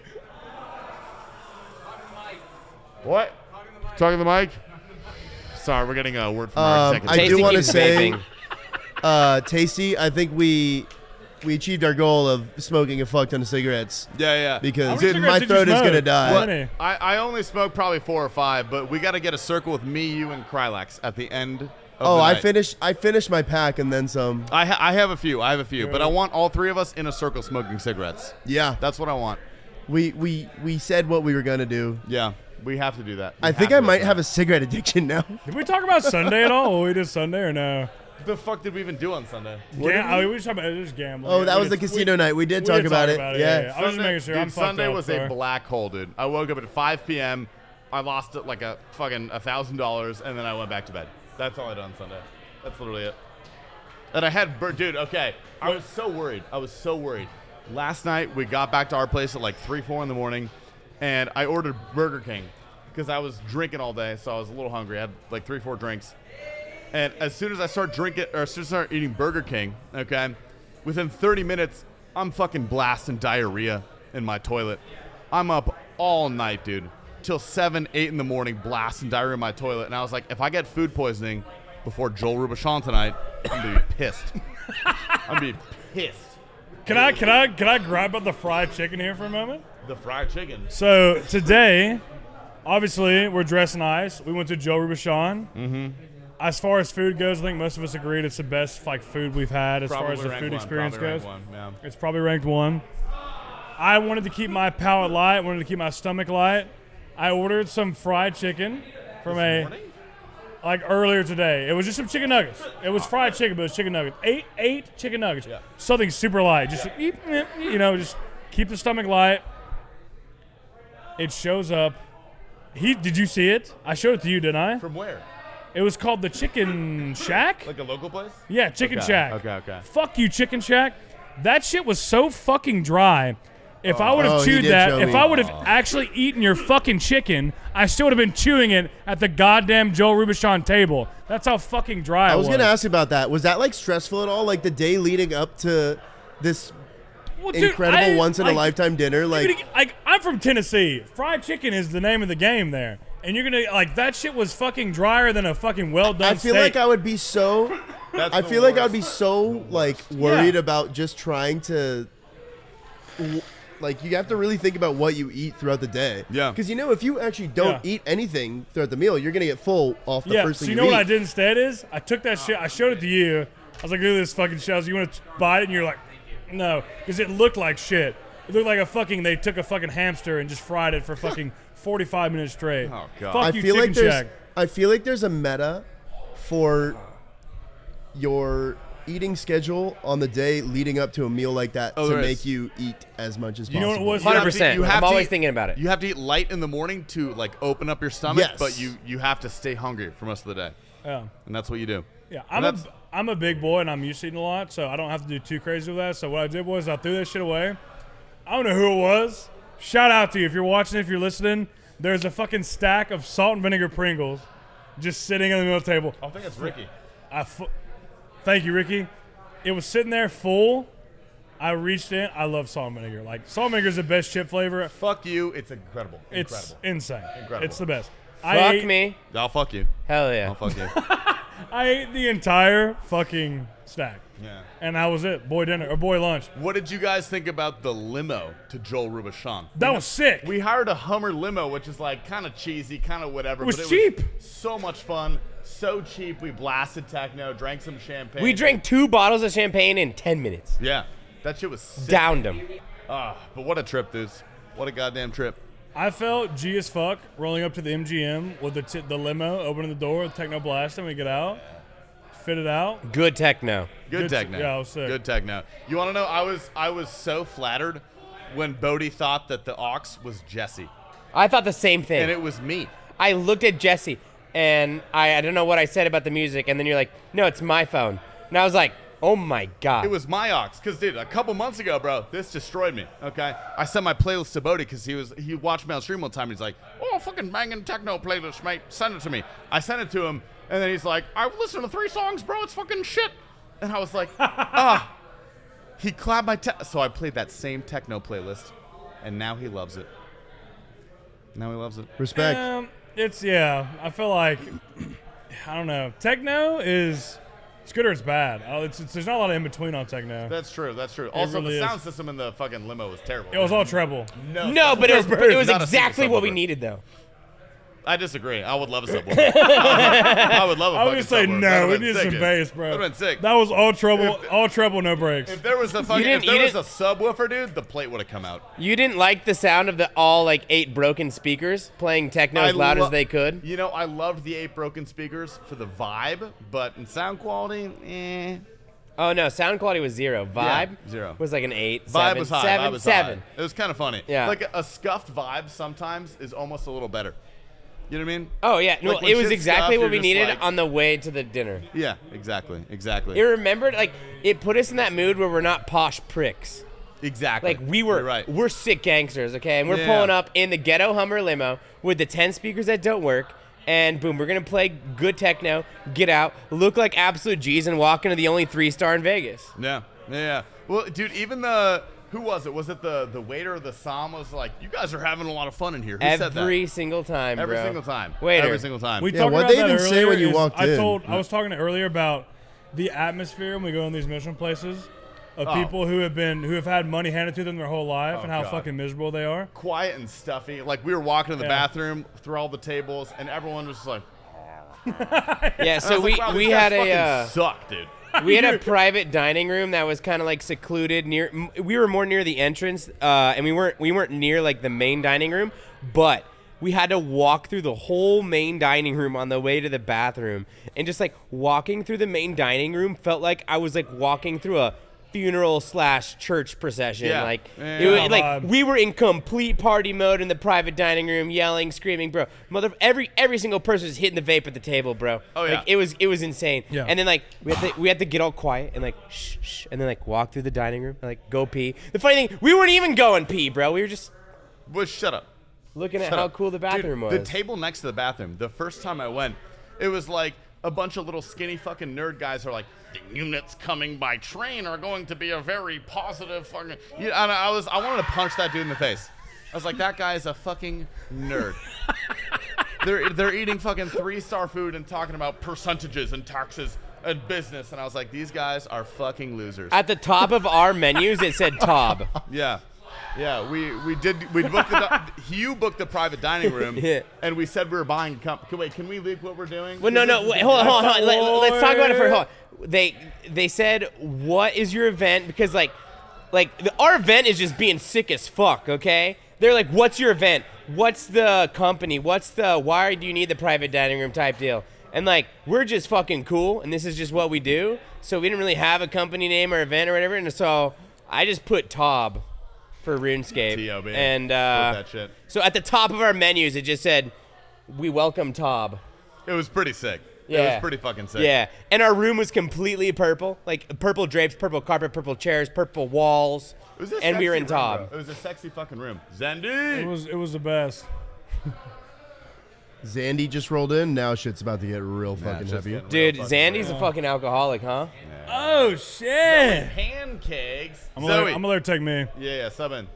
What? Talking to the mic? Sorry, we're getting a word from our executive. I Tasty do want to keeps say, vaping. Tasty, I think we achieved our goal of smoking a fuck ton of cigarettes Yeah. How because many dude, cigarettes my did you throat is smoke? gonna die. How many? I only smoked probably 4 or 5, but we got to get a circle with me, you, and Krylax at the end of Oh, the I night. finished my pack and then some. I have a few, but I want all 3 of us in a circle smoking cigarettes. Yeah, That's what I want. we said what we were gonna do. Yeah, we have to do that. I think I might have a cigarette addiction now. Did we talk about Sunday at all? We did Sunday or no? The fuck did we even do on Sunday? We just talked about just gambling. Oh, that We was the did- casino night. We did we talk did about it. Yeah. I was just making sure. Dude, I'm fucked Sunday up, was sorry. a black hole, dude. I woke up at 5 p.m. I lost like a fucking $1,000, and then I went back to bed. That's all I did on Sunday. That's literally it. And I had, dude. Okay, I was so worried. Last night we got back to our place at like 3, 4 in the morning, and I ordered Burger King because I was drinking all day, so I was a little hungry. I had like 3, 4 drinks. And as soon as I start eating Burger King, okay, within 30 minutes, I'm fucking blasting diarrhea in my toilet. I'm up all night, dude, till 7, 8 in the morning, blasting diarrhea in my toilet. And I was like, if I get food poisoning before Joel Robuchon tonight, I'm gonna be pissed. I'm gonna be pissed. Can I grab up the fried chicken here for a moment? The fried chicken. So today, obviously, we're dressed nice. We went to Joe Robuchon. Mm-hmm. As far as food goes, I think most of us agreed it's the best food we've had as far as the food experience goes. Yeah. It's probably ranked 1. I wanted to keep my palate light, wanted to keep my stomach light. I ordered some fried chicken from like earlier today. It was just some chicken nuggets. It was fried chicken, but it was chicken nuggets. Eight chicken nuggets. Yeah. Something super light. Just just keep the stomach light. It shows up. Did you see it? I showed it to you, didn't I? From where? It was called the Chicken Shack. Like a local place? Yeah, Chicken Shack. Okay. Fuck you, Chicken Shack. That shit was so fucking dry. If I would have Oh, he chewed did that, show if me. I would have actually eaten your fucking chicken, I still would have been chewing it at the goddamn Joel Robuchon table. That's how fucking dry I it was gonna ask you about that. Was that like stressful at all? Like the day leading up to this Well, dude, incredible I- once in a like, lifetime dinner? Like I'm from Tennessee. Fried chicken is the name of the game there. And you're gonna that shit was fucking drier than a fucking well done I feel steak. like I would be so I feel like I would be so like worried about just trying to like you have to really think about what you eat throughout the day. Yeah. Because if you actually don't eat anything throughout the meal, you're gonna get full off the first so thing you know what I eat. did instead is I took that shit, I showed it to you. I was like, look at this fucking shit. I was like, you want to bite it? And you're like, no, because it looked like shit. It looked like they took a fucking hamster and just fried it for fucking 45 minutes straight. Oh, God. Fuck you, Chicken Shack. I feel like there's a meta for your eating schedule on the day leading up to a meal like that to there make is. you eat as much as You know possible. what it was? You have to- 100%. you have I'm to always eat- thinking about it. You have to eat light in the morning to like open up your stomach, Yes. but you have to stay hungry for most of the day, Yeah. and that's what you do. Yeah, And I'm a big boy and I'm used to eating a lot, so I don't have to do too crazy with that. So what I did was I threw that shit away. I don't know who it was. Shout out to you if you're watching, if you're listening. There's a fucking stack of salt and vinegar Pringles just sitting on the middle table. I think it's Ricky. Thank you, Ricky. It was sitting there full. I reached in. I love salt and vinegar. Like salt and vinegar is the best chip flavor. Fuck you. It's incredible. It's insane. Incredible. It's the best. Fuck me. I'll fuck you. Hell yeah. I'll fuck you. I ate the entire fucking stack. Yeah. And that was it. Boy dinner or boy lunch. What did you guys think about the limo to Joel Robuchon? That was sick. We hired a Hummer limo, which is like kind of cheesy, kind of whatever. It was but cheap. Was so much fun. So cheap. We blasted techno, drank some champagne. We drank 2 bottles of champagne in 10 minutes. Yeah. That shit was sick. Downed them. But what a trip, dudes. What a goddamn trip. I felt G as fuck rolling up to the MGM with the limo, opening the door, techno blasting. We get out, fit it out. Good techno. Good techno. Yeah, I was sick. Good techno. You want to know? I was so flattered when Bodie thought that the aux was Jesse, I thought the same thing. and it was me. I looked at Jesse, and I don't know what I said about the music, and then you're like, no, it's my phone. And I was like, oh my God. It was my aux, because dude, a couple months ago, bro, this destroyed me. Okay, I sent my playlist to Bodie because he watched me on stream one time. And he's like, "Oh, fucking banging techno playlist, mate. Send it to me." I sent it to him, and then he's like, "I've listened to 3 songs, bro. It's fucking shit." And I was like, He clapped my so I played that same techno playlist, and now he loves it. Now he loves it. Respect. I feel like I don't know. Techno is it's good or it's bad. There's not a lot of in between on techno. That's true. That's true. Also, really the is. sound system in the fucking limo was terrible. It was all treble. No, but it was Not a exactly single what we subwoofer. needed, though. I disagree. I would love a subwoofer. I would love a I fucking was gonna say subwoofer. no. That'd've We been need sick, some dude. bass, bro. That'd been sick. That was all treble, no breaks. If there was a fucking, didn't- if there you was a subwoofer, dude, the plate would have come out. You didn't like the sound of the all 8 broken speakers playing techno as loud as they could? You know, I loved the 8 broken speakers for the vibe, but in sound quality, Oh no, sound quality was 0. Vibe 0. was like an 8. Vibe 7, was high. 7, Vibe was 7. high. It was kind of funny. Yeah. Like a scuffed vibe sometimes is almost a little better. You know what I mean? Oh yeah, no, Like, when it was shit's exactly scuffed, what you're we just needed like- on the way to the dinner. Yeah, exactly. It remembered it put us in that mood where we're not posh pricks. Exactly. Like we You're were, right. we're sick gangsters, okay? And we're Yeah. pulling up in the ghetto Hummer limo with the 10 speakers that don't work, and boom, we're gonna play good techno, get out, look like absolute G's, and walk into the only 3-star in Vegas. Yeah. Well, dude, even who was it? Was it the waiter or the som was like, "You guys are having a lot of fun in here." Who said that? Every single time, Every bro. single time. Waiter. Every single time. We Yeah, talked what'd about they that even say earlier when you is walked in? I was talking earlier about the atmosphere when we go in these Michelin places of people who have had money handed to them their whole life and how God. fucking miserable they are. Quiet and stuffy. Like we were walking in the Yeah. bathroom through all the tables, and everyone was just like, Yeah, and I so was like, wow, we these guys had fucking a suck, dude. we had a private dining room that was kind of like secluded near. We were more near the entrance, and we weren't near like the main dining room, but we had to walk through the whole main dining room on the way to the bathroom. And just like walking through the main dining room felt like I was like walking through a funeral/church procession. Yeah. Like, Yeah. it was, Come like on. we were in complete party mode in the private dining room, yelling, screaming, bro. Every single person was hitting the vape at the table, bro. Oh, yeah. Like, it was insane. Yeah. And then like we had to get all quiet and like shh, and then like walk through the dining room and like go pee. The funny thing, we weren't even going pee, bro. We were just Well, shut up. looking at Shut how up. cool the bathroom Dude, was. The table next to the bathroom, the first time I went, it was like a bunch of little skinny fucking nerd guys are like, the units coming by train are going to be a very positive fucking. Yeah, and I wanted to punch that dude in the face. I was like, that guy is a fucking nerd. they're eating fucking 3-star food and talking about percentages and taxes and business, and I was like, these guys are fucking losers. At the top of our menus, it said Tob. Yeah. Yeah, we booked Hugh booked the private dining room, Yeah. and we said we were buying. Wait, can we leak what we're doing? Well, no. Wait, hold on. Let's talk about it for. Hold on. They said, what is your event? Because our event is just being sick as fuck. Okay. They're like, what's your event? What's the company? Why do you need the private dining room type deal? And like, we're just fucking cool, and this is just what we do. So we didn't really have a company name or event or whatever, and so I just put Tob for RuneScape. T-O-B. And Put that shit. so at the top of our menus, it just said, we welcome Tob. It was pretty sick. Yeah. It was pretty fucking sick. Yeah, and our room was completely purple, like purple drapes, purple carpet, purple chairs, purple walls, It was a and we were sexy in room, Tob. bro. It was a sexy fucking room. It Zandy. was the best. Zandy just rolled in. Now shit's about to get real fucking it's just heavy. getting Dude, real fucking Zandy's a fucking alcoholic, huh? Oh shit! Pancakes. I'm Zoe. gonna let her take me. Yeah, sub in.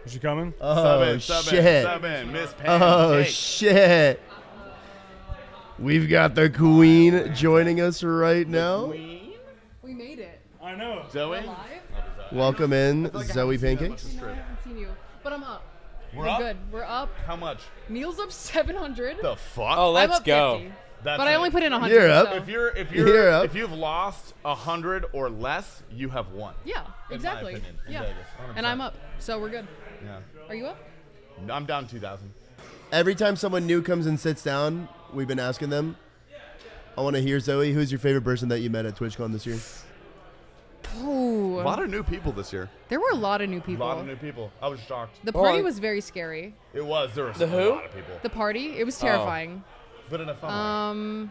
Is she coming? Oh Sub shit! in, Miss Pancake. Oh shit! We've got the queen joining us right now. We made it. I know. Zoe. Live? Welcome in, like I Zoe haven't seen that Pancakes. I know, I haven't seen you. But I'm up. We're up? good. We're up. How much? Neil's up 700. The fuck? Oh, I'm let's up go. 50. That's But I it. only put in 100. You're up. So. You're up. If you've lost 100 or less, you have won. Yeah, In my exactly. opinion, in Yeah. Vegas, And 100%. I'm up. So we're good. Yeah. Are you up? I'm down 2,000. Every time someone new comes and sits down, we've been asking them. I want to hear, Zoe, who's your favorite person that you met at TwitchCon this year? Ooh. A lot of new people this year. There were a lot of new A people. lot of new people. I was shocked. The party Well, was very scary. It was. There was The a who? lot of people. The party, it was Oh. terrifying. But in a fun way.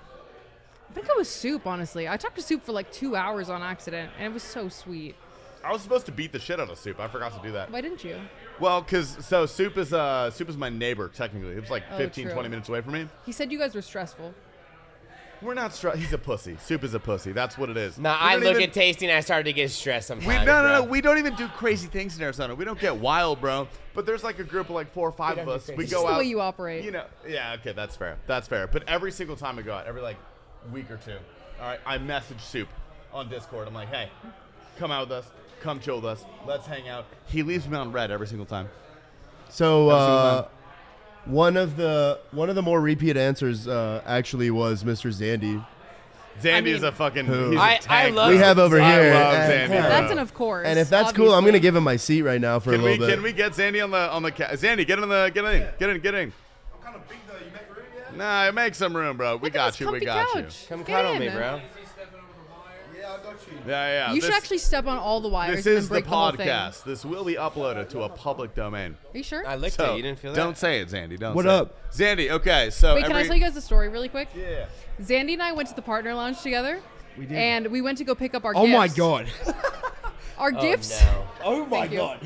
I think it was Soup, honestly. I talked to Soup for like 2 hours on accident, and it was so sweet. I was supposed to beat the shit out of Soup. I forgot to do that. Why didn't you? Well, because Soup is my neighbor, technically. It was like Oh, 15, true. 20 minutes away from me. He said you guys were stressful. We're not stressed. He's a pussy. Soup is a pussy. That's what it is. Nah, We I don't look even- at Tasty and I started to get stressed sometimes. No. bro. We don't even do crazy things in Arizona. We don't get wild, bro. But there's like a group of like 4 or 5 of us. We It's go just the out. way you operate. You know, yeah, okay, that's fair. That's fair. But every single time we go out, every like week or two, all right, I message Soup on Discord. I'm like, hey, come out with us. Come chill with us. Let's hang out. He leaves me on red every single time. So one of the more repeat answers actually was Mr. Zandy. Zandy is a fucking. He's a I tank. love We have over I here. love and- Zandy, bro. That's an of course. And if that's cool, I'm obviously. gonna give him my seat right now for a Can little we bit. can we get Zandy on the Zandy, get in. Get in. What kind of big though? You make room yet? Nah, make some room, bro. We Look at got this you. We comfy got couch. Come Get cuddle me, in. bro. you. Yeah. You should This- actually step on all the wires This and is then the break the whole thing. podcast. This will be uploaded to a public domain. Are you sure? I licked So it. You didn't feel that? don't say it, Zandy. Don't. What say up? it. Zandy? Okay, so Wait, can I tell you guys a story really quick? Yeah. Zandy and I went to the partner lounge together. We did. And we went to go pick up our Oh gifts. my god. Our gifts. No. Oh my Thank you. god.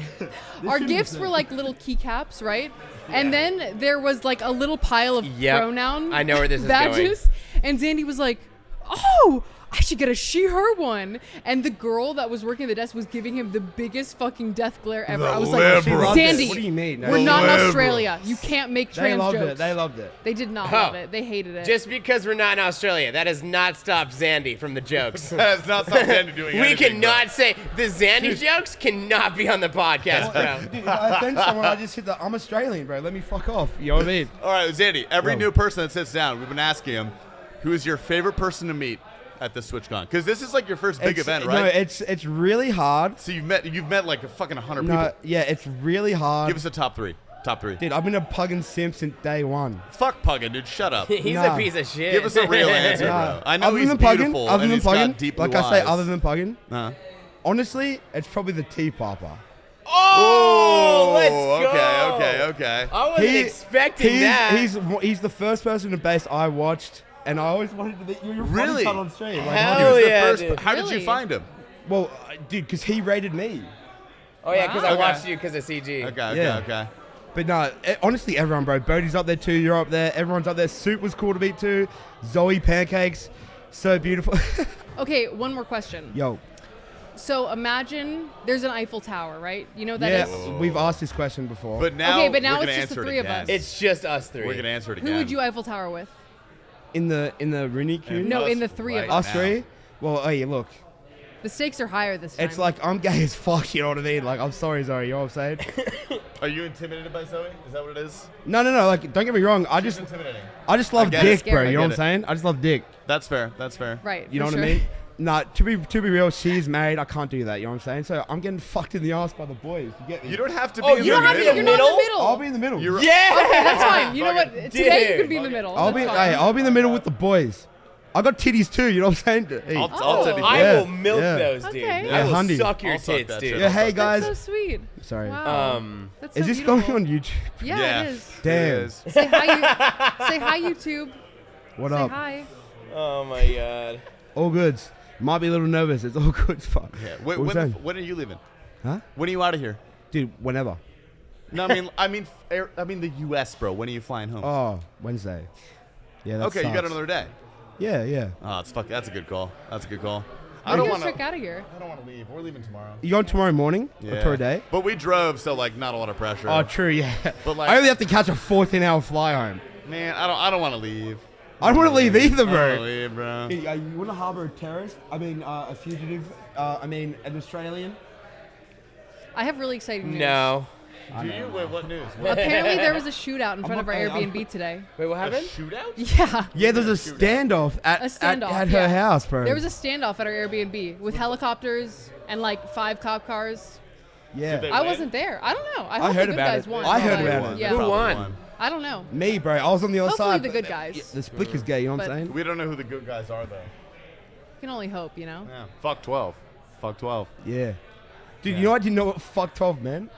Our gifts were like little keycaps, right? And then there was like a little pile of Yep. pronoun I know where this is badges. And Zandy was like, "Oh, I should get a she/her one." And the girl that was working at the desk was giving him the biggest fucking death glare ever. I was like, She loved it. Zandy, What do you mean? we're not in Liberal. Australia. You can't make They trans loved jokes. it. They loved it. They did not Oh. love it. They hated it. Just because we're not in Australia, that has not stopped Zandy from the jokes. That's not something Zandy doing. We anything, bro. cannot say the Zandy jokes cannot be on the podcast, bro. Dude, if I offend someone, I just hit the I'm Australian, bro. Let me fuck off. You know what I mean? All right, Zandy. Every Yo. new person that sits down, we've been asking him, who is your favorite person to meet at the SwitchCon? Because this is like your first big event, right? No, it's really hard. So you've met like a fucking 100 No, people. yeah, it's really hard. Give us a top 3. Top 3. Dude, I've been a Puggin simp since day one. Fuck Puggin, dude. Shut up. He's Nah. a piece of shit. Give us a real answer, bro. I know Other he's than Puggin, beautiful other and than he's got Puggin, deep like blue I say, eyes. other than Puggin, Uh-huh. honestly, it's probably the Tea Papa. Oh, let's go. Okay. I wasn't expecting that. He's the first person in base I watched, and I always wanted to be your Really? funny on stream. Like, Hell He was the yeah, first. dude. How did you Really? find him? well, dude, because he rated me. Oh yeah, because I Okay. watched you because of CG. Okay. Yeah. But no, honestly, everyone, bro. Bodie's up there too. You're up there. Everyone's up there. Soup was cool to meet too. Zoe Pancakes, so beautiful. Okay, one more question. Yo, So imagine there's an Eiffel Tower, right? You know what that yeah, is? we've asked this question before. But now, Okay, but now we're it's gonna just the answer three it of again. us. It's just us three. We're gonna answer it again. Who would you Eiffel Tower with? in the Rooney queue, No, Us in the three of right us. us now. three. Well, hey, look, The stakes are higher this time. it's like I'm gay as fuck. You know what I mean? Like, I'm sorry, Zoe. You know what I'm saying? Are you intimidated by Zoe? Is that what it is? No. Like, don't get me wrong. I just intimidating. love get it. dick, bro. I You know what I'm get it. saying? I just love dick. That's fair. That's fair. right. You know for what I sure. mean? Nah, to be real, she's married. I can't do that. You know what I'm saying? So I'm getting fucked in the ass by the boys. You get me? You don't have to be Oh, in you the don't have to- middle. You're not in the middle. I'll be in the middle. You're- Yeah. Okay, that's fine. You know what? Fucking Today you dude. can be in the middle. I'll be. That's Hey, fine. I'll be in the middle with the boys. I got titties too. You know what I'm saying? Hey. I'll Oh, tell you. I Yeah, will milk yeah. those, dude. Okay. I will Hundy. suck your I'll suck tits, that dude. shit. Yeah, hey guys. That's so sweet. Sorry. Wow. That's so Is this beautiful. going on YouTube? Yeah, Yeah. it is. Damn. It is. Say hi, say hi, YouTube. What Say up? hi. Oh my god. All goods. Might be a little nervous. It's all good. Fuck. Yeah. What was that? When are you leaving? Huh? When are you out of here? Dude, whenever. No, I mean the U.S., bro. When are you flying home? Oh, Wednesday. Yeah, that okay, you got sucks. another day. Yeah. Oh, that's a good call. That's a good call. I don't want to check out of here. I don't want to leave. We're leaving tomorrow. You going tomorrow morning? Or for a day? But we drove, so like not a lot of pressure. Oh, true, yeah. But like, I only have to catch a 14-hour fly home. man, I don't want to leave. I don't want to leave either, I don't bro. want to leave, bro. Hey, you want to harbor a terrorist? I mean, a fugitive? An Australian? I have really exciting news. No. Do you? Wait, what news? Apparently, there was a shootout in front of our not- I'm- Airbnb today. Wait, what A happened? shootout? Yeah. Yeah, there's a standoff at A standoff at yeah. her house, bro. There was a standoff at our Airbnb with helicopters and like 5 cop cars. yeah. they I win? wasn't there. I don't know. I I hope heard the good about guys it. won. I heard but- about it. Yeah. Who Probably won? I don't know. Me, bro. I was on the other Hopefully side. the good guys. The split is gay, you know what I'm But- saying? We don't know who the good guys are though. You can only hope, you know. Yeah. Fuck 12. Fuck 12. Yeah. Dude, you know I didn't know what fuck 12 meant?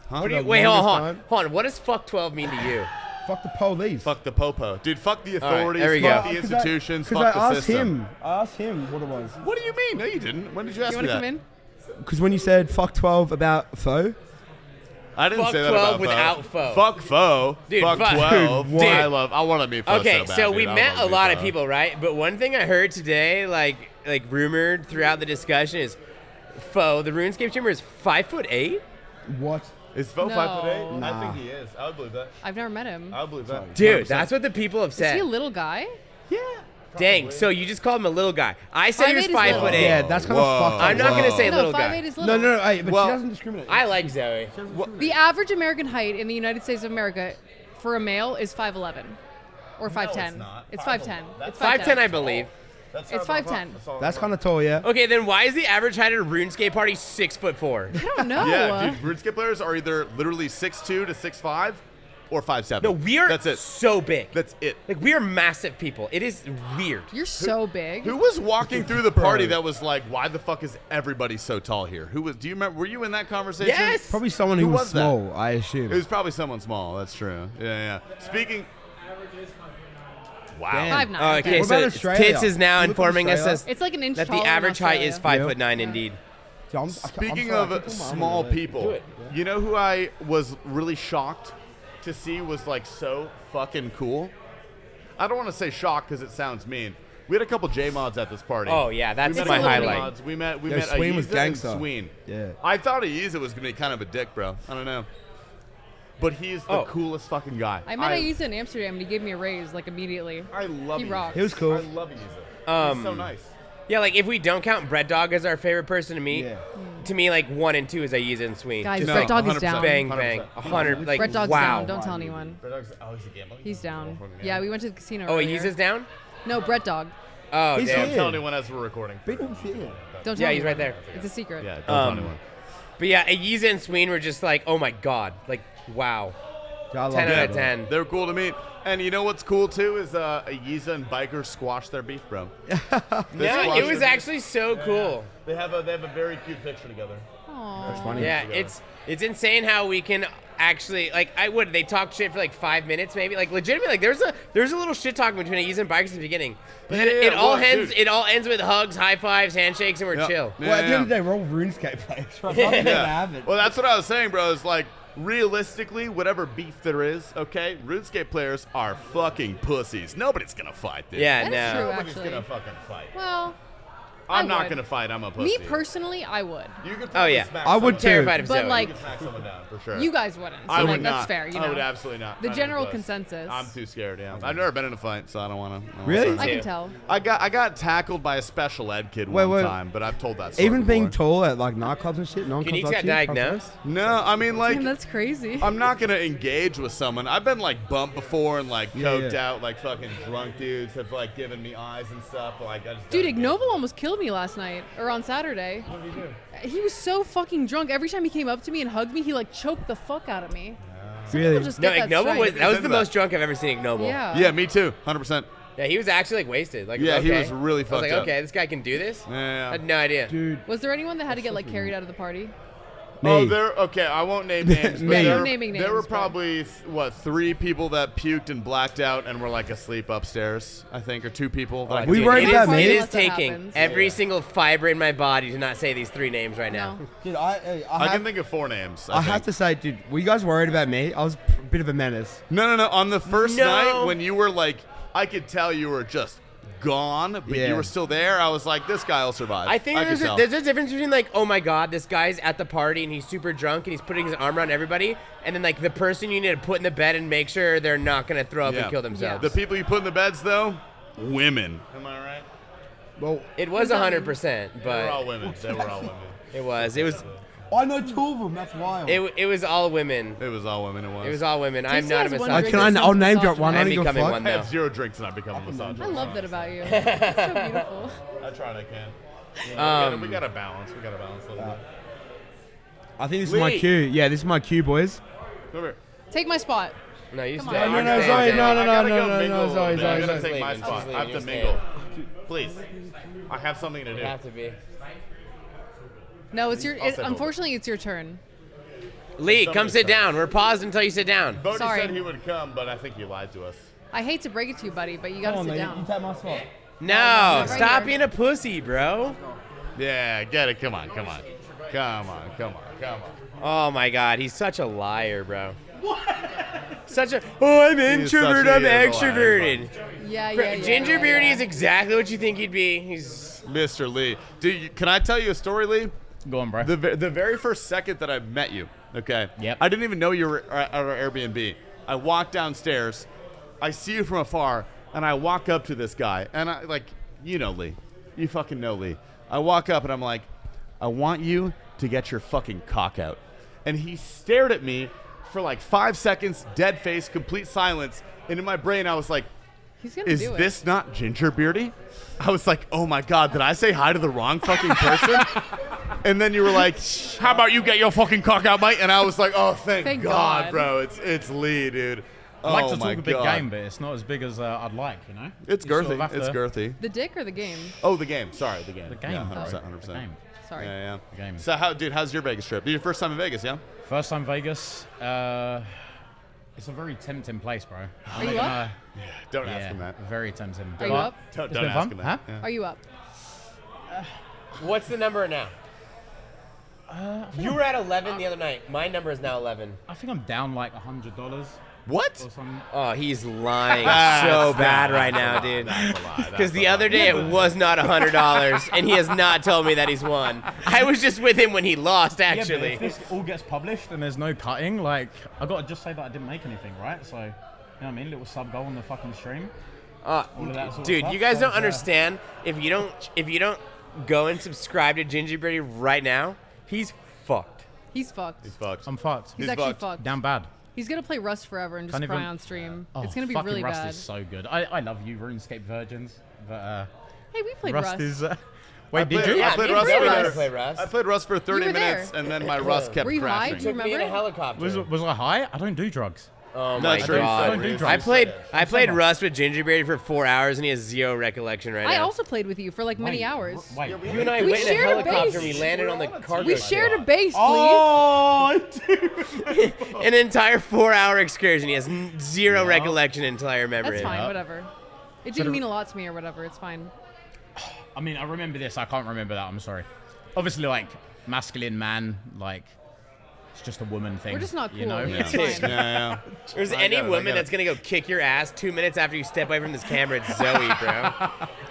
Huh? What do you, the wait, hold longest on. time. Hold on. What does fuck 12 mean to you? Fuck the police. Fuck the popo, dude. Fuck the All right, authorities. there we fuck go. the institutions. Because Fuck I the asked system. him. I asked him what it was. What do you mean? No, you didn't. When did you ask You me want to that? come in? Because when you said fuck 12 about foe, I didn't Fuck say that 12 about without foe. Fuck foe. Dude, fuck fuck- 12. Dude, I want to be foe Okay, so bad, so dude. we I met wanna a be lot of foe. people, right? But one thing I heard today, like rumored throughout the discussion, is Foe, the RuneScape streamer, is 5'8". what? Is foe No. 5'8"? Nah. I think he is. I would believe that. I've never met him. I would believe that. Dude, 100%. that's what the people have Is he said. a little guy? Dang, so you just called him a little guy. I said he was 5'8" is little. 5'8". Yeah, that's kind Whoa. of fucked up. I'm not gonna say No, little 5'8" guy. is little. No, hey, but Well- she doesn't discriminate. I like Zoe. The average American height in the United States of America for a male is 5'11", or 5'10". not. It's 5'10". It's 5'10", I believe. It's 5'10". That's kind of tall, yeah. Okay, then why is the average height at a RuneScape party 6'4"? I don't know. Yeah, dude. RuneScape players are either literally 6'2" to 6'5", or 5'7". No, we are That's it. so big. That's it. Like, we are massive people. It is weird. You're so big. Who was walking through the party that was like, "Why the fuck is everybody so tall here?" Who was? Do you remember? Were you in that conversation? Yes! Probably someone Who who was was that? small, I assume. It was probably someone small. That's true. Yeah. Speaking. Wow. Damn. 5'9". Oh, okay, What so about Australia? Tits is now You look at informing us Australia. as It's like an inch that the taller in average height is Australia. 5'9" indeed. Yeah, I'm Speaking sorry, I of can put my arm small over there. people, you know who I was really shocked to see was like so fucking cool? I don't want to say shocked because it sounds mean. We had a couple J mods at this party. Oh, yeah, that's We met my a couple highlight. mods. We met Yeah, Sween Ayiza was gangsta. and Sween. Yeah. I thought Ayiza was gonna be kind of a dick, bro. I don't know. But he's the Oh. coolest fucking guy. I met Ayiza in Amsterdam, and he gave me a raise like immediately. I love He Ayiza. rocks. He was cool. I love Ayiza. He's so nice. Yeah, like if we don't count Bread Dog as our favorite person to meet, Yeah. to me like 1 and 2 is Ayiza and Sween. Guys, Just Brett like Dog is 100%. down. bang bang, 100 like Brett Dog's wow. down. Don't tell anyone. Oh, he's a gambler. He's down. Yeah, we went to the casino. Oh, earlier. Ayiza's down? No, Brett Dog. Oh, He's damn. Don't here. tell anyone as we're recording. Big old shit. Don't tell Yeah, he's anyone. right there. It's a secret. Yeah, don't tell anyone. But yeah, Ayiza and Sween were just like, oh my god, like wow. I love 10 that. out of 10. They were cool to meet. And you know what's cool too is Yiza and Biker squash their beef, bro. Yeah, it was actually so cool. They have a very cute picture together. That's funny. Yeah, it's insane how we can actually they talked shit for like 5 minutes maybe, like legitimately, like there's a little shit talking between Yiza and Bikers at the beginning, but then it all ends with hugs, high fives, handshakes, and we're chill. Well, at the end of the day, we're all RuneScape players. Right? Nothing's gonna happen. Well, that's what I was saying, bro. Is like realistically, whatever beef there is, okay, RuneScape players are fucking pussies. Nobody's gonna fight this. Yeah, That's no. true, Nobody's actually. gonna fucking fight. Well, I'm I not would. gonna fight. I'm a pussy. me personally, I would. You could Oh probably yeah, smack I would someone too. terrified of But, Zoe. like, You could smack someone down for sure. You guys wouldn't. So I would like, not. that's fair. You know, I would absolutely not. the Not general even close. consensus. I'm too scared. Yeah, I've never been in a fight, so I don't want to. Really? I can tell. I got tackled by a special ed kid Wait, one wait. time, but I've told that story Even being before. tall at like nightclubs and shit, Can non-clubs you like got you, diagnosed? No, I mean like Damn, that's crazy. I'm not gonna engage with someone. I've been like bumped before and like coked out, like fucking drunk dudes have like given me eyes and stuff. But, like I just Dude, don't engage. Ignoble almost killed me last night or on Saturday. What did he do? He was so fucking drunk. Every time he came up to me and hugged me, he like choked the fuck out of me. Some Really? people just No, get that Ignoble strength. that was into the that. most drunk I've ever seen Ignoble. Yeah. Yeah, me too. 100%. Yeah, he was actually like wasted. Like, Yeah, he okay. was really I was fucked like, up. okay, this guy can do this. Yeah. I had no idea. Dude, Was there anyone that had to get like carried out of the party? Oh, me. there. Okay, I won't name names. Me. but Yeah, there, no naming there were names, but- probably 3 people that puked and blacked out and were like asleep upstairs. I think, or 2 people. That I We could- worried it about is, me. it is Unless that taking happens. every single fiber in my body to not say these 3 names right now. No. dude, I I can think of 4 names. I have to say, dude, were you guys worried about me? I was a bit of a menace. No. On the first No. night when you were like, I could tell you were just gone, but Yeah. you were still there. I was like, this guy will survive. I think could tell. there's a difference between like, oh my god, this guy's at the party and he's super drunk and he's putting his arm around everybody, and then like the person you need to put in the bed and make sure they're not gonna throw up Yeah. and kill themselves. The people you put in the beds, though, women. Am I right? Well, It was 100%, They were all but women. They were all women. it was I know 2 of them. That's wild. it was all women. It was all women. It was all women. I'm Tasty not a has one misogynist. drink that I'll sounds name drop one. I I'm don't give a becoming fuck. one I though. have 0 drinks and I become a misogynist. I love that about you. It's so beautiful. I tried. I can. You know, we gotta balance. We gotta balance a little bit. I think this is my Lee. cue. Yeah, this is my cue, boys. Come here. Take my spot. No, you Come stay. on. You No, stay. sorry, no, I gotta go no, mingle a little sorry, bit. sorry, I gotta sorry. take my Leave. spot. Just I have leave. to Just mingle. Please. I have something to do. You have to be. No, it's your. I'll sit over. Unfortunately, it's your turn. Lee, come Somebody's sit turn. down. We're paused until you sit down. Bodie Sorry. said he would come, but I think he lied to us. I hate to break it to you, buddy, but you gotta sit down. take my spot. No, right stop here. being a pussy, bro. Yeah, get it. Come on. Come on. Come on. Come on. Come on. Oh my god, he's such a liar, bro. Such a. Oh, I'm He is such introverted. a- I'm he is a liar, extroverted. Yeah, Bro, yeah, yeah. Ginger yeah, Beardy yeah. is exactly what you think he'd be. He's. Mr. Lee. Can I tell you a story, Lee? Go on, bro. The very first second that I met you, okay? Yep. I didn't even know you were at our Airbnb. I walk downstairs, I see you from afar, and I walk up to this guy, and I like, you know Lee. You fucking know Lee. I walk up and I'm like, I want you to get your fucking cock out. And he stared at me for like 5 seconds, dead face, complete silence. And in my brain, I was like, He's gonna is do it. this not Ginger Beardy? I was like, oh my God, did I say hi to the wrong fucking person? And then you were like, how about you get your fucking cock out, mate? And I was like, oh, thank God, God. bro. It's Lee, dude. I like Oh to my talk a big God. game, but it's not as big as I'd like, you know? It's You sort girthy. of have It's to- girthy. The dick or the game? Oh, the game. Sorry, the game. The game. Yeah, bro. 100%. The 100%. Sorry. Yeah, yeah. The game. So, how's your Vegas trip? Your first time in Vegas, yeah? First time Vegas. It's a very tempting place, bro. Are you up? Don't Yeah, ask him that. very tempting. Are you But up? Don't it's been ask fun. him Huh? that. Yeah. Are you up? What's the number now? You were at 11 the other night. My number is now 11. I think I'm down like $100 What? or something. Oh, he's lying That's so not bad a right lie. now, dude. That's a lie. That's Because a the lie. other day it was not $100, and he has not told me that he's won. I was just with him when he lost, Yeah, but actually. if this all gets published and there's no cutting, like, I gotta just say that I didn't make anything, right? So, you know what I mean? Little sub goal on the fucking stream. All of that sort of Dude, stuff. you guys So, don't understand. If you don't go and subscribe to Ginger Beardy right now, he's fucked. He's fucked. He's fucked. I'm fucked. He's he's actually fucked. fucked. Damn bad. He's gonna play Rust forever and just Can't cry even- on stream. Oh, It's gonna be fucking really Rust bad. is so good. I love you, RuneScape virgins. But Hey, we played Rust Rust. is. I Wait, did played- you? I Yeah, played me Rust and for Zoe the- play Rust. I played Rust for 30 were minutes, there. and then my Rust kept Were you high? crashing. Do you Took me in a remember? helicopter. Was I high? I don't do drugs. Oh That's my true. god! Don't do I drugs. played Rust with Gingerberry for 4 hours, and he has zero recollection right I now. also played with you for like many hours. Wait. You and I We went in a shared a helicopter. base. We landed on the cargo. We shared a base, Lee. Oh, dude. An entire 4-hour excursion. He has zero recollection until I remember That's it. fine, whatever. It didn't mean a lot to me or whatever. It's fine. I mean, I remember this. I can't remember that. I'm sorry. Obviously, like masculine man, like it's just a woman thing. We're just not You cool. know? It's Yeah, fine. yeah. There's I any get it, I woman get that's it. gonna go kick your ass 2 minutes after you step away from this camera. It's Zoe, bro.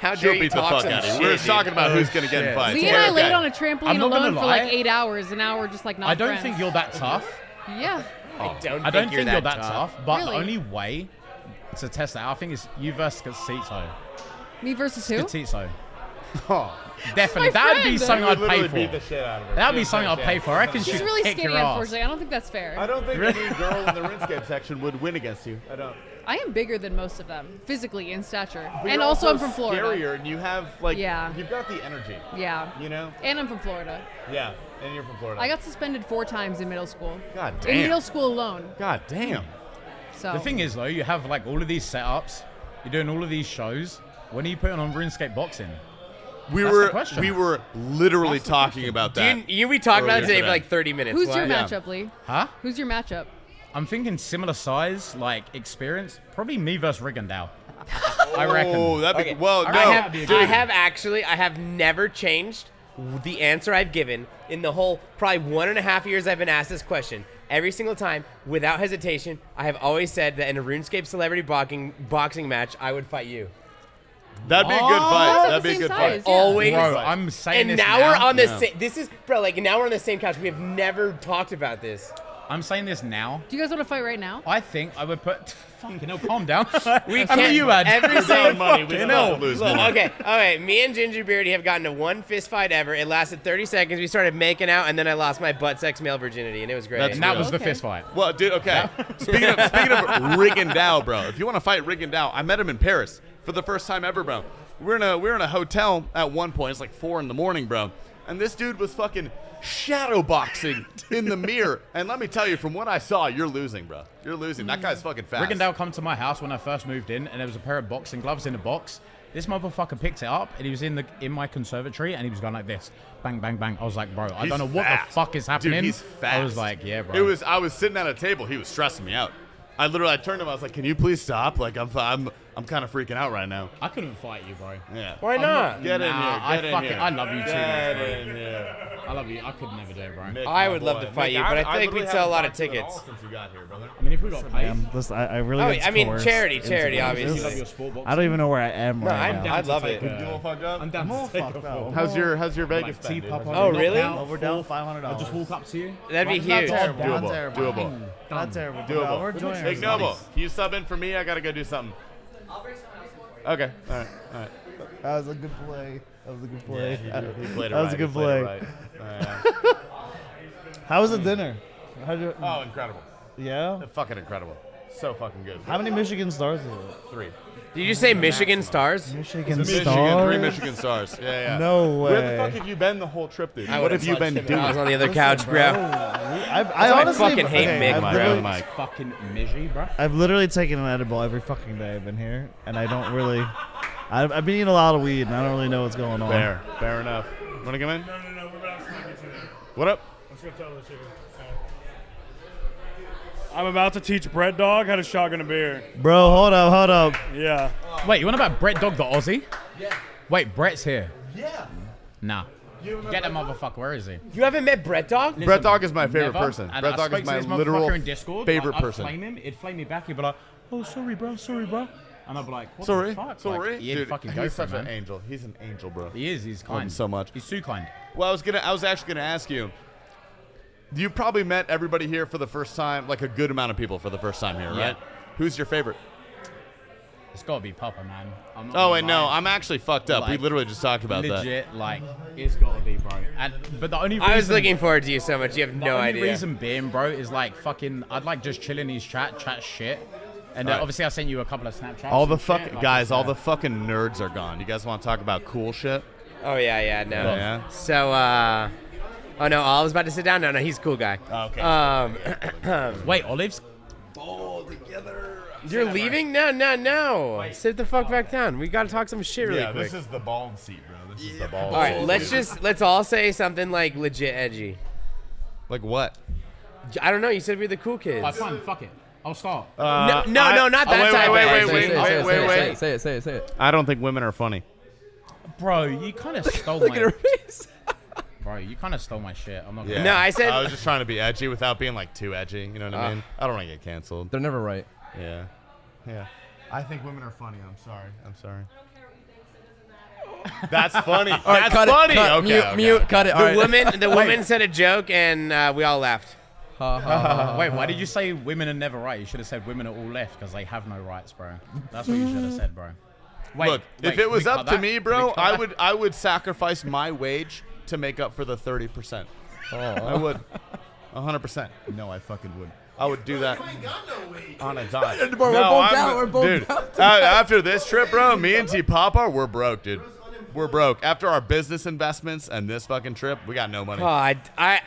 How She'll dare you beat the talk fuck some out of you. shit, We were just dude. talking about who's gonna get in shit. fights. Lee and I Okay. laid on a I'm trampoline not gonna alone for like lie. 8 hours, and now we're just like not I don't friends. think you're that tough. Yeah. I don't I don't think you're that tough. tough. But Really? the only way to test that, I think, is you versus Scatito. Me versus who? Scatito. Oh, Definitely. my That would be friend. something you I'd would pay literally for. beat the shit out of her. That would be She's something I'd like, pay for. I reckon She's she'd really kick skinny, your ass. unfortunately. I don't think that's fair. I don't think any girl in the RuneScape section would win against you. I don't. I am bigger than most of them, physically in stature. But And you're also I'm from Florida. Scarier, and you have like, Yeah. you've got the energy. Yeah. You know. And I'm from Florida. Yeah, and you're from Florida. I got suspended 4 times in middle school. God In damn. middle school alone. God damn. So The thing is, though, you have like all of these setups. You're doing all of these shows. When are you putting on RuneScape boxing? We That's the were question. literally talking about that. We talked about it earlier today for like 30 minutes. who's Why? your Yeah. matchup, Lee? Huh? Who's your matchup? I'm thinking similar size, like experience. Probably me versus Rigondeaux. I reckon. Oh, that'd be Okay. well. No, I have never changed the answer I've given in the whole probably 1.5 years I've been asked this question. Every single time, without hesitation, I have always said that in a RuneScape celebrity boxing match, I would fight you. that'd be a good We're fight. about That'd the be a same good size, fight. yeah. Always. Bro, I'm saying And this now we're on the Yeah. same. This is bro. Like now we're on the same couch. We have never talked about this. I'm saying this now. Do you guys want to fight right now? I think I would put. Fucking hell, calm down. We I mean, you had every We're single down money. We fucking don't have hell. to lose Look, money. okay. Me and Ginger Beardy have gotten to one fist fight ever. It lasted 30 seconds. We started making out, and then I lost my butt sex male virginity, and it was great. That's And that real. was the Okay. fist fight. Well, dude, okay. Speaking of Rigondeaux, bro. If you want to fight Rigondeaux, I met him in Paris for the first time ever, bro. We're in a hotel at one point. It's like 4 a.m, bro. And this dude was fucking shadow boxing in the mirror. And let me tell you, from what I saw, you're losing, bro. You're losing. That guy's fucking fast. Rigondeaux come to my house when I first moved in, and there was a pair of boxing gloves in a box. This motherfucker picked it up, and he was in my conservatory, and he was going like this, bang, bang, bang. I was like, bro, I He's don't know what fast. the fuck is happening. Dude, he's fast. I was like, yeah, bro. I was sitting at a table. He was stressing me out. I turned to him. I was like, "Can you please stop? Like, I'm kind of freaking out right now." I couldn't fight you, bro. Yeah. Why not? Get in here. I Get in fucking, here. I love you too much, Get bro. in here. I love you. I could never do it, bro. Nick, I my would love boy. to fight Nick, you, but I feel like literally we'd sell a lot haven't of talked to you at tickets. all since you got here, brother. I mean, if we got paid. I really Oh, get I mean, coerced charity, into charity, this. obviously. You love your sport boxing. I don't even know where I am No, right now. I'd love it. You all fucked up? I'm down all to take fucked a up. fall. How's your Vegas been, dude? Oh, really? Well, we're down $500. I just walk up to you. That'd be Not huge. terrible. Doable. Not terrible. Doable. Not terrible. Doable. No, we're enjoying Ignoble, ourselves. can you sub in for me? I gotta go do something. Okay. All right. That was a good play. That was a good play. Yeah, he played it That was right. a good He played play. it right. How was the dinner? How'd you, Oh, incredible. yeah? Fucking incredible. So fucking good. How many Michigan stars is it? 3. Did you say Michigan Stars? Michigan Michigan, stars? 3 Michigan stars. Yeah, yeah. No Where the way. fuck have you been the whole trip, dude? I What would've have you been touched him if doing? I was on the other couch, bro. I why I honestly fucking hate Mick, I've bro. literally, Mike. Fucking Mizzy, bro. I've literally taken an edible every fucking day I've been here, and I don't really. I've been eating a lot of weed, and I don't really know what's going on. Fair enough. Wanna come in? No, we're about to sneak into it. What up? Let's go tell this here. I'm about to teach Brett Dog how to shotgun a beer. Bro, hold up. Yeah. Wait, you want about Brett Dog the Aussie? Yeah. Wait, Brett's here. Yeah. Nah. Get that motherfucker. Where is he? You haven't met Brett Dog? Brett Dog is my favorite Never. person. And Brett I Dog spoke is to my this literal motherfucker in Discord, favorite like, person. I'd flame him. He'd flame me back. He'd be like, "Oh, sorry, bro. And I'd be like, "What Sorry. the fuck?" Sorry. Like, he'd Dude, fucking go he's for it, such an man. angel. He's an angel, bro. He is. He's Love him kind. so much. He's too kind. Well, I was actually gonna ask you. You probably met everybody here for the first time, like a good amount of people for the first time here, Yeah. right? Who's your favorite? It's gotta be Papa, man. I'm not Oh gonna wait, no, lie. I'm actually fucked up. We Like, literally just talked about that. Legit, like, it's gotta be, bro. But the only reason, I was looking forward to you so much. You have the no only idea. reason being, bro, is like fucking. I'd like just chill in his chat shit. And Alright. obviously, I sent you a couple of Snapchats. All the and shit, fuck like, guys, it's, all the fucking nerds are gone. You guys want to talk about cool shit? Oh yeah, no. Yeah. So, oh no, Olive's about to sit down. No, he's a cool guy. Oh, okay. Wait, Olives? You're leaving? No. Sit the fuck back down. We gotta talk some shit really Yeah, quick. this is the bald seat, bro. This is the bald All right, seat. let's all say something like legit edgy. Like what? I don't know. You said we're the cool kids. Alright, fine, fuck it. I'll start. No, not that type. Wait. Say it. I don't think women are funny. Bro, you kind of stole Look my. at her face. Bro, you kind of stole my shit. I'm not. Yeah. Gonna No, I said- I was just trying to be edgy without being like too edgy. You know what I mean? I don't want to get canceled. They're never right. Yeah. I think women are funny. I'm sorry. That's funny. All right, That's cut funny. It, cut, Okay, mute, cut it. All right. The woman said a joke and we all laughed. Wait, why did you say women are never right? You should have said women are all left because they have no rights, bro. That's what you should have said, bro. Look, if wait, it was we up cut to that? me, Can bro, we cut that? I would sacrifice my wage to make up for the 30%. I would. 100%. No, I fucking would. I would do that on a dime. Bro, we're both down. We're both dude, down. After this trip, bro, me and T Papa, we're broke, dude. We're broke. After our business investments and this fucking trip, we got no money. Oh,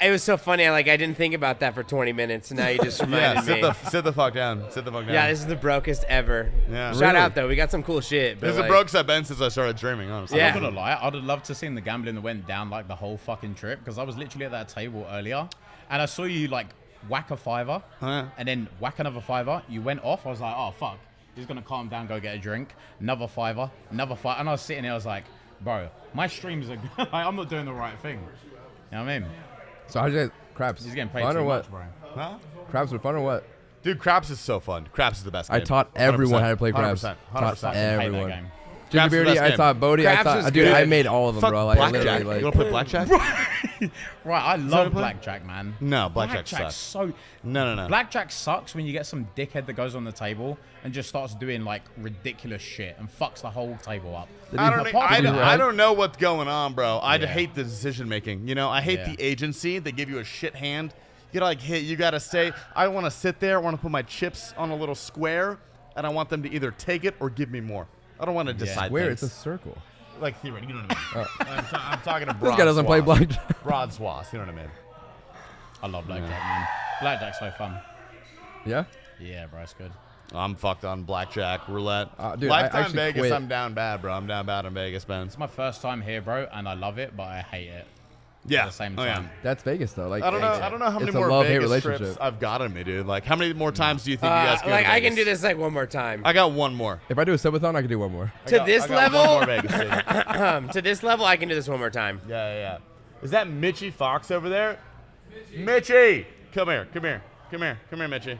it was so funny. I didn't think about that for 20 minutes. And now you just reminded me. Sit the fuck down. Sit the fuck down. Yeah, this is the brokest ever. Yeah. Shout out though, we got some cool shit. This is the brokest I've been since I started dreaming, honestly. Yeah. I'm not gonna lie, I'd have loved to seen the gambling that went down like the whole fucking trip because I was literally at that table earlier and I saw you like whack a fiver and then whack another fiver. You went off. I was like, oh fuck, he's gonna calm down, go get a drink. Another fiver, and I was sitting there. I was like, bro, my streams are like, I'm not doing the right thing. You know what I mean? So how'd you guys craps? He's getting paid fun too or much, what? bro. Huh? Craps were fun or what? Dude, craps is so fun. Craps is the best game. I taught everyone 100%. how to play craps. 100%. Taught 100%. everyone. game. Ginger Craps is the Beardy, best I game. taught Bodie. Craps is Dude, good. I made all of them, Fuck bro. Like, blackjack. literally, like, You want to play blackjack? Right, I love blackjack, man. No, blackjack Blackjack's sucks. so No. Blackjack sucks when you get some dickhead that goes on the table and just starts doing like ridiculous shit and fucks the whole table up. I don't know what's going on, bro. I Yeah. hate the decision making. You know, I hate Yeah. the agency. They give you a shit hand. You gotta like hit. You gotta stay. I want to sit there. I want to put my chips on a little square, and I want them to either take it or give me more. I don't want to decide. Square, things. it's a circle. Like theoretically, you know what I mean? I'm talking to broad This guy doesn't play swath. blackjack. Broad swaths, you know what I mean? I love blackjack, man. Blackjack's so fun. Yeah? Yeah, bro, it's good. I'm fucked on blackjack, roulette. Dude, I Lifetime actually Vegas, quit. I'm down bad, bro. I'm down bad in Vegas, man. It's my first time here, bro, and I love it, but I hate it. Yeah. At the same Oh, yeah. time. That's Vegas, though. Like, I don't know how many it's more a love-hate Vegas relationship. trips I've got in me, dude. Like, how many more times do you think you guys can Like to I can Vegas? do this like one more time. I got one more. If I do a subathon, I can do one more. To I this got level, one more Vegas, dude. to this level, I can do this one more time. Yeah. Is that Mitchie Fox over there? Mitchie! Come here, Mitchie.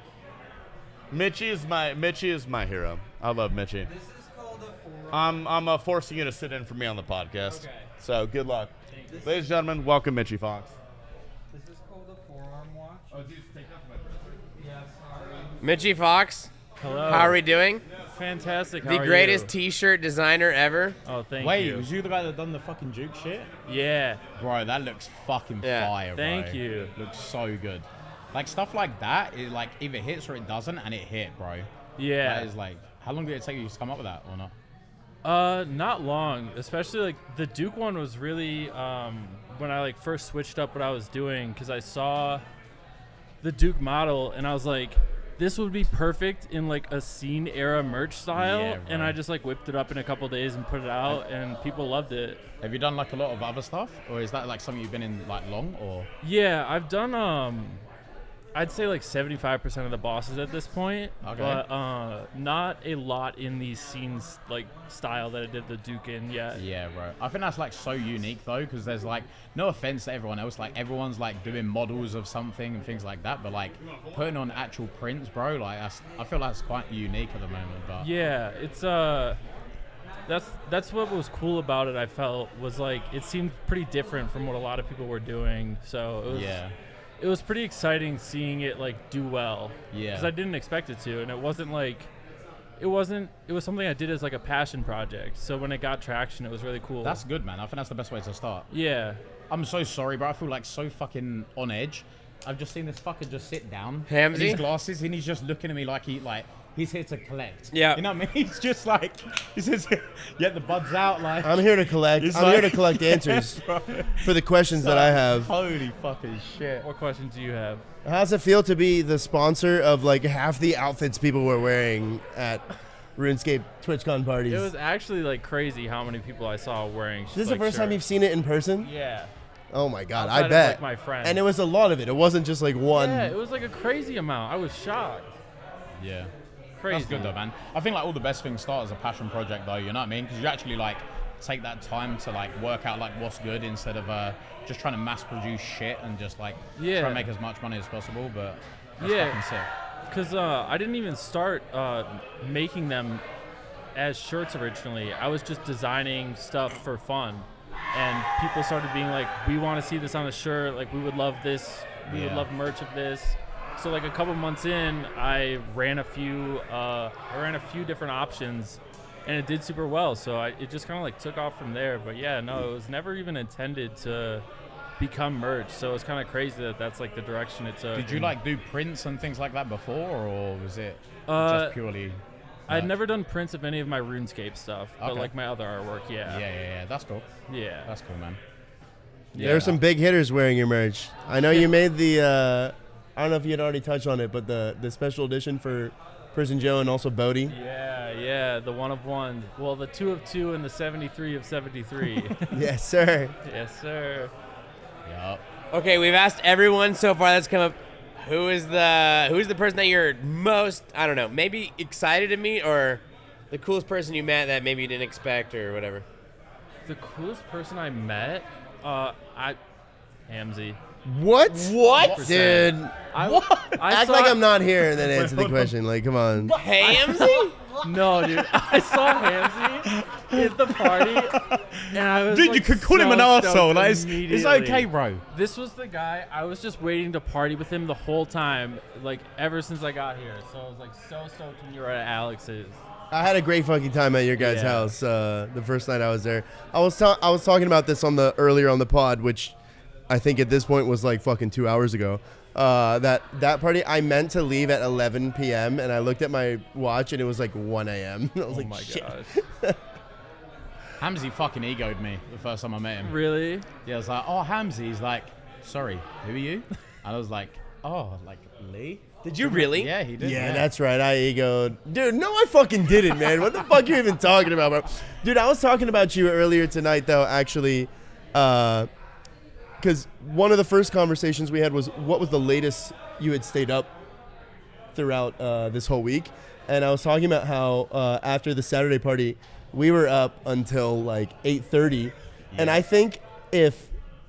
Mitchie is my hero. I love Mitchie. This is called a forearm. I'm forcing you to sit in for me on the podcast. Okay. So good luck. Ladies and gentlemen, welcome Mitchie Fox. This is called a forearm watch. Oh, dude, take off my Yeah, sorry. Mitchie Fox. Hello. How are we doing? Fantastic. How The are greatest you? T-shirt designer ever. Oh, thank Wait, you. was you the guy that done the fucking Juke shit? Yeah. Bro, that looks fucking Yeah. fire, bro. Thank you. Looks so good. Like, stuff like that, it like either hits or it doesn't, and it hit, bro. Yeah. That is like, how long did it take you to come up with that or not? Not long. Especially like the Duke one was really when I like first switched up what I was doing because I saw the Duke model and I was like, this would be perfect in like a scene era merch style. Yeah, And right. I just like whipped it up in a couple days and put it out and people loved it. Have you done like a lot of other stuff, or is that like something you've been in like long, or? Yeah, I've done I'd say like 75% of the bosses at this point, Okay. but not a lot in these scenes like style that I did the Duke in yet. Yeah, bro. I think that's like so unique though, because there's like no offense to everyone else, like everyone's like doing models of something and things like that, but like putting on actual prints, bro, like I feel that's quite unique at the moment. But Yeah, it's that's what was cool about it. I felt was like it seemed pretty different from what a lot of people were doing. So it was, Yeah. it was pretty exciting seeing it like do well. Yeah. because I didn't expect it to, and it wasn't like. It was something I did as like a passion project. So when it got traction, it was really cool. that's good, man. I think that's the best way to start. Yeah. I'm so sorry, bro. I feel like so fucking on edge. I've just seen this fucker just sit down. Hamzy? In his glasses, and he's just looking at me like He's here to collect. Yeah. You know what I mean? He's just like, he says, get the buds out. Like I'm here to collect. He's I'm like- here to collect answers for the questions that I have. Holy fucking shit. What questions do you have? How's it feel to be the sponsor of like half the outfits people were wearing at RuneScape TwitchCon parties? It was actually like crazy how many people I saw wearing. This is the first time you've seen it in person? Yeah. Oh my god, Outside I of, bet. like, my friends. And it was a lot of it. It wasn't just like one. Yeah, it was like a crazy amount. I was shocked. Yeah. Crazy. That's good though, man. I think like all the best things start as a passion project though, you know what I mean? Because you actually like take that time to like work out like what's good instead of just trying to mass produce shit and just like try and make as much money as possible. But that's fucking sick. Because I didn't even start making them as shirts originally. I was just designing stuff for fun. And people started being like, we want to see this on a shirt. Like, we would love this. We would love merch of this. So like a couple months in, I ran a few different options, and it did super well. So it just kind of like took off from there. But yeah, no, it was never even intended to become merch. So it's kind of crazy that that's like the direction it took. Did you like do prints and things like that before, or was it Uh, just purely? I'd never done prints of any of my RuneScape stuff, but Okay. like my other artwork, yeah. Yeah, that's cool. Yeah. That's cool, man. There are some big hitters wearing your merch. I know you made the. I don't know if you had already touched on it, but the special edition for Prison Joe and also Bodie. Yeah, the 1 of 1. Well, the 2 of 2 and the 73 of 73. Yes, sir. Yes, sir. Yep. Okay, we've asked everyone so far that's come up. Who's the person that you're most, I don't know, maybe excited to meet, or the coolest person you met that maybe you didn't expect or whatever? The coolest person I met, Hamzy. What? 100%. Dude. Act like I'm not here and then answer the question. Like, come on. Hamzy? No, dude. I saw Hamzy at the party, and I was Dude, like, you could call him an so arsehole. stoked Like, it's immediately. okay, bro. This was the guy. I was just waiting to party with him the whole time, like ever since I got here. So I was like so stoked when you were at Alex's. I had a great fucking time at your guys' house the first night I was there. I was talking about this earlier on the pod, which I think at this point was like fucking 2 hours ago. That party, I meant to leave at 11 p.m. and I looked at my watch and it was like 1 a.m. I was like, my shit. gosh. Hamzy fucking egoed me the first time I met him. Really? Yeah, I was like, oh, Hamzy. He's like, sorry, who are you? And I was like, oh, like Lee? Did you really? Yeah, he did. Yeah, that's right. I egoed. Dude, no, I fucking didn't, man. What the fuck are you even talking about, bro? Dude, I was talking about you earlier tonight, though, actually. Because one of the first conversations we had was, what was the latest you had stayed up throughout this whole week? And I was talking about how after the Saturday party, we were up until like 8:30. And I think if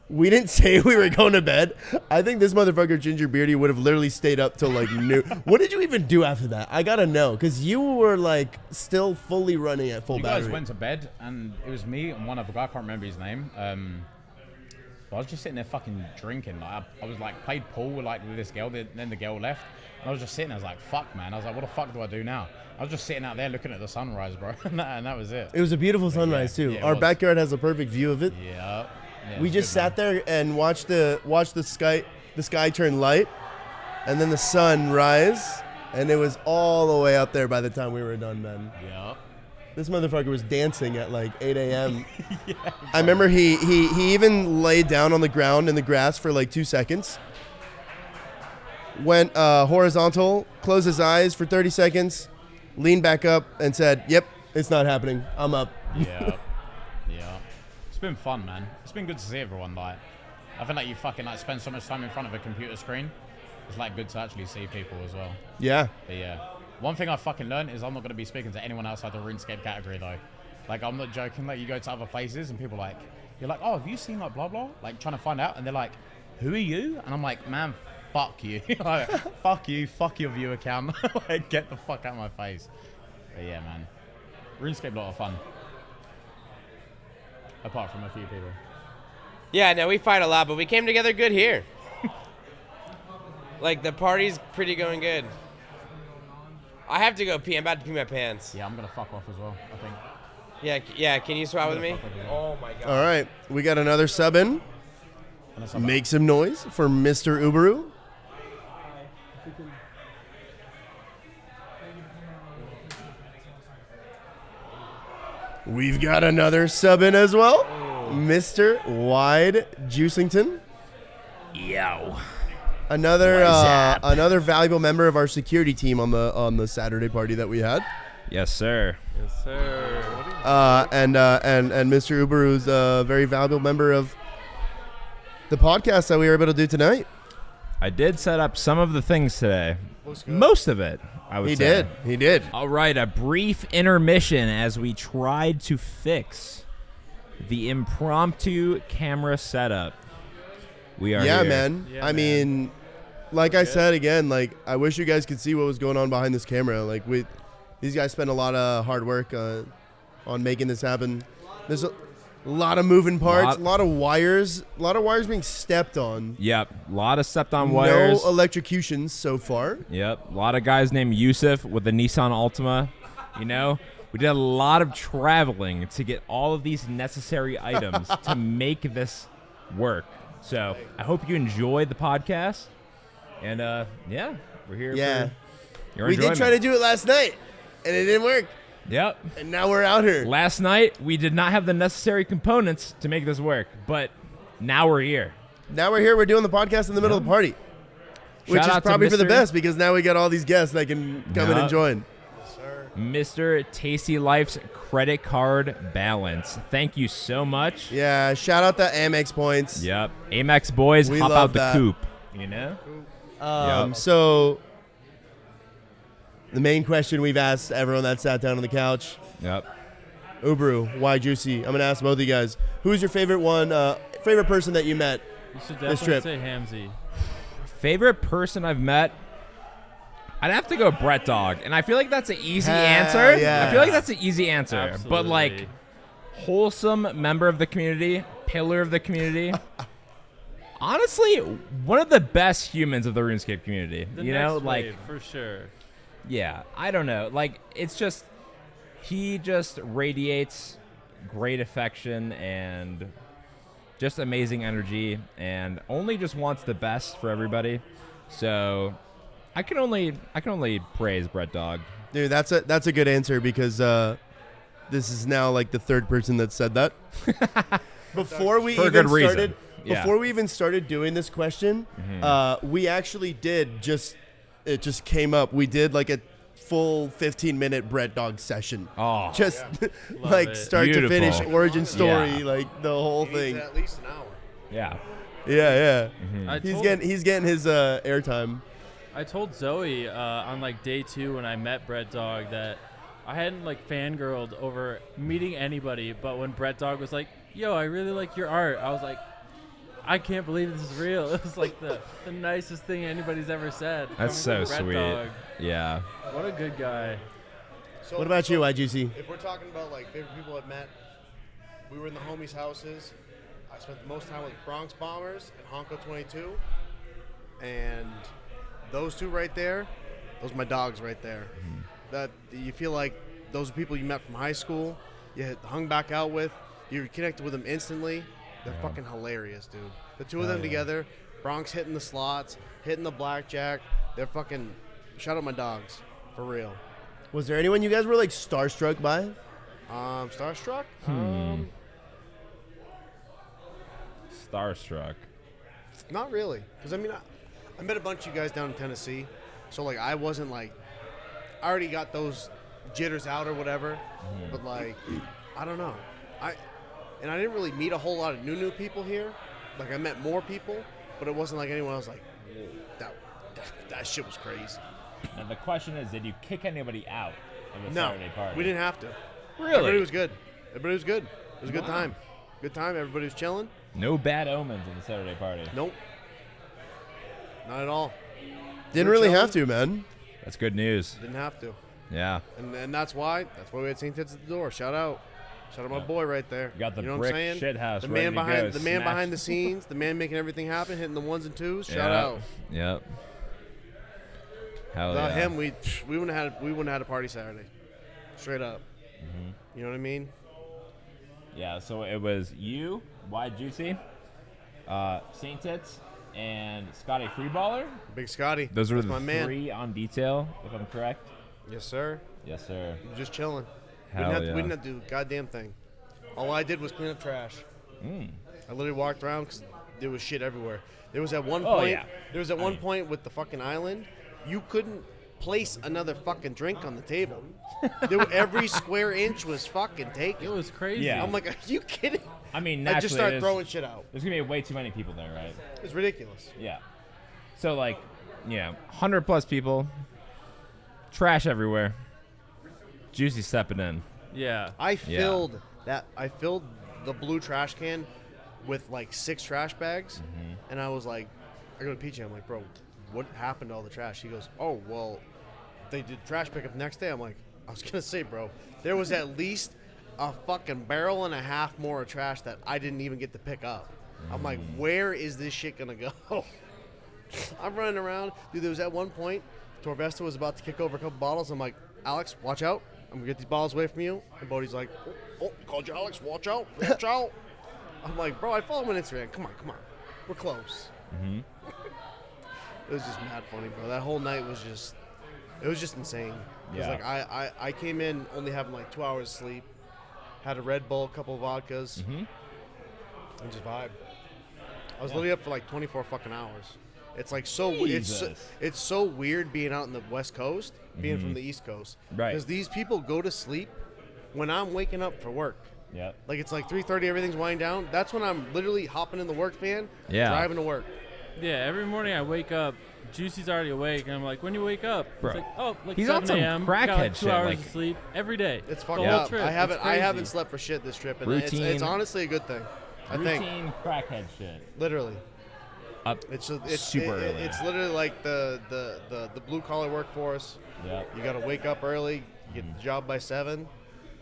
we didn't say we were going to bed, I think this motherfucker Ginger Beardy would have literally stayed up till like noon. What did you even do after that? I gotta know, because you were like still fully running at full You battery. guys went to bed, and it was me and one other guy. I can't remember his name. But I was just sitting there fucking drinking. Like, I was like played pool with this girl. Then the girl left. And I was just sitting there. I was like, fuck, man. I was like, what the fuck do I do now? I was just sitting out there looking at the sunrise, bro. and that was it. It was a beautiful sunrise too. yeah, it Our was. backyard has a perfect view of it. Yeah. We just sat there and watched the sky turn light, and then the sun rise, and it was all the way up there by the time we were done, man. Yeah. This motherfucker was dancing at like 8 a.m. I remember he even laid down on the ground in the grass for like 2 seconds, went horizontal, closed his eyes for 30 seconds, leaned back up, and said, "Yep, it's not happening. I'm up." Yeah. Yeah. It's been fun, man. It's been good to see everyone. Like, I feel like you fucking like spend so much time in front of a computer screen. It's like good to actually see people as well. Yeah. But yeah. One thing I fucking learned is I'm not going to be speaking to anyone outside the RuneScape category though. Like, I'm not joking. Like, you go to other places and people like, you're like, oh, have you seen like blah blah? Like, trying to find out, and they're like, who are you? And I'm like, man, fuck you. Like, fuck you. Fuck your view account. Like, get the fuck out of my face. But yeah, man. RuneScape a lot of fun. Apart from a few people. Yeah, no, we fight a lot, but we came together good here. Like, the party's pretty going good. I have to go pee. I'm about to pee my pants. Yeah, I'm going to fuck off as well, I think. Yeah, can you swap with me? Oh, my God. All right, we got another sub in. Make some noise for Mr. Uberu. We've got another sub in as well, Mr. Wide Juicington. Yo. Another valuable member of our security team on the Saturday party that we had. Yes, sir. Yes, sir. And Mr. Uber, who's a very valuable member of the podcast that we were able to do tonight. I did set up some of the things today. Most of it, I would say. He did. All right, a brief intermission as we tried to fix the impromptu camera setup. We are here. Man. I mean, like I said again, like I wish you guys could see what was going on behind this camera. Like these guys spent a lot of hard work on making this happen. There's a lot of moving parts, a lot of wires being stepped on. Yep, a lot of stepped on wires. No electrocutions so far. Yep, a lot of guys named Yusuf with the Nissan Altima. You know, we did a lot of traveling to get all of these necessary items to make this work. So I hope you enjoyed the podcast. And yeah, we're here. Yeah, for your we enjoyment. did try to do it last night, and it didn't work. Yep. And now we're out here. Last night, we did not have the necessary components to make this work, but now we're here. Now we're here. We're doing the podcast in the middle of the party, which is probably for the best because now we got all these guests that can come in and join. Mr. Tasty Life's credit card balance. Thank you so much. Yeah, shout out the Amex points. Yep. Amex boys, We hop love out the that. coop. You know? Yep. So the main question we've asked everyone that sat down on the couch. Yep. Ubru, why Juicy? I'm gonna ask both of you guys. Who's your favorite favorite person that you met You should this definitely trip? say Hamzy. Favorite person I've met? I'd have to go Brett Dog, and I feel like that's an easy answer. yeah. I feel like that's an easy answer. But like, Absolutely. wholesome member of the community, pillar of the community. Honestly, one of the best humans of the RuneScape community. The you next know, like wave, for sure. Yeah, I don't know. Like, it's just he just radiates great affection and just amazing energy, and only just wants the best for everybody. So I can only praise Brett Dog. Dude, that's a good answer because this is now like the third person that said that. Before we For a even good reason. started, Yeah. before we even started doing this question, we actually did it just came up. We did like a full 15-minute Brett Dog session. Oh, just Love like it. start Beautiful. to finish, origin story, Yeah. like the whole thing. At least an hour. Yeah. Yeah. I He's told- getting his airtime. I told Zoe on like day 2 when I met Brett Dog that I hadn't like fangirled over meeting anybody, but when Brett Dog was like, "Yo, I really like your art," I was like, I can't believe this is real. It was like the nicest thing anybody's ever said. That's so Coming from Brett sweet. Dog. Yeah. What a good guy. So, What about you, IGC? If we're talking about like favorite people I've met, we were in the homies' houses. I spent the most time with Bronx Bombers and Honko 22, and those two right there, those are my dogs right there. That you feel like those are people you met from high school, you hung back out with, you connected with them instantly. They're fucking hilarious, dude. The two of them together, Bronx hitting the slots, hitting the blackjack. They're fucking. Shout out my dogs, for real. Was there anyone you guys were like starstruck by? Starstruck? Starstruck. Not really, because I mean, I met a bunch of you guys down in Tennessee, so like I wasn't like, I already got those jitters out or whatever, but like, I don't know, I didn't really meet a whole lot of new people here. Like I met more people, but it wasn't like anyone else like, whoa, that shit was crazy. And the question is, did you kick anybody out of the No, Saturday party? we didn't have to. Really? Everybody was good. Everybody was good. It was a good time. Good time. Everybody was chilling. No bad omens in the Saturday party. Nope. Not at all. Didn't We're really chilling. have to, man. That's good news. Didn't have to. Yeah. And that's why we had St. Tits at the door. Shout out my boy right there. You got the know what brick I'm saying? shit house The ready man to behind go. the man Smash. behind the scenes, the man making everything happen, hitting the ones and twos. Shout Yep. out. Yep. Hell Without yeah. him, we wouldn't have had a party Saturday. Straight up. You know what I mean? Yeah, so it was you, Wide Juicy, Saint Tits, and Scotty Freeballer. Big Scotty. Those were That's the my man. three on detail, if I'm correct. Yes, sir. Yes, sir. Just chilling. Hell we yeah. didn't have to do a goddamn thing. All I did was clean up trash. Mm. I literally walked around because there was shit everywhere. There was at one Oh, point. yeah. There was at one point with the fucking island, you couldn't place another fucking drink on the table. Every square inch was fucking taken. It was crazy. Yeah. I'm like, are you kidding? I mean, I just naturally, started there's- throwing shit out. There's gonna be way too many people there, right? It's ridiculous. Yeah. So like, 100+ people, trash everywhere. Juicy stepping in. Yeah. I filled the blue trash can with like 6 trash bags, Mm-hmm. and I was like, I go to PJ, I'm like, bro, what happened to all the trash? He goes, oh, well, they did trash pickup the next day. I'm like, I was gonna say, bro, there was at least a fucking barrel and a half more of trash that I didn't even get to pick up. I'm like, where is this shit gonna go? I'm running around, dude. There was at one point, Torvesta was about to kick over a couple bottles. I'm like, Alex, watch out. I'm gonna get these bottles away from you. And Bodie's like, oh, called you Alex. Watch out, watch out. I'm like, bro, I follow him on Instagram. Come on. We're close. Mm-hmm. It was just mad funny, bro. That whole night was just, it was just insane. It was Yeah. like I came in only having like 2 hours sleep, had a Red Bull, a couple of vodkas, Mm-hmm. and just vibe. I was literally up for like 24 fucking hours. It's like it's so weird being out in the West Coast, being from the East Coast, Right. Because these people go to sleep when I'm waking up for work. Yep. Like it's like 3:30, everything's winding down. That's when I'm literally hopping in the work van, Yeah. driving to work. Yeah, every morning I wake up, Juicy's already awake, and I'm like, when you wake up? Bro. It's like, oh, like He's on 7 some a.m. Got crackhead like 2 shit, hours like- of sleep every day. It's The fucking whole up. trip. I It's haven't crazy. slept for shit this trip, and Routine. it's honestly a good thing. I think Routine crackhead shit. literally. Up It's super early. It's literally like the blue collar workforce. Yep. You got to wake up early. You get the job by 7.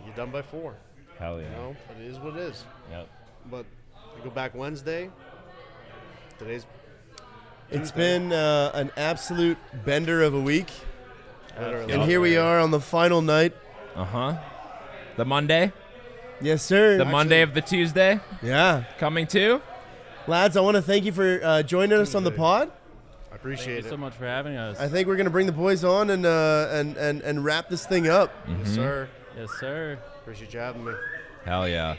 You're done by 4. Hell yeah. You know, but it is what it is. Yep. But I go back Wednesday. Today's. It's been an absolute bender of a week. Literally. And here we are on the final night. Uh-huh. The Monday. Yes, sir. The Monday of the Tuesday. Yeah. Coming too. Lads, I want to thank you for joining us on the pod. I appreciate Thank you so much for having us. I think we're going to bring the boys on and wrap this thing up. Yes, sir. Yes, sir. Appreciate you having me. Hell yeah.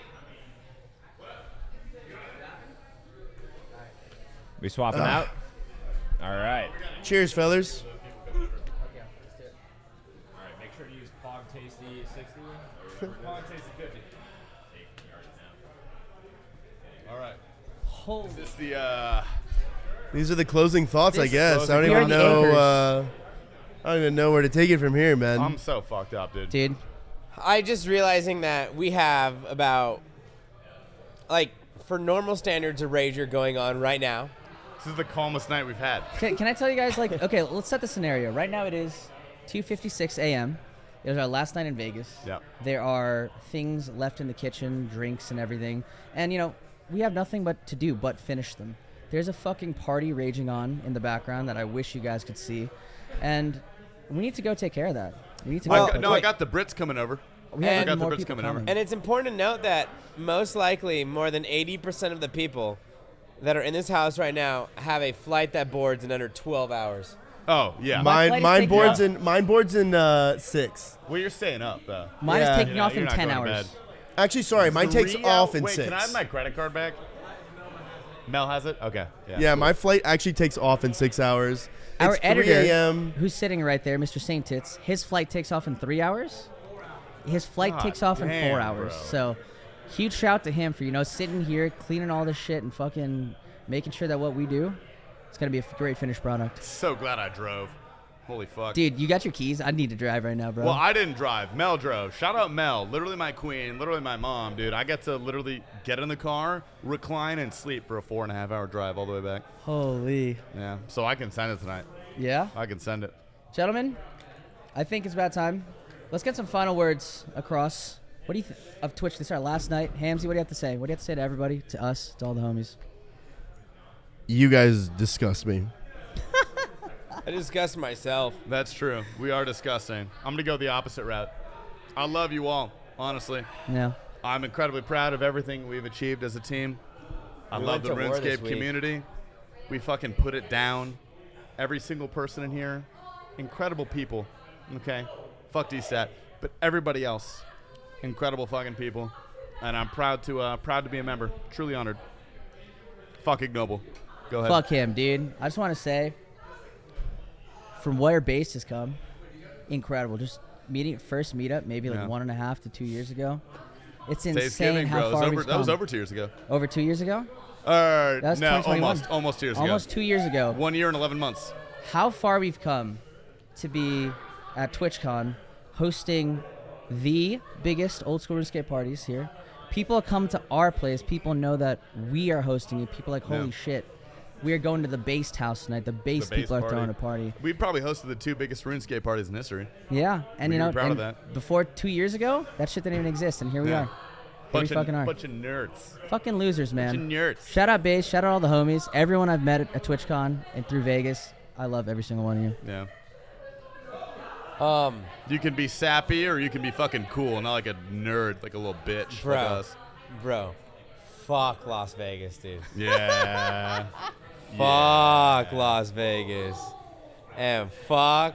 We swapping out? All right. Cheers, fellas. All right, make sure to use Pog Tasty 60 or Pog Tasty 50. All right. Oh. Is this the These are the closing thoughts, I This- guess. I don't We are even the know. anchors. I don't even know where to take it from here, man. I'm so fucked up, dude. Dude. I just realizing that we have about, like, for normal standards, a rager going on right now. This is the calmest night we've had. Can I tell you guys, like, okay, let's set the scenario. Right now it is 2:56 a.m. It was our last night in Vegas. Yep. There are things left in the kitchen, drinks and everything. And, you know, we have nothing but to do but finish them. There's a fucking party raging on in the background that I wish you guys could see. And we need to go take care of that. We need to go. I got the Brits coming over. We have I got the more Brits people coming over. And it's important to note that most likely more than 80% of the people that are in this house right now have a flight that boards in under 12 hours. Oh, yeah. Mine boards in 6. Well, you're staying up, though. Mine is taking off you're in not 10 going to hours. bed. Actually, sorry, mine takes 3 off hours? in Wait, 6. can I have my credit card back? Mel has it? Okay. Yeah, my flight actually takes off in 6 hours. Our It's 3 editor, a.m. who's sitting right there, Mr. Saint Tits, his flight takes off in 3 hours. His flight God takes off in 4 damn, hours. bro. So, huge shout to him for, you know, sitting here, cleaning all this shit and fucking making sure that what we do, it's going to be a great finished product. So glad I drove. Holy fuck. Dude, you got your keys? I need to drive right now, bro. Well, I didn't drive. Mel drove. Shout out Mel. Literally my queen. Literally my mom, dude. I get to literally get in the car, recline, and sleep for a 4.5-hour drive all the way back. Holy. Yeah. So I can send it tonight. Yeah? I can send it. Gentlemen, I think it's about time. Let's get some final words across. What do you think of Twitch? This is our last night. Hamzy, what do you have to say? What do you have to say to everybody, to us, to all the homies? You guys disgust me. I disgust myself. That's true. We are disgusting. I'm going to go the opposite route. I love you all, honestly. Yeah. I'm incredibly proud of everything we've achieved as a team. I We love went the to war this RuneScape week. community. We fucking put it down. Every single person in here, incredible people. Okay? Fuck DSAT. But everybody else, Incredible fucking people. And I'm proud to be a member. Truly honored. Fuck Ignoble. Go ahead. Fuck him, dude. I just want to say, from where Base has come, incredible. Just first meetup, maybe like 1.5 to 2 years ago. It's insane how far we've come. That was over 2 years ago. Over 2 years ago? No, 2021. almost 2 years ago. Almost 2 years ago. 1 year and 11 months. How far we've come to be at TwitchCon hosting the biggest old school RuneScape parties here. People come to our place. People know that we are hosting it. People are like, holy shit. We are going to the Based house tonight. The Based people are throwing a party. We probably hosted the 2 biggest RuneScape parties in history. Yeah, and We're proud of that. Before 2 years ago, that shit didn't even exist, and here we are. Bunch we fucking are. Bunch of nerds. Fucking losers, man. Bunch of nerds. Shout out Base. Shout out all the homies. Everyone I've met at TwitchCon and through Vegas. I love every single one of you. Yeah. You can be sappy or you can be fucking cool, not like a nerd, like a little bitch like us. Bro, fuck Las Vegas, dude. Yeah. Fuck Las Vegas. And fuck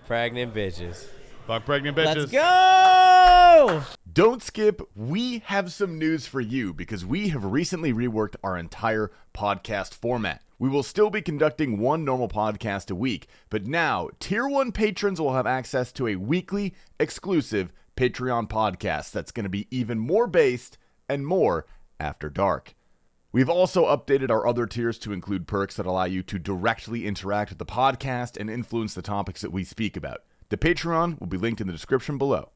pregnant bitches. Fuck pregnant bitches. Let's go! Don't skip. We have some news for you because we have recently reworked our entire podcast format. We will still be conducting one normal podcast a week, but now Tier 1 patrons will have access to a weekly exclusive Patreon podcast that's going to be even more based and more after dark. We've also updated our other tiers to include perks that allow you to directly interact with the podcast and influence the topics that we speak about. The Patreon will be linked in the description below.